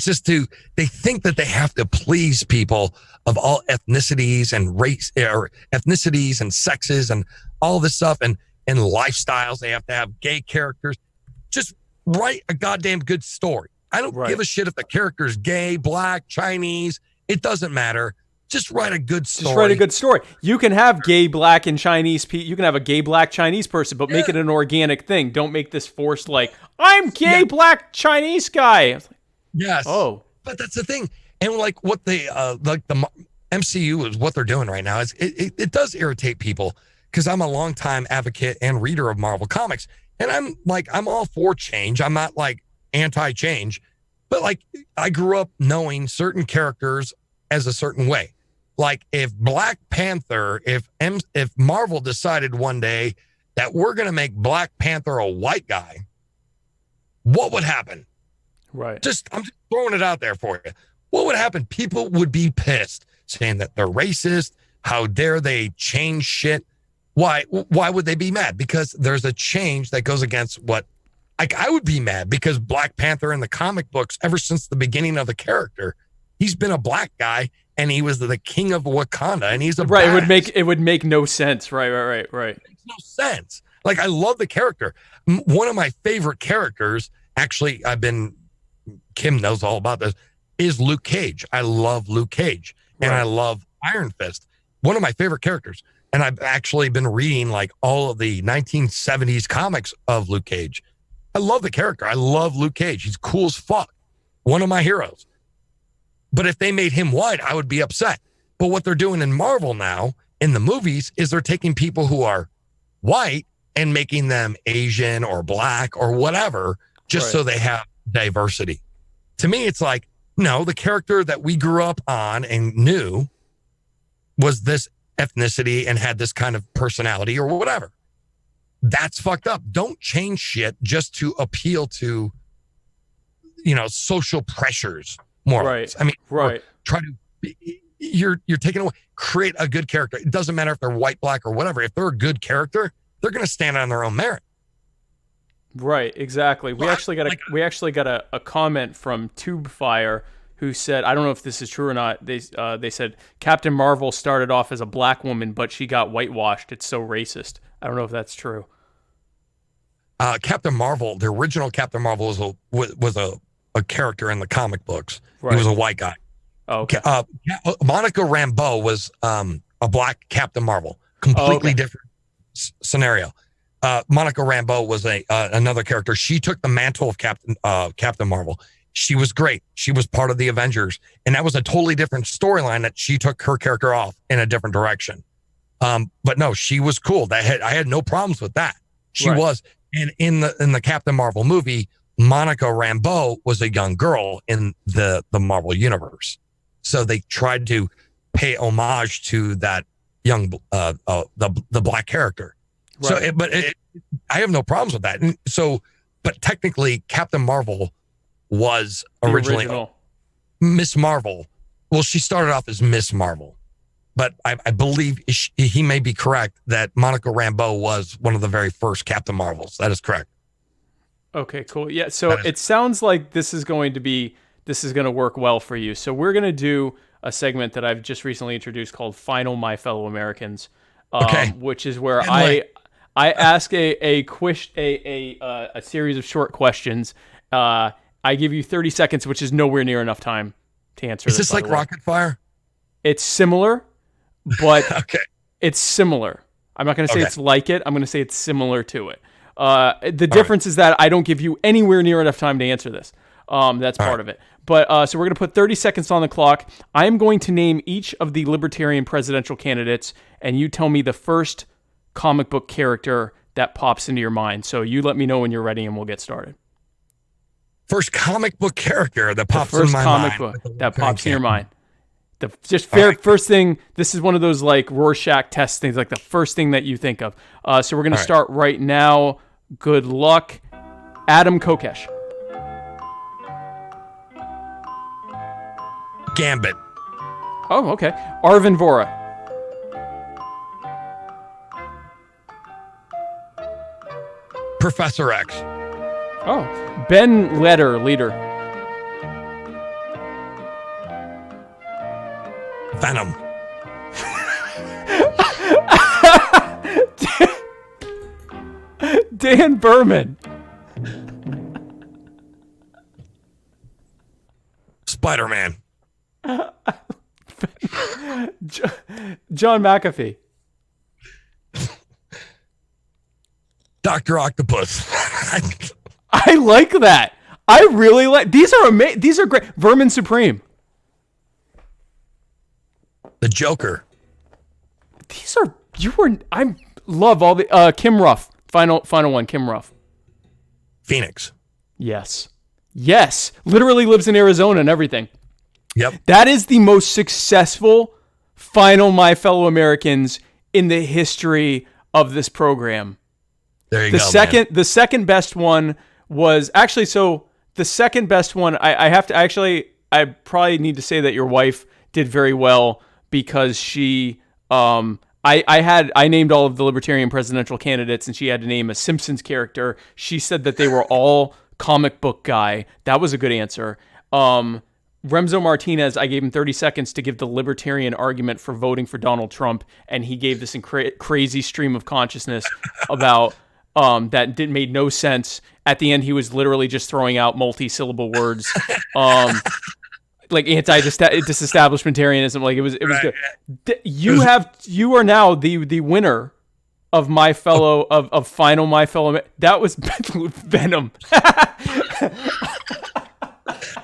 just they think that they have to please people of all ethnicities and race or ethnicities and sexes and all this stuff and lifestyles. They have to have gay characters. Just write a goddamn good story. I don't give a shit if the character's gay, black, Chinese. It doesn't matter. Just write a good story. Just write a good story. You can have gay, black, and Chinese people. You can have a gay, black, Chinese person, but make it an organic thing. Don't make this forced, like, I'm gay, black, Chinese guy. Yes. Oh. But that's the thing. And like what they, like the MCU is what they're doing right now. Is it does irritate people because I'm a longtime advocate and reader of Marvel comics. And I'm all for change. I'm not like anti-change, but like I grew up knowing certain characters as a certain way. Like if Black Panther, if Marvel decided one day that we're going to make Black Panther a white guy, what would happen? Right. I'm just throwing it out there for you. What would happen? People would be pissed, saying that they're racist. How dare they change shit? Why would they be mad? Because there's a change that goes against what, like I would be mad because Black Panther in the comic books, ever since the beginning of the character, he's been a black guy and he was the king of Wakanda and he's a right. badass. It would make no sense. Right. It makes no sense. Like I love the character. One of my favorite characters, actually, Kim knows all about this, is Luke Cage. I love Luke Cage and I love Iron Fist. One of my favorite characters. And I've actually been reading like all of the 1970s comics of Luke Cage. I love the character. I love Luke Cage. He's cool as fuck. One of my heroes. But if they made him white, I would be upset. But what they're doing in Marvel now in the movies is they're taking people who are white and making them Asian or black or whatever, just so they have diversity. To me, it's like, no, the character that we grew up on and knew was this ethnicity and had this kind of personality or whatever. That's fucked up. Don't change shit just to appeal to, social pressures. More. Right. I mean, try to. You're taking away. Create a good character. It doesn't matter if they're white, black, or whatever. If they're a good character, they're going to stand on their own merit. Right. Exactly. We actually got a comment from TubeFire who said, I don't know if this is true or not. They said Captain Marvel started off as a black woman, but she got whitewashed. It's so racist. I don't know if that's true. Captain Marvel, the original Captain Marvel was a character in the comic books. Right. He was a white guy. Oh, okay. Monica Rambeau was a black Captain Marvel. Completely different scenario. Monica Rambeau was another character. She took the mantle of Captain Marvel. She was great. She was part of the Avengers, and that was a totally different storyline that she took her character off in a different direction. But no, she was cool. I had no problems with that. She was, and in the Captain Marvel movie, Monica Rambeau was a young girl in the Marvel universe. So they tried to pay homage to that young, the black character. Right. So, I have no problems with that. And so, but technically Captain Marvel was originally Miss Marvel. Well, she started off as Miss Marvel, but I believe he may be correct that Monica Rambeau was one of the very first Captain Marvels. That is correct. Okay, cool. Yeah, so it sounds like this is going to work well for you. So we're going to do a segment that I've just recently introduced called Final My Fellow Americans, which is where I ask a series of short questions. I give you 30 seconds, which is nowhere near enough time to answer. Is this like Rocket Fire? It's similar, but okay. It's similar. I'm not going to say it's like it. I'm going to say it's similar to it. The difference is that I don't give you anywhere near enough time to answer this. That's part of it. But so we're going to put 30 seconds on the clock. I am going to name each of the Libertarian presidential candidates, and you tell me the first comic book character that pops into your mind. So you let me know when you're ready, and we'll get started. First comic book character that pops in my mind. First comic book that pops in your mind. First thing, this is one of those like Rorschach test things, like the first thing that you think of. So we're going to start right now. Good luck. Adam Kokesh. Gambit. Oh, okay. Arvin Vora. Professor X. Oh. Ben leader. Venom. Dan Berman. Spider-Man. John McAfee. Dr. Octopus. I like that. I really like. These are amazing. These are great. Vermin Supreme. The Joker. These are I love all the Kim Ruff. Final one. Kim Ruff. Phoenix. Yes. Literally lives in Arizona and everything. Yep. That is the most successful final My Fellow Americans in the history of this program. There you go. The second best one was actually the second best one. I probably need to say that your wife did very well because she I named all of the Libertarian presidential candidates and she had to name a Simpsons character. She said that they were all comic book guy. That was a good answer. Remzo Martinez, I gave him 30 seconds to give the libertarian argument for voting for Donald Trump, and he gave this crazy stream of consciousness about that made no sense. At the end, he was literally just throwing out multi-syllable words, like anti-disestablishmentarianism. Like it was good. You are now the winner of my fellow of final my fellow. That was Venom.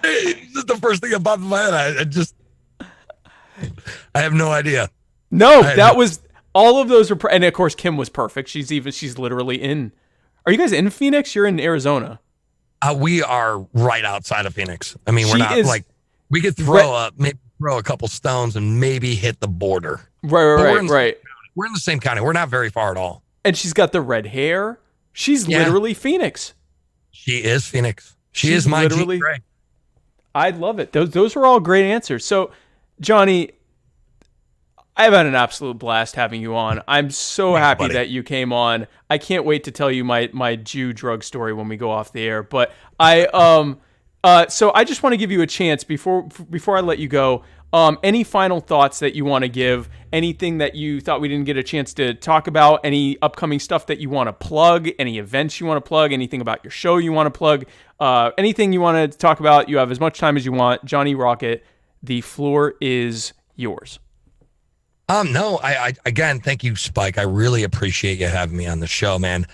This is the first thing that popped in my head. I have no idea. No, that was all of those were, and of course Kim was perfect. She's literally in. Are you guys in Phoenix? You're in Arizona. We are right outside of Phoenix. I mean, we're not like we could throw a couple stones and maybe hit the border. Right. We're in the same county. We're not very far at all. And she's got the red hair. She's literally Phoenix. She is Phoenix. She is my Jean Grey. I love it. Those were all great answers. So, Johnny, I've had an absolute blast having you on. I'm so happy that you came on. I can't wait to tell you my Jew drug story when we go off the air. But so I just want to give you a chance before I let you go. Any final thoughts that you want to give? Anything that you thought we didn't get a chance to talk about? Any upcoming stuff that you want to plug? Any events you want to plug? Anything about your show you want to plug? Anything you want to talk about? You have as much time as you want. Johnny Rocket, the floor is yours. No, I again, thank you, Spike. I really appreciate you having me on the show, man.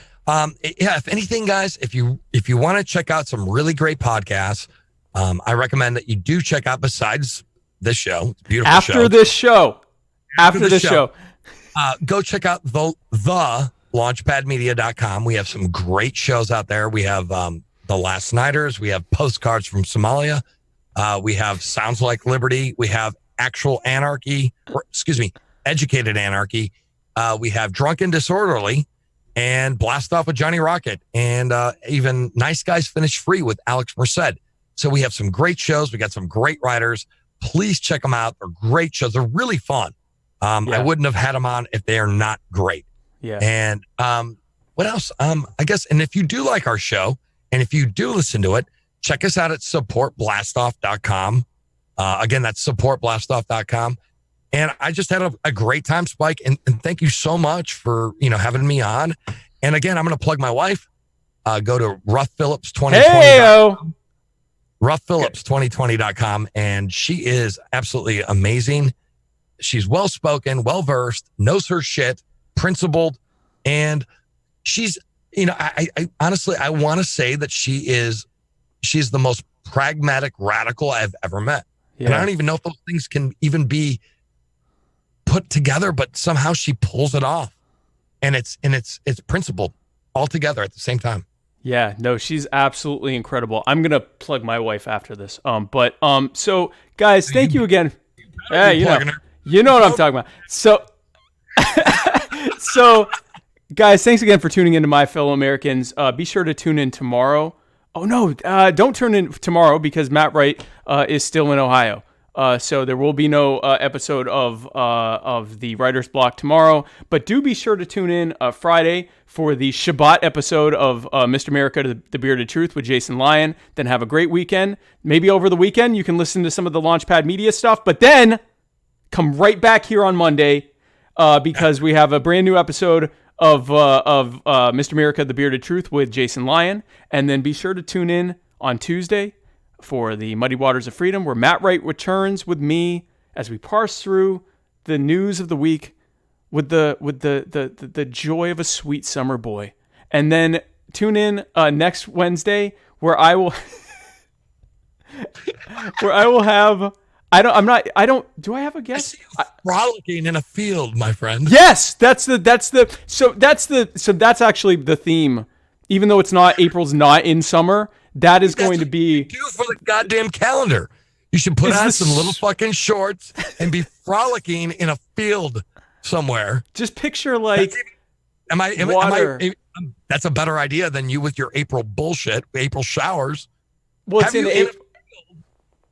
If anything, guys, if you want to check out some really great podcasts, I recommend that you do check out besides this show. Beautiful After show. After this show. Go check out the launchpadmedia.com. We have some great shows out there. We have The Last Nighters. We have Postcards from Somalia. We have Sounds Like Liberty. We have Actual Anarchy, Educated Anarchy. We have Drunken Disorderly and Blast Off with Johnny Rocket, and even Nice Guys Finish Free with Alex Merced. So we have some great shows. We got some great writers. Please check them out. They're great shows. They're really fun. I wouldn't have had them on if they are not great. Yeah. And what else? I guess, and if you do like our show, and if you do listen to it, check us out at supportblastoff.com. Again, that's supportblastoff.com. And I just had a great time, Spike. And thank you so much for, having me on. And again, I'm going to plug my wife. Go to ruffphillips2020.com. ruffphillips2020.com. And she is absolutely amazing. She's well-spoken, well-versed, knows her shit, principled. And she's, I honestly, I want to say that she's the most pragmatic radical I've ever met. Yeah. And I don't even know if those things can even be put together, but somehow she pulls it off, and it's principled all together at the same time. Yeah, no, she's absolutely incredible. I'm gonna plug my wife after this. So guys, thank you again. Hey, you know what I'm talking about. So guys, thanks again for tuning into My Fellow Americans. Be sure to tune in tomorrow. Oh no, don't tune in tomorrow because Matt Wright is still in Ohio. So there will be no episode of the Writer's Block tomorrow. But do be sure to tune in Friday for the Shabbat episode of Mr. America, The Bearded Truth with Jason Lyon. Then have a great weekend. Maybe over the weekend you can listen to some of the Launchpad Media stuff. But then come right back here on Monday because we have a brand new episode of Mr. America, The Bearded Truth with Jason Lyon. And then be sure to tune in on Tuesday for the Muddy Waters of Freedom, where Matt Wright returns with me as we parse through the news of the week with the joy of a sweet summer boy. And then tune in next Wednesday where I will have do I have a guest? I see you frolicking in a field, my friend. Yes, that's actually the theme. Even though April's not in summer, that is going to be do for the goddamn calendar. You should put on some little fucking shorts and be frolicking in a field somewhere. Just picture like water. That's a better idea than you with your April bullshit, April showers. Well, it's in April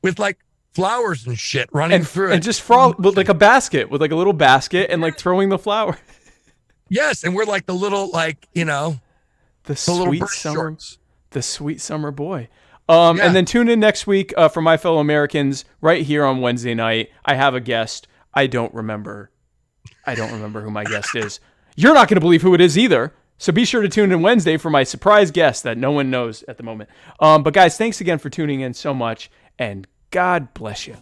with like flowers and shit running through it. And just frolic with like a basket, with like a little basket and like throwing the flower. Yes, and we're like the little, like, the sweet summer boy. Yeah. And then tune in next week for My Fellow Americans right here on Wednesday night. I have a guest. I don't remember who my guest is. You're not going to believe who it is either. So be sure to tune in Wednesday for my surprise guest that no one knows at the moment. But guys, thanks again for tuning in so much, and God bless you.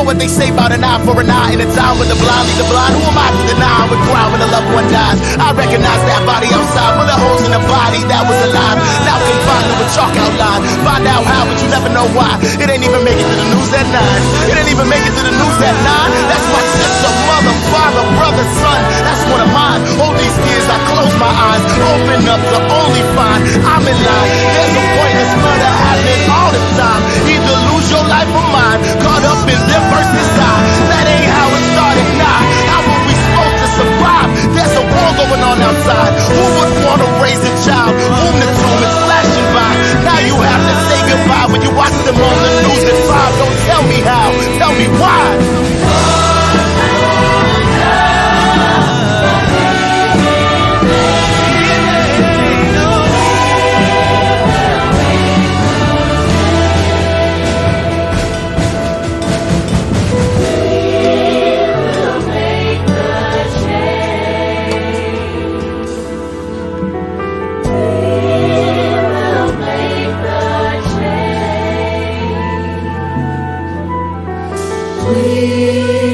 They say about an eye for an eye in a time when the blind lead the blind. Who am I to deny with cry when a loved one dies? I recognize that body outside, bullet holes in the body that was alive. Now confined with a chalk outline. Find out how, but you never know why. It ain't even make it to the news at 9. It ain't even make it to the news at 9. That's my sister, mother, father, brother, son. That's one of mine. All these years I close my eyes, open up to only find I'm in line. There's a pointless murder happening all the time. Either lose your life or mine. Caught up in them versus I. That ain't how it started, nah. How were we supposed to survive? There's a war going on outside. Who would want to raise a child? Whom the tomb is flashing by. Now you have to say goodbye when you watch them on the news at 5. Don't tell me how, tell me why. We